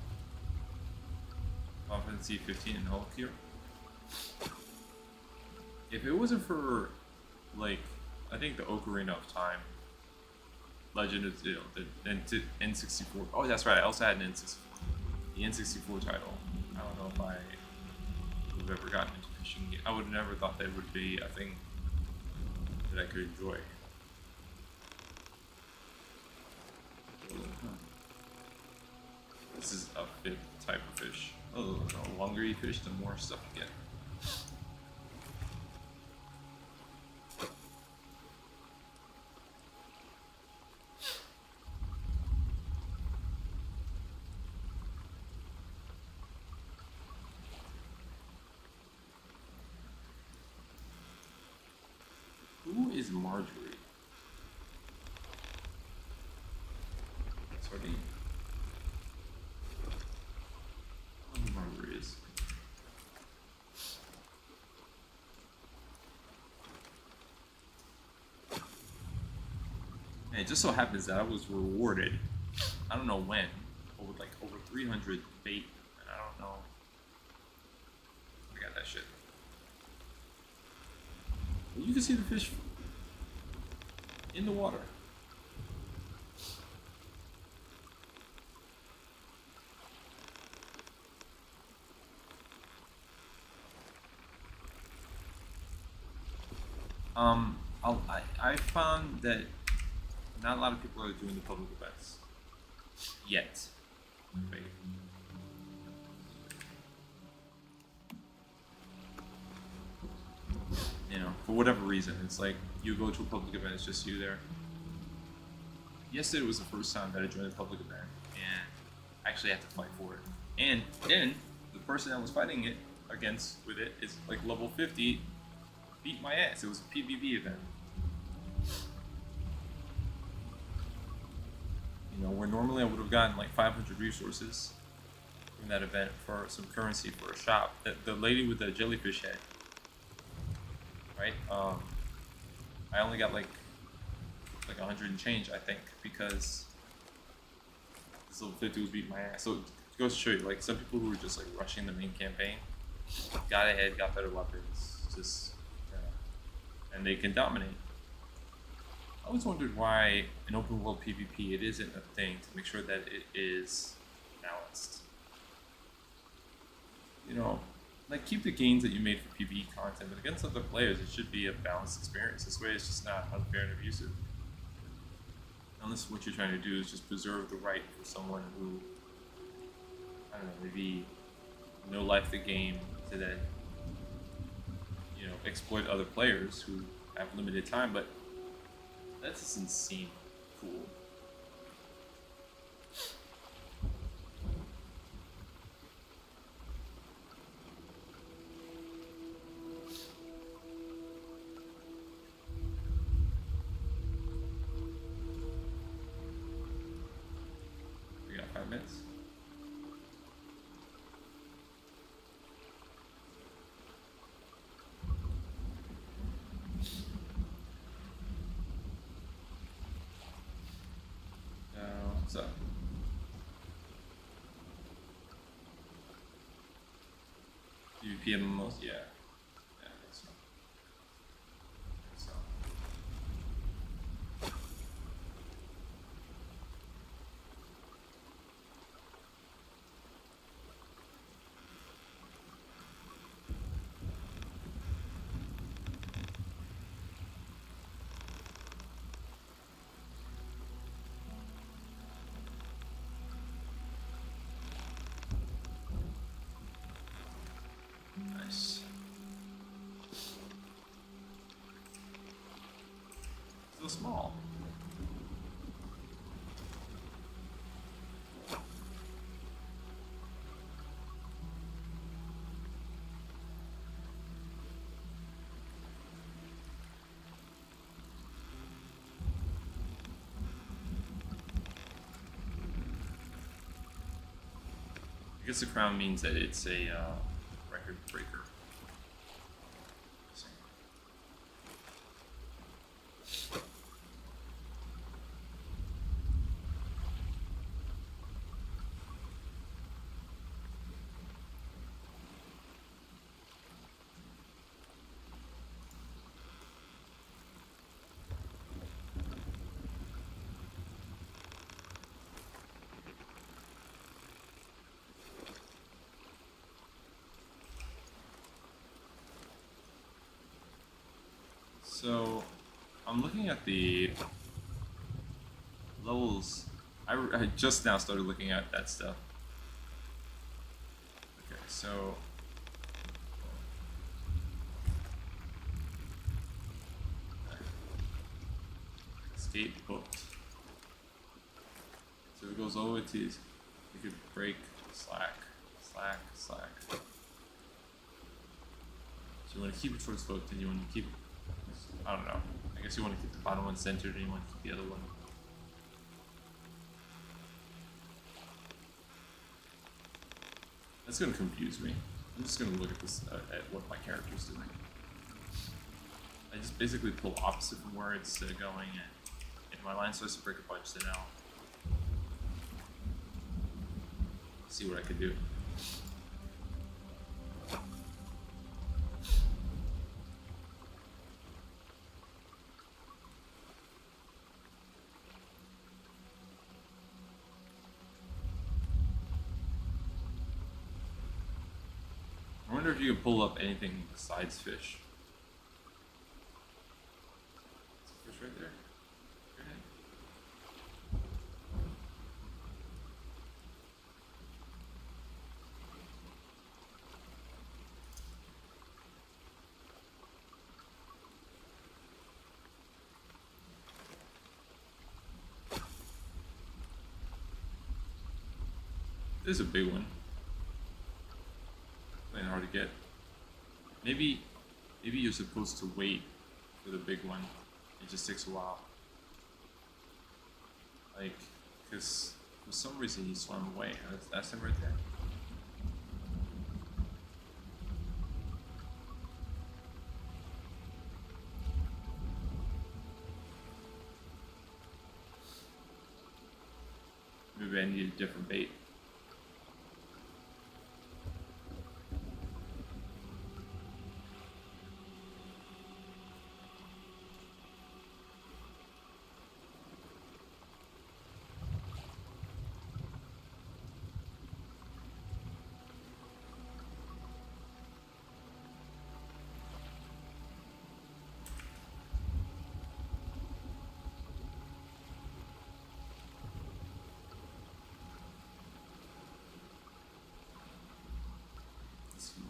Competency 15 in Hulk here. If it wasn't for, like, I think the Ocarina of Time, Legend of, you know, the N64. Oh, that's right. I also had an N64. The N64 title. I don't know if I would have ever gotten into fishing. I would have never thought that would be a thing that I could enjoy. This is a big type of fish. Oh, the longer you fish, the more stuff you get. Who is Marjorie? Sardine. I don't know who Marjorie is. And it just so happens that I was rewarded, I don't know when, but with like over 300 bait, and I don't know. I got that shit. But you can see the fish in the water. I found that not a lot of people are doing the public events yet. Wait. You know, for whatever reason, it's like you go to a public event, it's just you there. Yesterday was the first time that I joined a public event, and I actually had to fight for it. And then the person I was fighting it against with it is like level 50, beat my ass. It was a PvP event. You know, where normally I would have gotten like 500 resources from that event for some currency for a shop. The lady with the jellyfish head, right? I only got like 100 and change, I think, because this level 50 was beating my ass. So it goes to show you, like, some people who were just like rushing the main campaign got ahead, got better weapons, just and they can dominate. I always wondered why in open world PvP it isn't a thing to make sure that it is balanced. You know, like, keep the gains that you made for PvE content, but against other players it should be a balanced experience. This way it's just not unfair and abusive. Unless what you're trying to do is just preserve the right for someone who, I don't know, maybe no life the game to then, you know, exploit other players who have limited time, but that doesn't seem cool. We got 5 minutes. What's up? PvP MMOs? Yeah. Yeah, I think so. Nice. Still small. guess the crown means that it's a record breaker. So, I'm looking at the levels. I just now started looking at that stuff. Okay, so escape hooked. So it goes all the way to you could break, slack, slack, slack. So you want to keep it towards hooked, and you want to keep. I don't know. I guess you want to keep the bottom one centered, and you want to keep the other one. That's gonna confuse me. I'm just gonna look at this at what my character's doing. I just basically pull opposite from where it's going, and if my line starts to break a bunch, then I'll see what I can do. I wonder if you can pull up anything besides fish. Is fish right there? This is a big one. Kind of hard to get. Maybe you're supposed to wait for the big one. It just takes a while. Like, because for some reason he swam away. That's him right there. Maybe I need a different bait.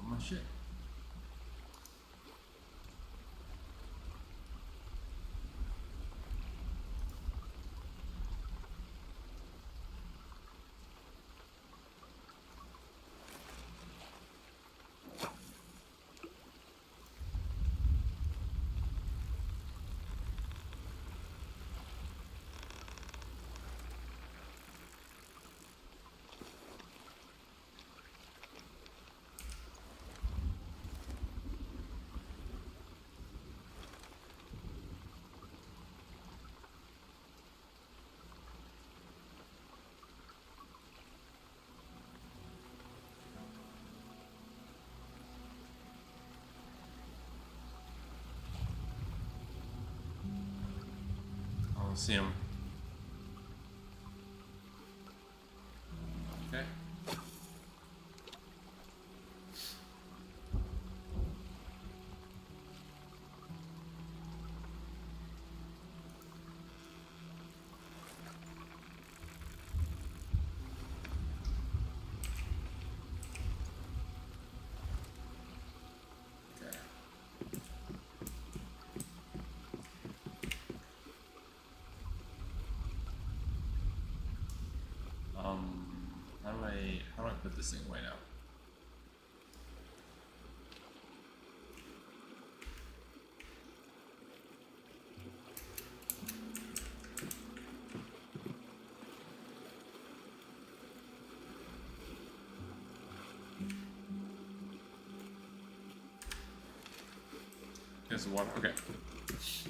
My shit. I'll see him. Okay. How do I put this thing away now? There's the water. Okay. Is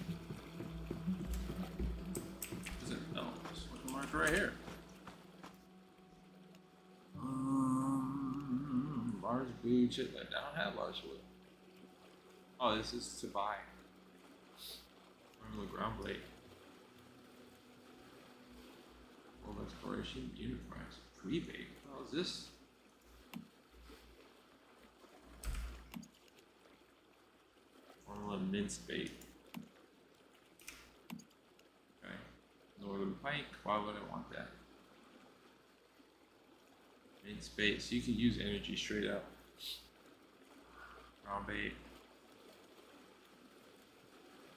it? No. It's a marker right here. Large blue chitlet. I don't have large blue. Oh, this is to buy. Formula ground blade. World exploration enterprise. Pre-bait. What is this? Formula mince bait. Okay. Northern pike. Why would I want that? Mince bait. So you can use energy straight up. Ground bait.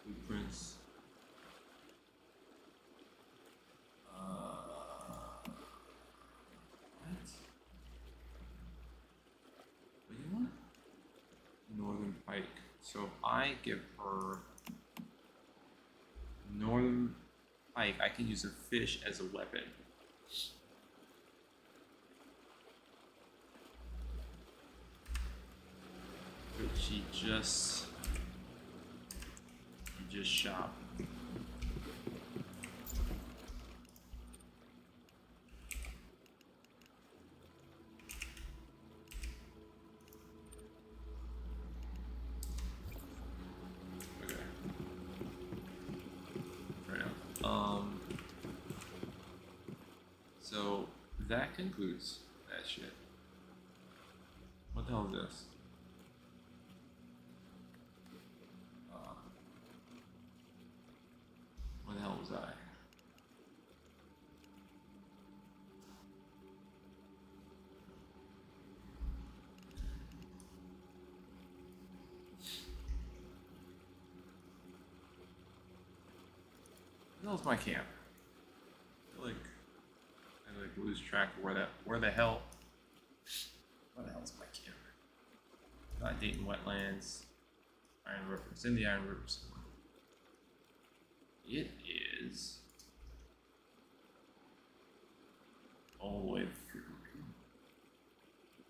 Blueprints. What do you want? Northern pike. So if I give her northern pike, I can use a fish as a weapon. But she just shop. Okay. Fair enough. So that concludes that shit. What the hell is this? Where the hell was I? Where the hell's my camp? I feel like I lose track of where the hell is my camp? Not Dayton Wetlands, Iron River. It's in the Iron River somewhere. It is all the way through.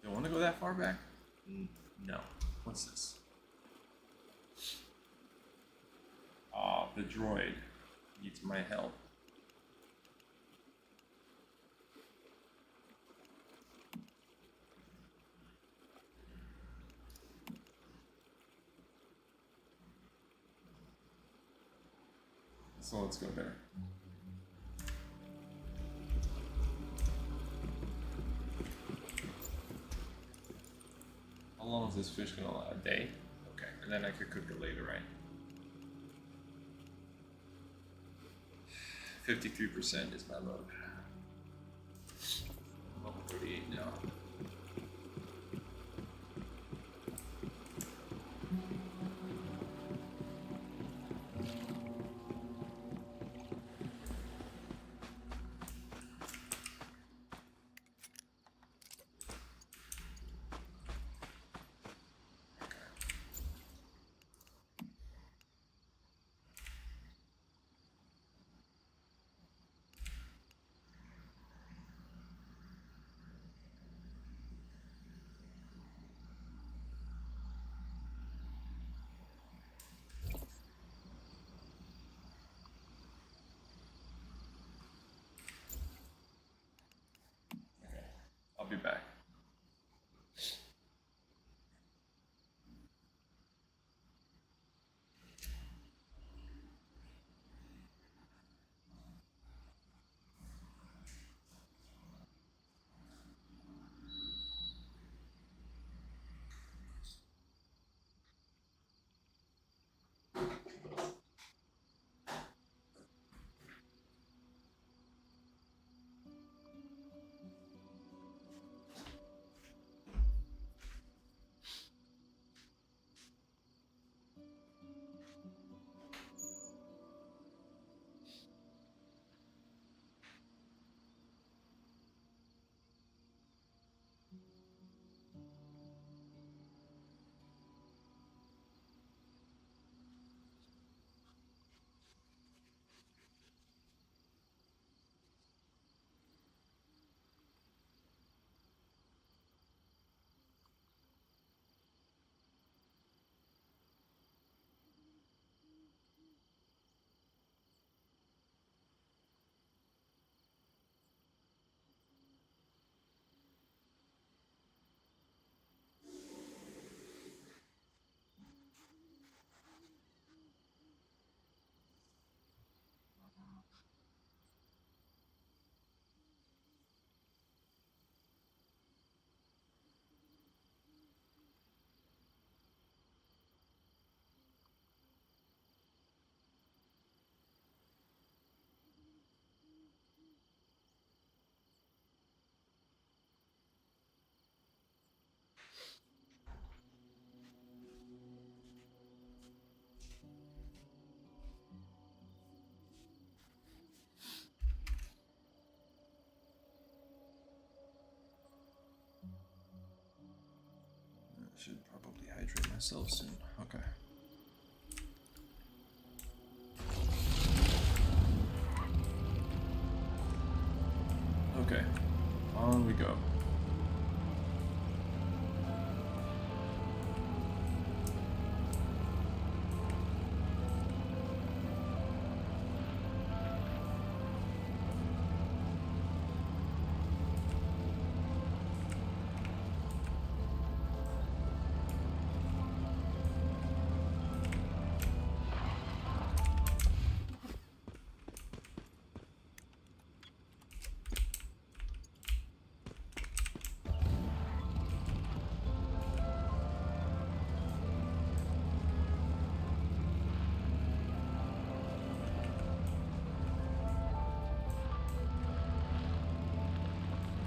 Don't want to go that far back? No. What's this? The droid needs my help. So let's go there. How long is this fish gonna last? A day? Okay, and then I could cook it later, right? 53% is my load. Level 38 now. I'll be back. ourselves soon. Okay. Okay. On we go.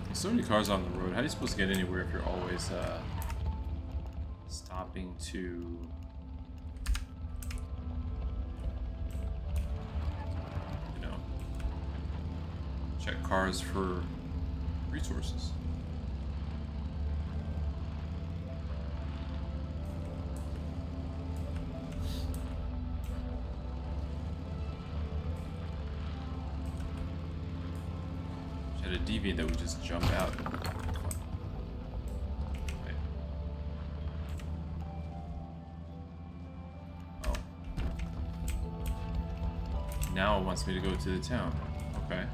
There's so many cars on the road. How are you supposed to get anywhere if you're always stopping to, you know, check cars for resources? Had a deviant that would just jump out. Wait. Oh. Now it wants me to go to the town. Okay.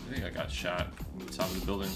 I think I got shot from the top of the building.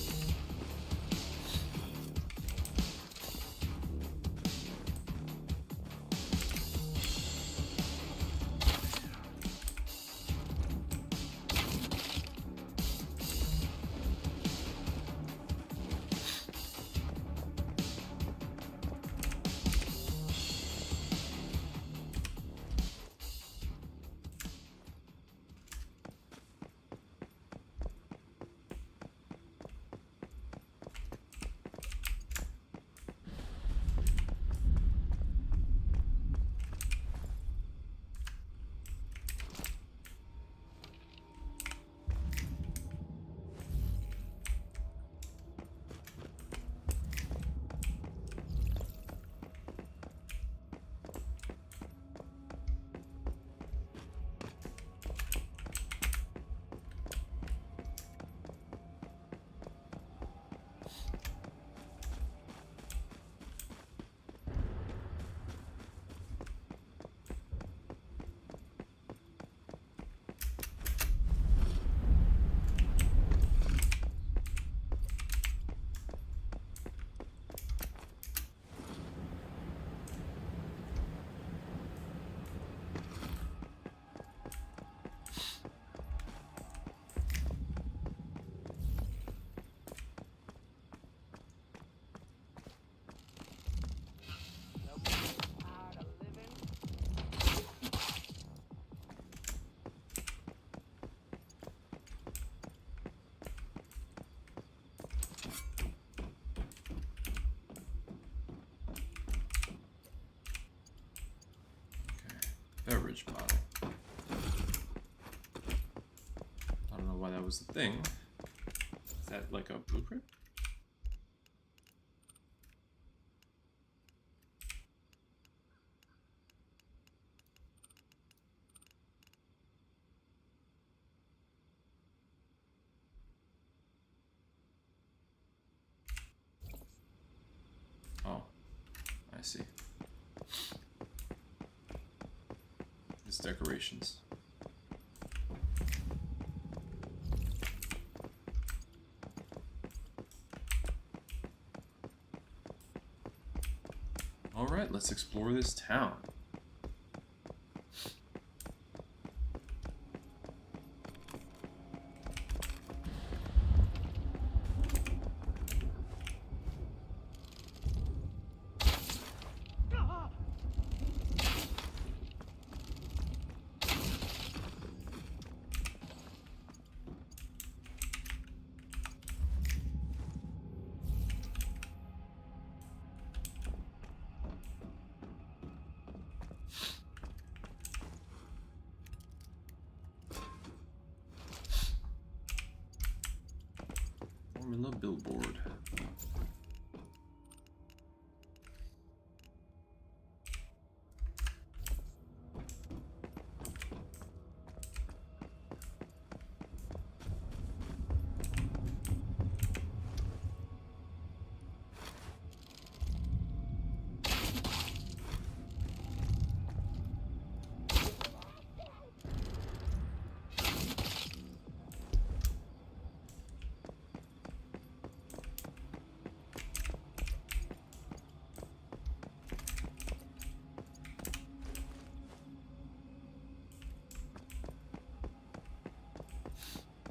Beverage bottle. I don't know why that was the thing, that like a blueprint? Oh, I see. It's decorations. All right, let's explore this town. Formula billboard.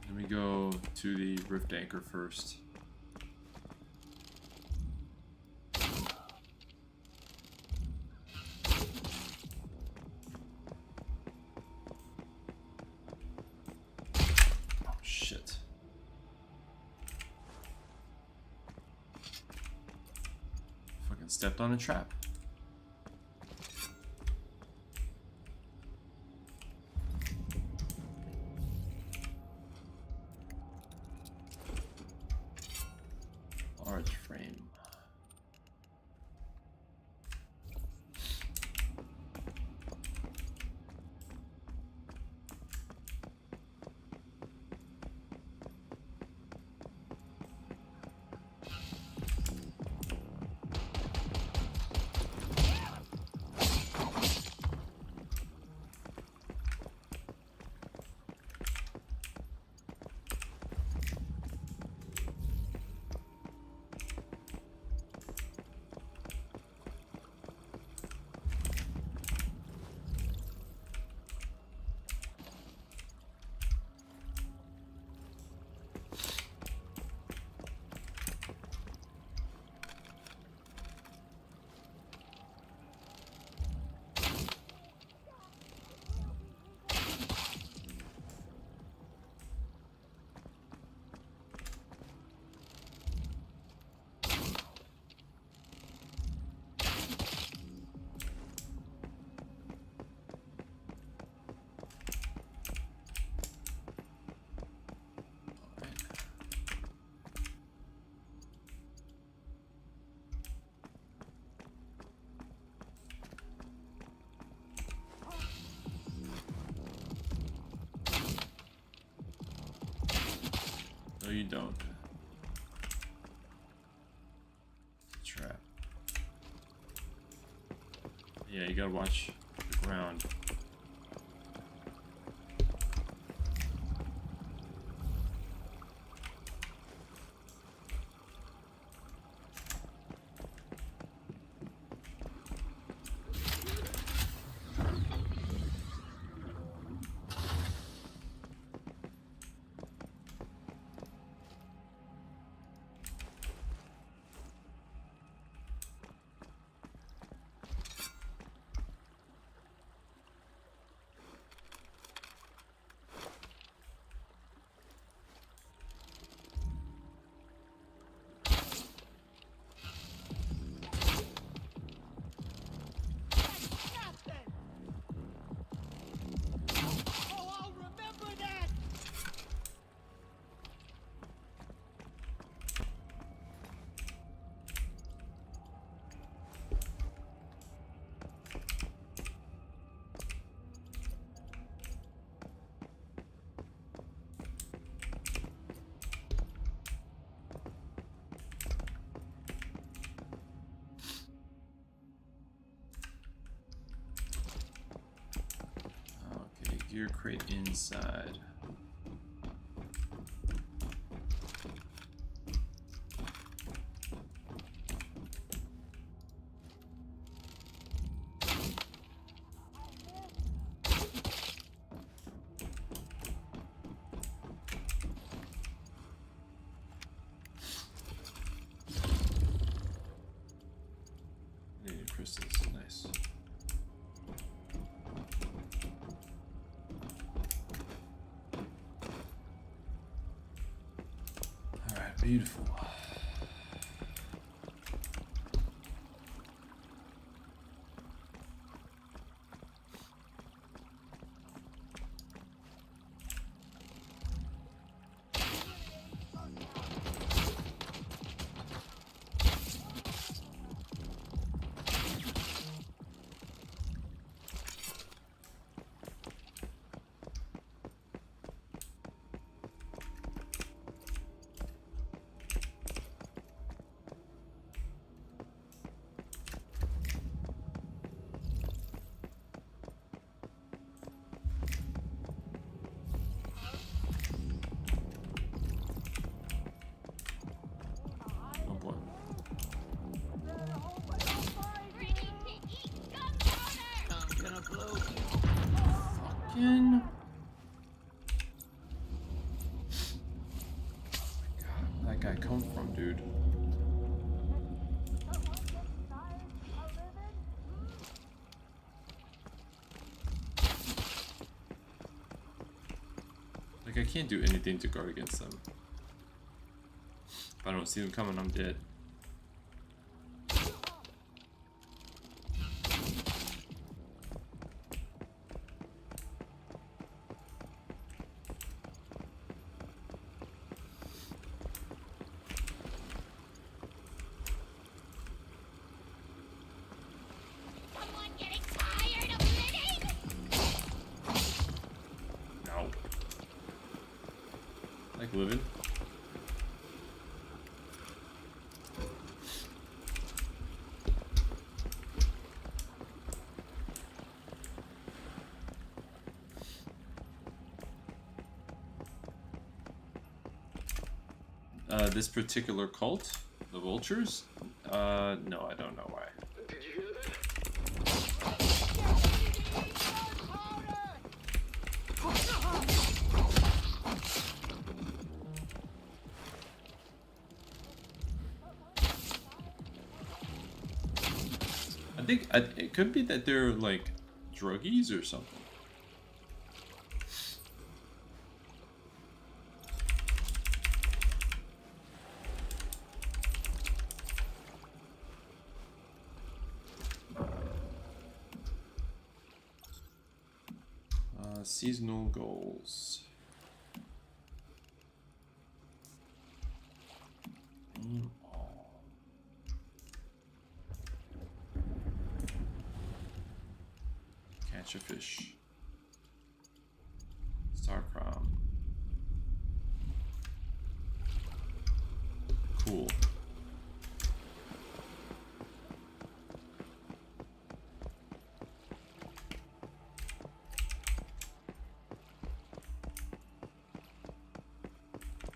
Let me go to the Rift Anchor first. Oh, shit. Fucking stepped on a trap. Large frame. No, you don't. Trap. Yeah, you gotta watch the ground. Gear crate inside. Crystals, nice. All right, beautiful. Fucking... God, that guy come from, dude? Like, I can't do anything to guard against them. If I don't see them coming, I'm dead. Living. This particular cult, the vultures? No, I don't know why. Did you hear that? I think it could be that they're like druggies or something. Seasonal goals. Catch a fish. Starcrom. Cool.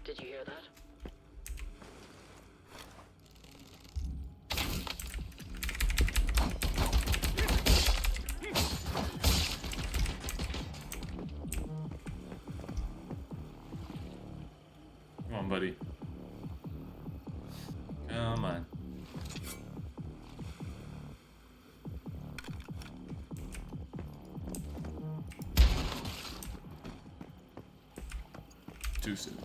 Did you hear that? Come on, buddy. Come on. Too soon.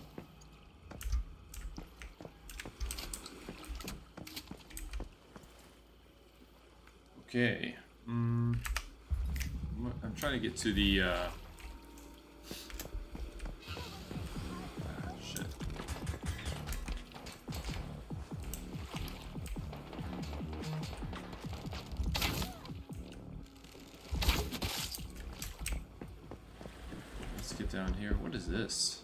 Okay. I'm trying to get to the shit. Let's get down here. What is this?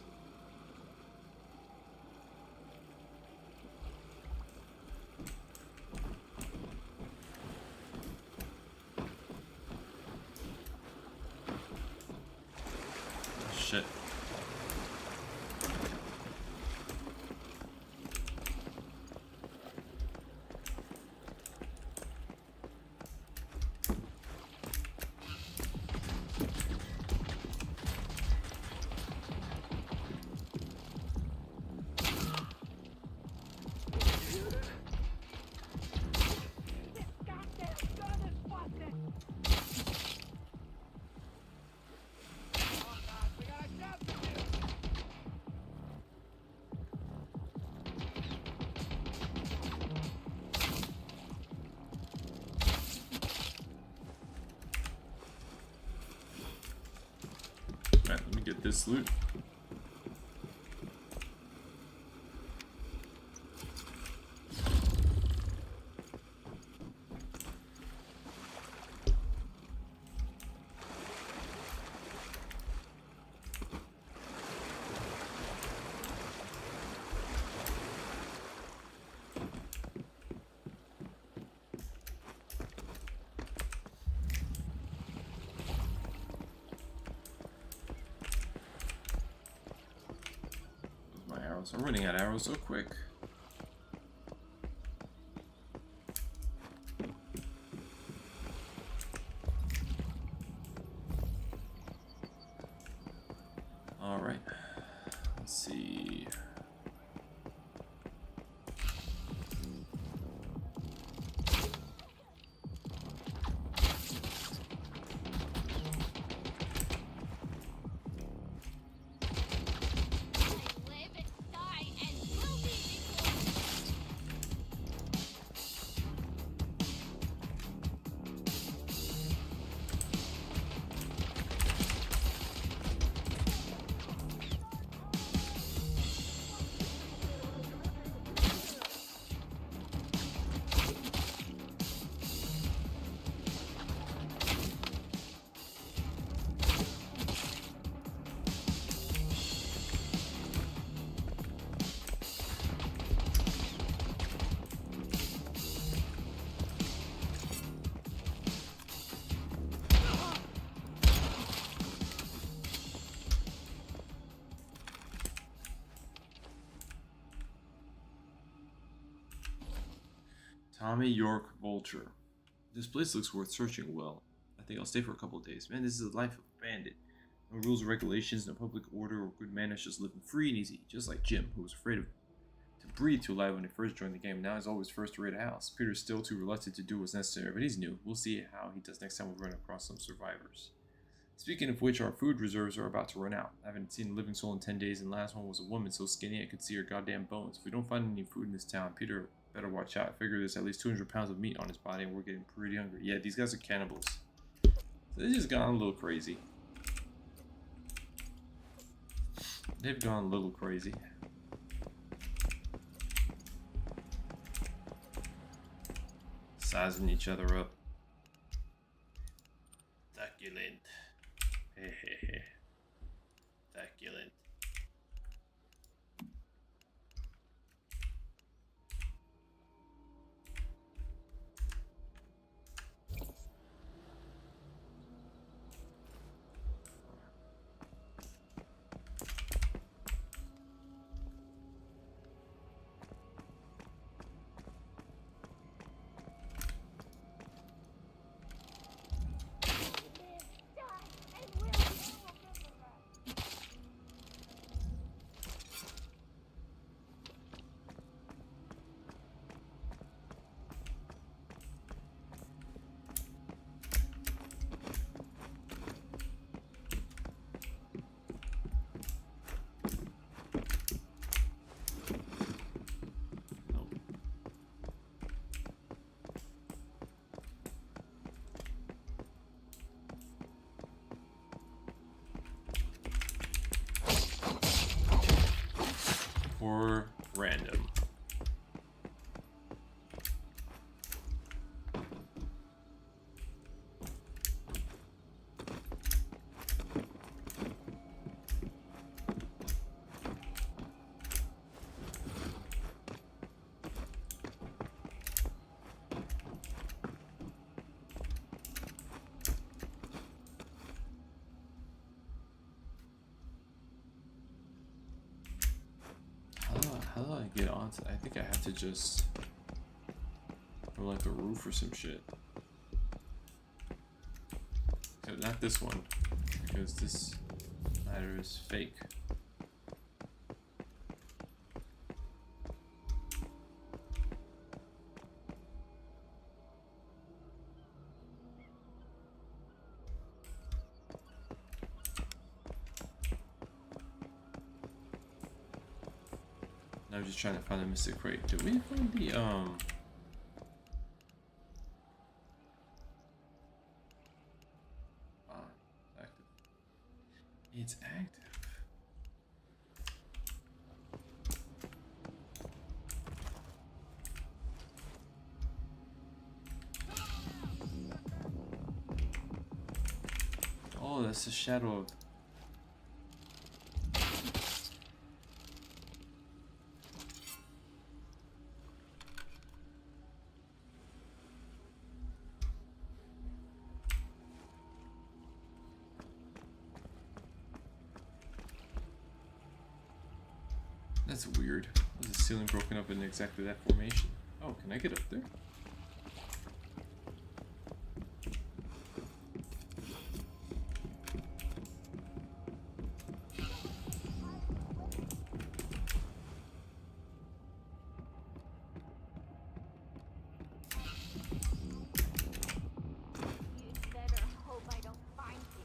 get this loot. I'm running out of arrows so quick. All right. Let's see. Tommy York Vulture. This place looks worth searching well. I think I'll stay for a couple of days. Man, this is the life of a bandit. No rules or regulations, no public order or good manners, just living free and easy. Just like Jim, who was afraid to breathe too loud when he first joined the game. Now he's always first to raid a house. Peter's still too reluctant to do what's necessary, but he's new. We'll see how he does next time we run across some survivors. Speaking of which, our food reserves are about to run out. I haven't seen a living soul in 10 days, and the last one was a woman so skinny I could see her goddamn bones. If we don't find any food in this town, Peter better watch out. I figure there's at least 200 pounds of meat on his body, and we're getting pretty hungry. Yeah, these guys are cannibals. So they just gone a little crazy. They've gone a little crazy. Sizing each other up. Succulent. Hehehe. Succulent. Or random. How do I get onto? I think I have to just go like the roof or some shit. Not this one, because this ladder is fake. I'm just trying to find the mystic crate. Did we find the active? It's active. it's a shadow of. That's weird. There's a ceiling broken up in exactly that formation. Oh, can I get up there? You'd better hope I don't find you.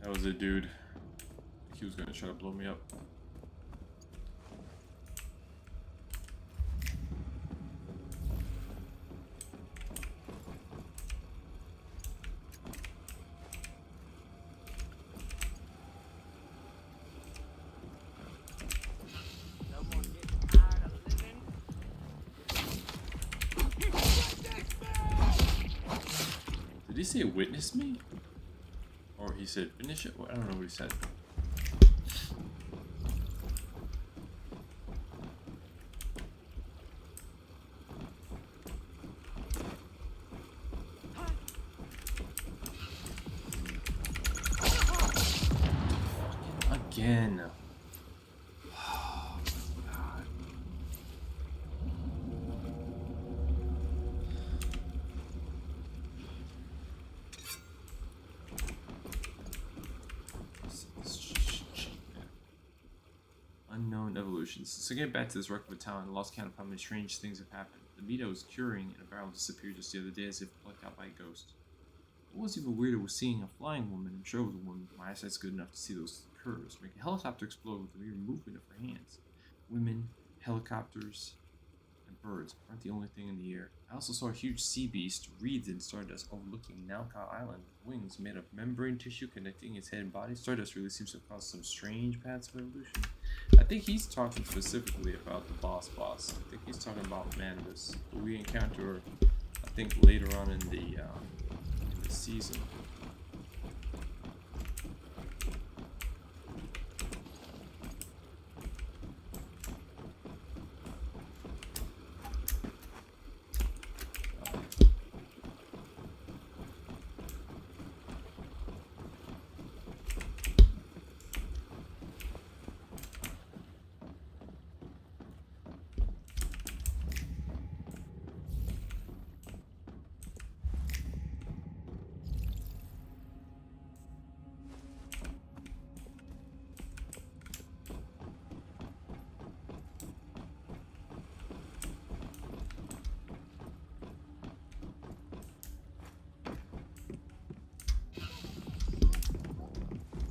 That was a dude. He was gonna try to blow me up. Someone getting tired of living? Did he say witness me? Or he said finish it? Well, I don't know what he said. Again. Oh, God. Unknown evolutions. So get back to this wreck of a town, I lost count of how many strange things have happened. The meat I was curing in a barrel disappeared just the other day as if plucked out by a ghost. What was even weirder was seeing a flying woman. I'm sure it was a woman. My eyesight's good enough to see those curves. Make a helicopter explode with the mere movement of her hands. Women, helicopters, and birds aren't the only thing in the air. I also saw a huge sea beast, wreathed in stardust, overlooking Nalka Island, with wings made of membrane tissue connecting its head and body. Stardust really seems to have caused some strange paths of evolution. I think he's talking specifically about the boss. I think he's talking about Manibus, who we encounter, I think, later on in the season.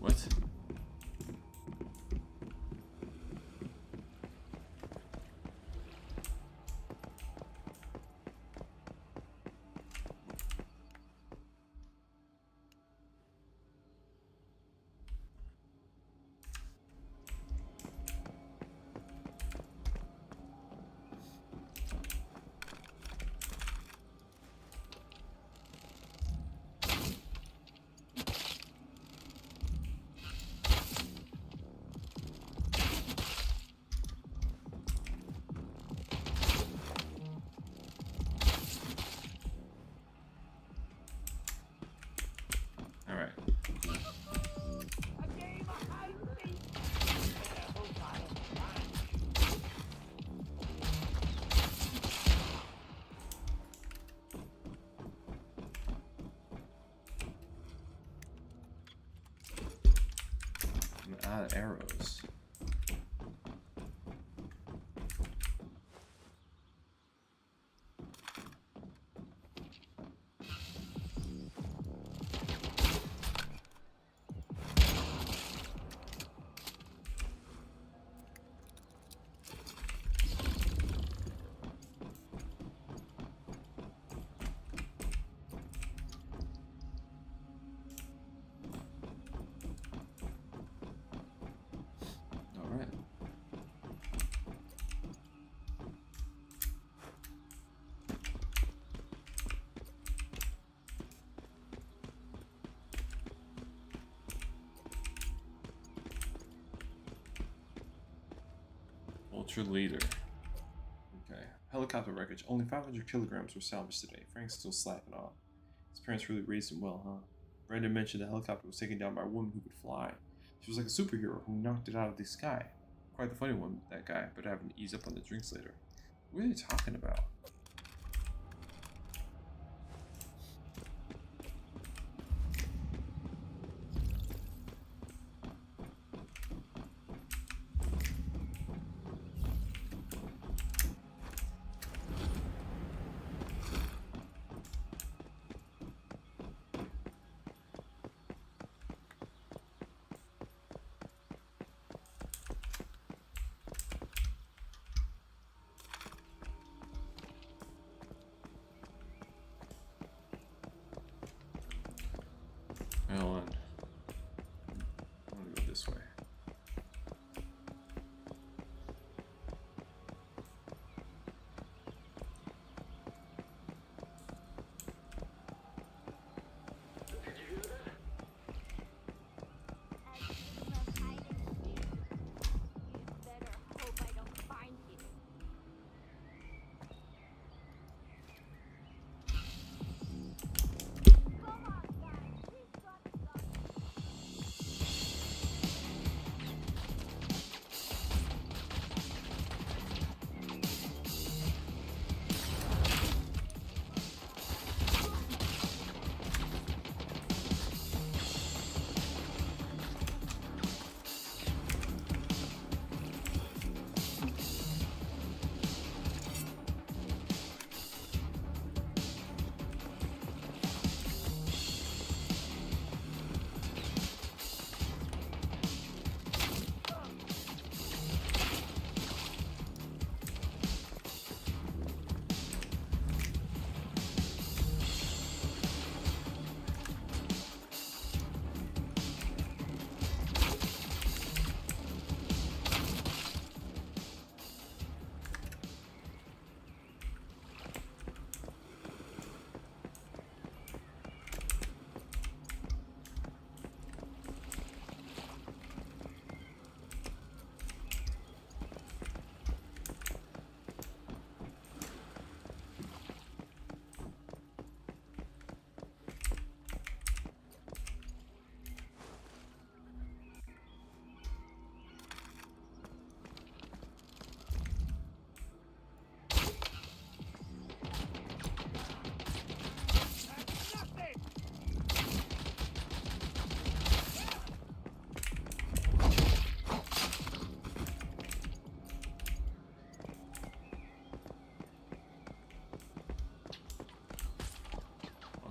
What? Alright. I'm out of arrows. Ultra leader. Okay. Helicopter wreckage. Only 500 kilograms were salvaged today. Frank's still slacking off. His parents really raised him well, huh? Brandon mentioned the helicopter was taken down by a woman who could fly. She was like a superhero who knocked it out of the sky. Quite the funny one, that guy, but having to ease up on the drinks later. What are they talking about? Hold on. I'm gonna go this way. Did you hear that? A game of hide and seek. You'd better hope I don't find you. Come on, guys. We've got something.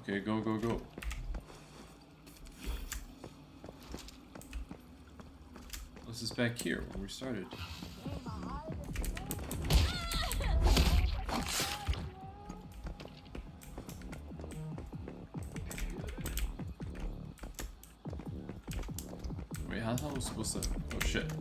Okay, go, go, go. This is back here where we started. Wait, how the hell was I supposed to... Oh shit.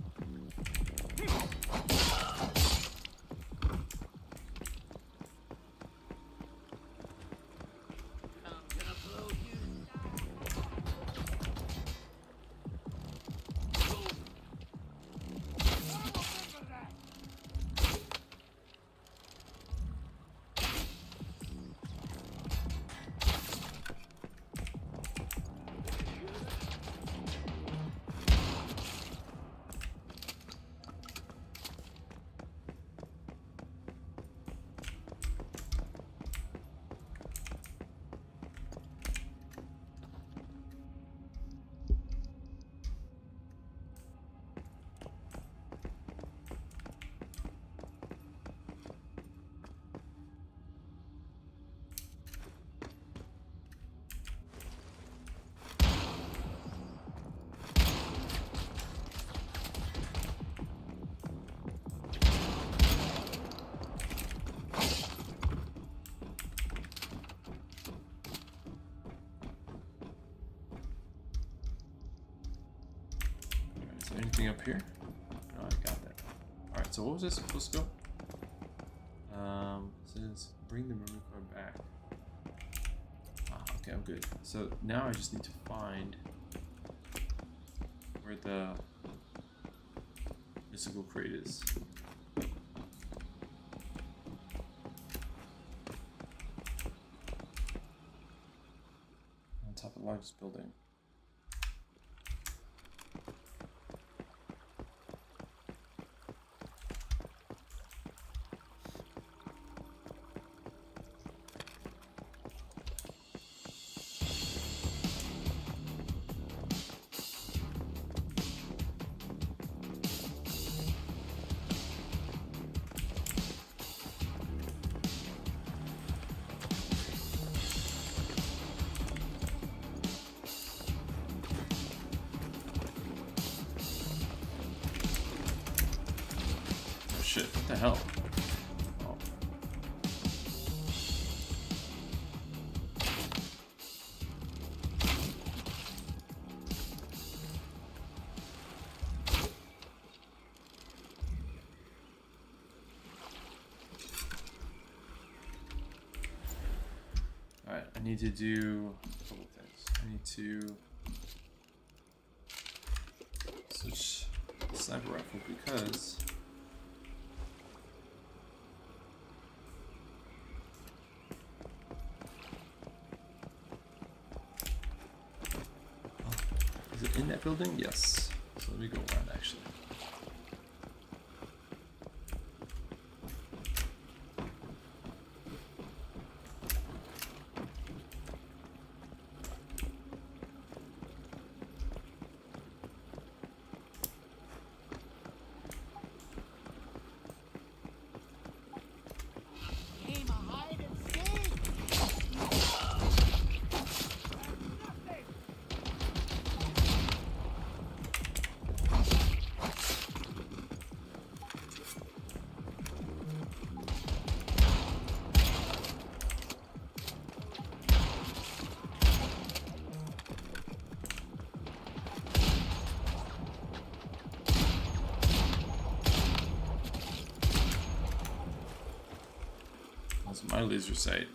Is there anything up here? No, I got that. Alright, so what was this supposed to go? It says bring the memory card back. Ah, okay, I'm good. So now I just need to find where the mystical crate is. the largest building? Shit, what the hell? Oh. Alright, I need to do a couple things. I need to switch sniper rifle because is it in that building? Yes. So let me go around actually. Game of hide and seek. Nothing. That's my laser sight.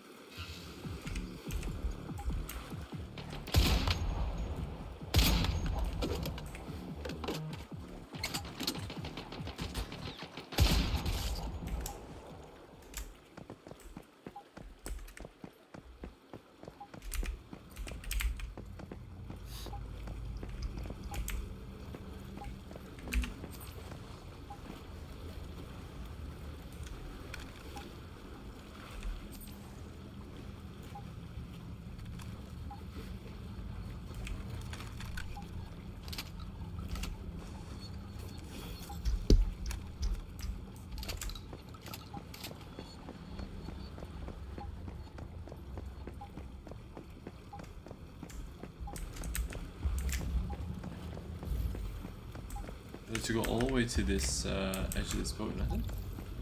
To go all the way to this edge of this boat, nothing?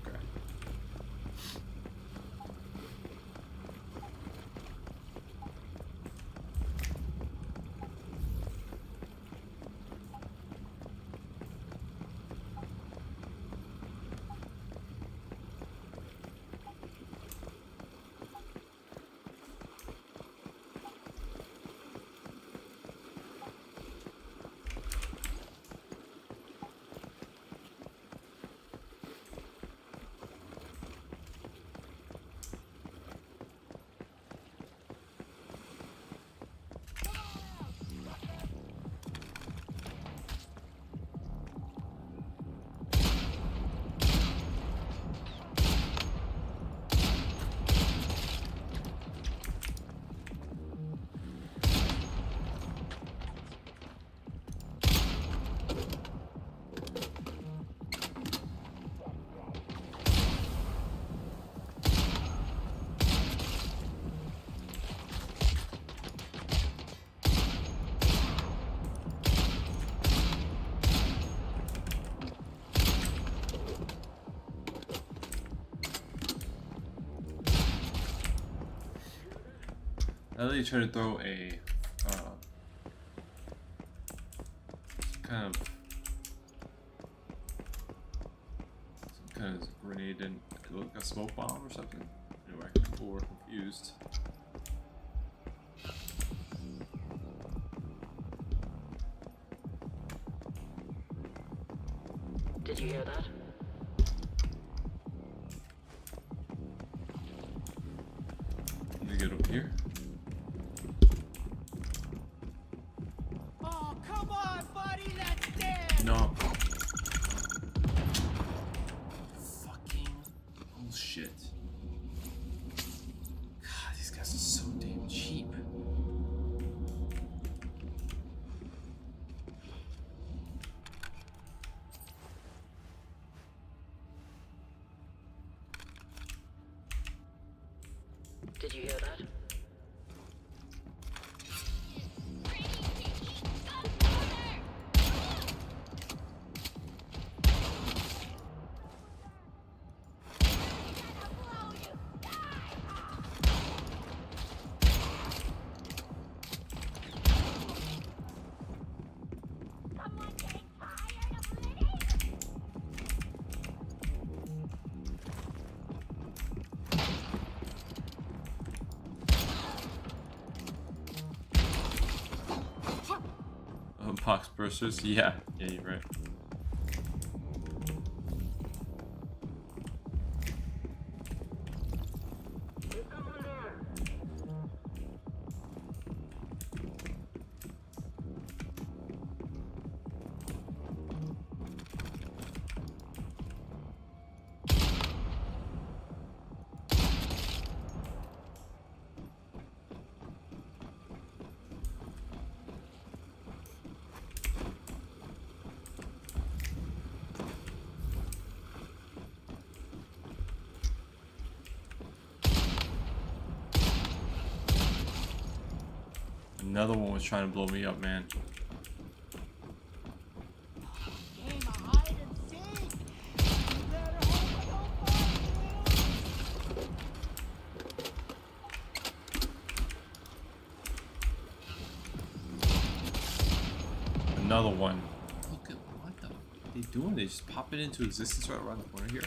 Okay. Now that you try to throw a some kind of grenade in, like a smoke bomb or something. Anyway, people were confused. Did you hear that? Let me get over here. No. Fucking bullshit. God, these guys are so damn cheap. Did you hear that? Someone getting tired of living? Box bursters? Yeah, you're right. Another one was trying to blow me up, man. Game of hide and seek. You better hope I don't find you. Another one. Look at what the fuck are they doing? They just pop it into existence right around the corner here.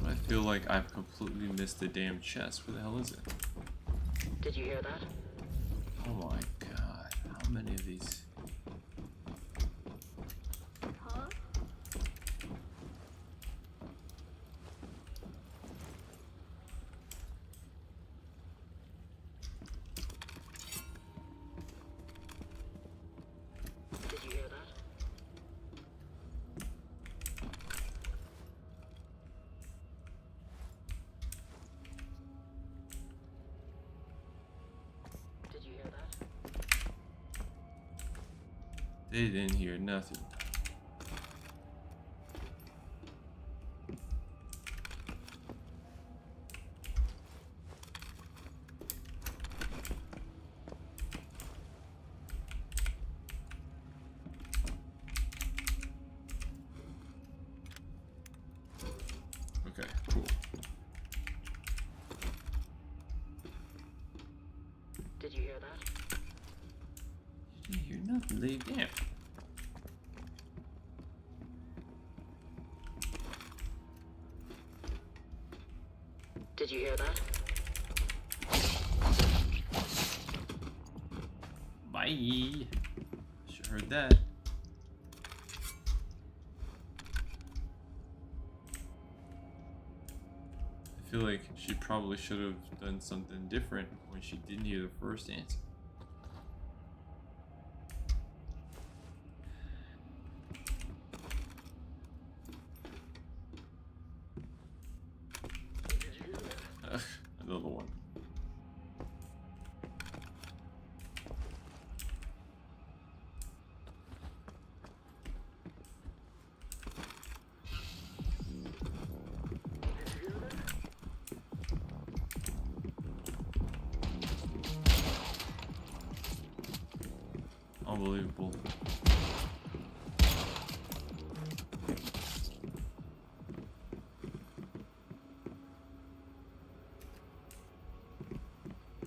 I feel like I've completely missed the damn chest. Where the hell is it? Did you hear that? Oh my god. How many of these? Huh? Did you hear that? Did you hear that? They didn't hear nothing. Okay, cool. Did you hear that? You didn't hear nothing. They damn. Did you hear that? Bye. Sure heard that. I feel like she probably should have done something different when she didn't hear the first answer. Ugh, another one. Unbelievable.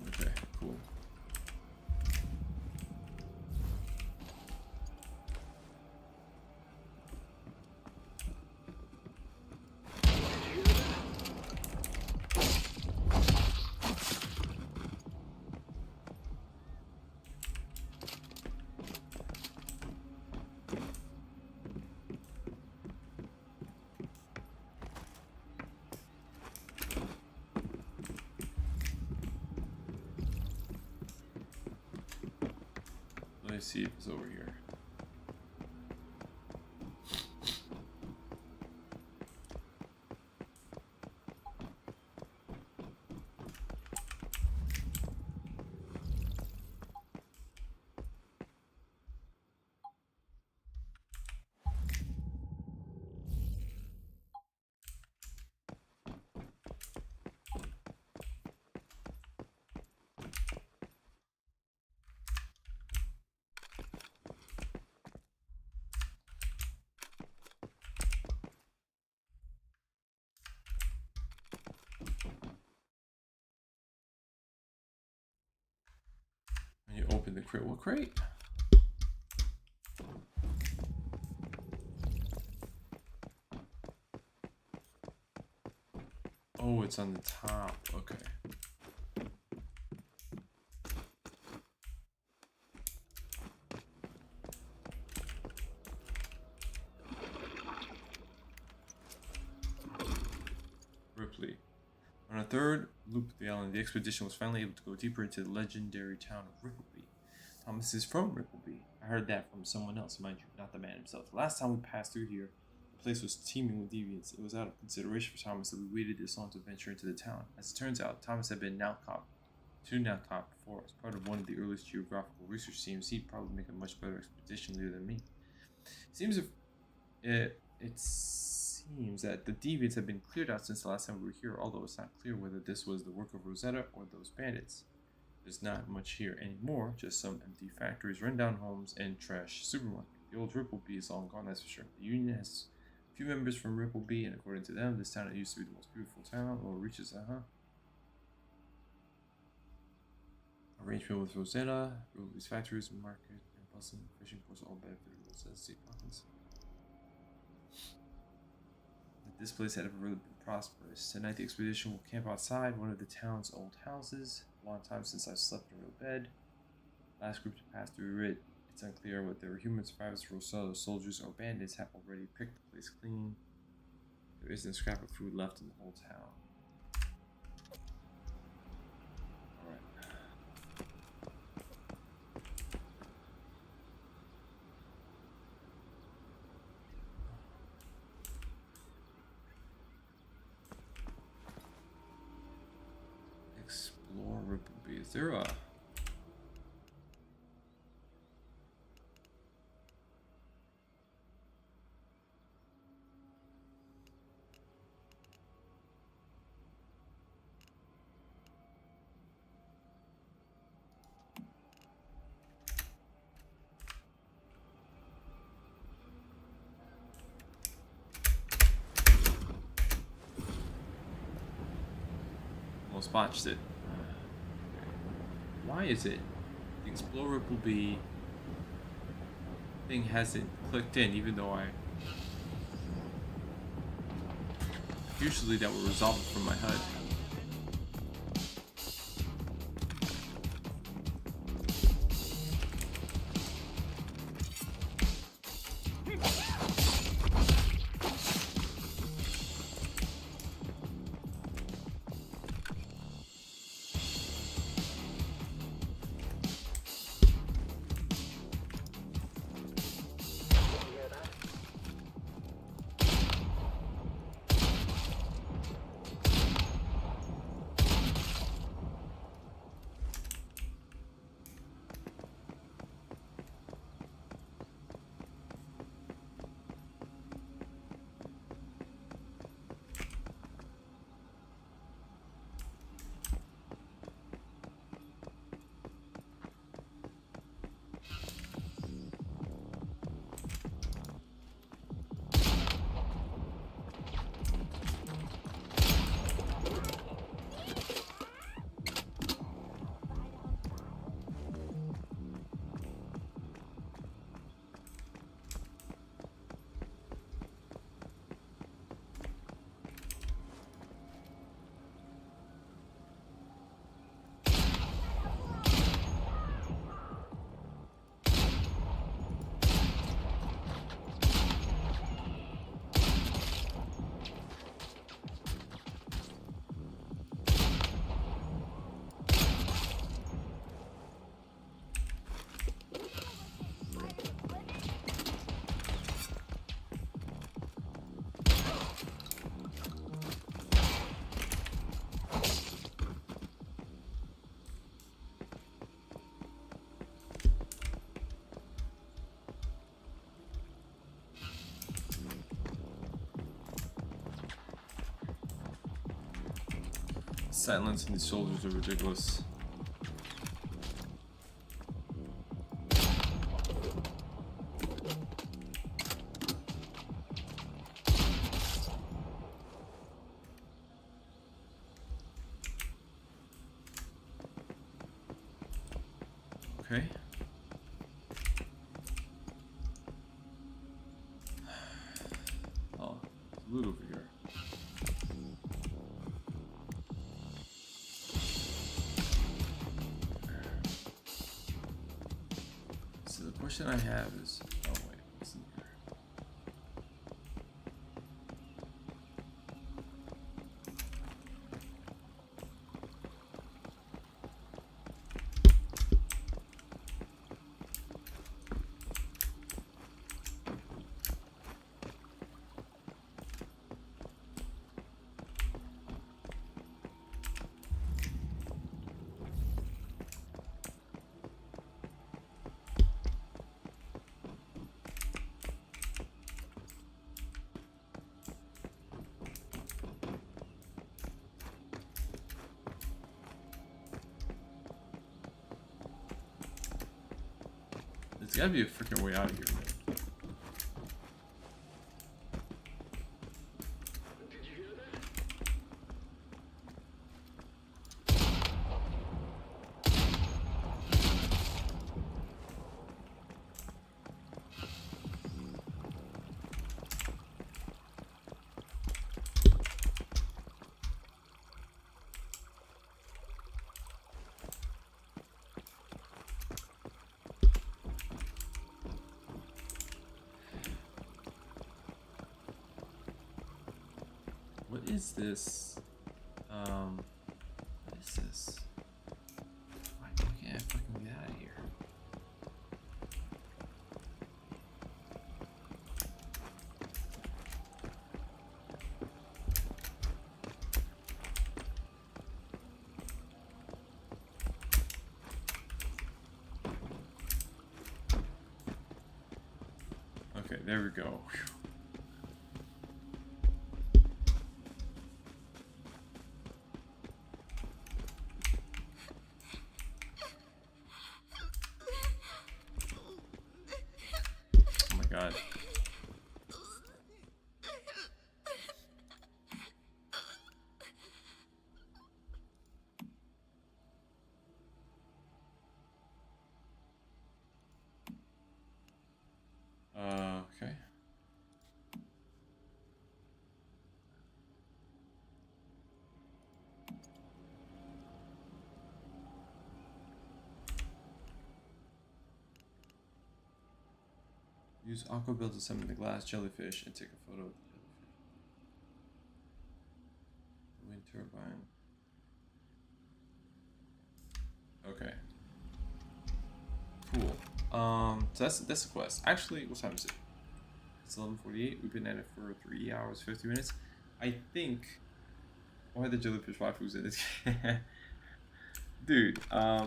Okay, cool. see if it's over here. And you open the crate. What crate? Oh, it's on the top. Okay. Ripley. On a third loop of the island, the expedition was finally able to go deeper into the legendary town of Rippleby. Thomas is from Rippleby. I heard that from someone else, mind you, not the man himself. The last time we passed through here, the place was teeming with deviants. It was out of consideration for Thomas that we waited this long to venture into the town. As it turns out, Thomas had been to Nowcop before. As part of one of the earliest geographical research teams, he'd probably make a much better expedition leader than me. It seems that the deviants have been cleared out since the last time we were here, although it's not clear whether this was the work of Rosetta or those bandits. There's not much here anymore, just some empty factories, rundown homes, and trash supermarket. The old Rippleby is long gone, that's for sure. The Union has a few members from Rippleby, and according to them, this town used to be the most beautiful town. Or reaches, Arrangement with Rosetta, Rippleby's factories, market, and bustling fishing ports all benefited Rosetta's sea profits. This place had ever really been prosperous. Tonight the expedition will camp outside one of the town's old houses. A long time since I've slept in a real bed. Last group to pass through it. It's unclear whether they were human survivors, Rosetta soldiers, or bandits have already picked the place clean. There isn't a scrap of food left in the whole town. Alright. Explore Rippleby. Is there a... Almost botched it. Why is it the Explore Rippleby thing hasn't clicked in, even though I... Usually that would resolve it from my HUD. silence and these soldiers are ridiculous. Okay. Oh, there's loot over here. So the question I have is, oh wait, what's in here? There's gotta be a freaking way out of here, man. Did you hear that? What is this? What is this? Why can't I fucking get out of here? Okay, there we go. Whew. Oh my god. Okay. Use aqua build to summon the glass jellyfish and take a photo of the jellyfish. Wind turbine. Okay. Cool. So that's the quest. Actually, what time is it? It's 11:48. We've been at it for 3 hours 50 minutes. I think. Why the jellyfish waifus in it? Dude, I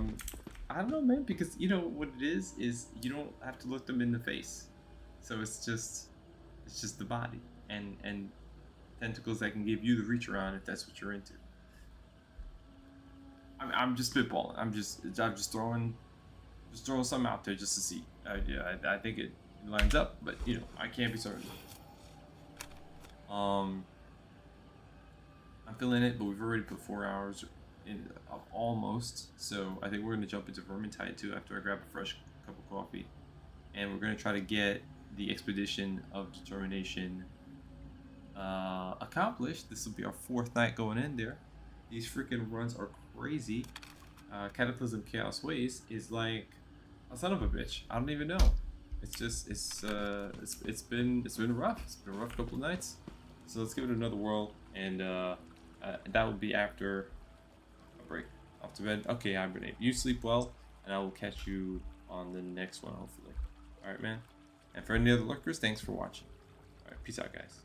don't know, man. Because you know what it is you don't have to look them in the face. So it's just the body and tentacles that can give you the reach around if that's what you're into. I'm just spitballing. I'm just throwing something out there just to see. I think it lines up, but you know I can't be certain. I'm feeling it, but we've already put 4 hours in almost. So I think we're gonna jump into Vermintide too after I grab a fresh cup of coffee, and we're gonna try to get the expedition of determination accomplished. This will be our 4th night going in there. These freaking runs are crazy. Cataclysm Chaos Ways is like a son of a bitch. I don't even know. It's just it's been rough. It's been a rough couple of nights. So let's give it another whirl, and that will be after a break. Off to bed. Okay, I'm Renee. You sleep well, and I will catch you on the next one, hopefully. All right, man. And for any other lurkers, thanks for watching. All right, peace out, guys.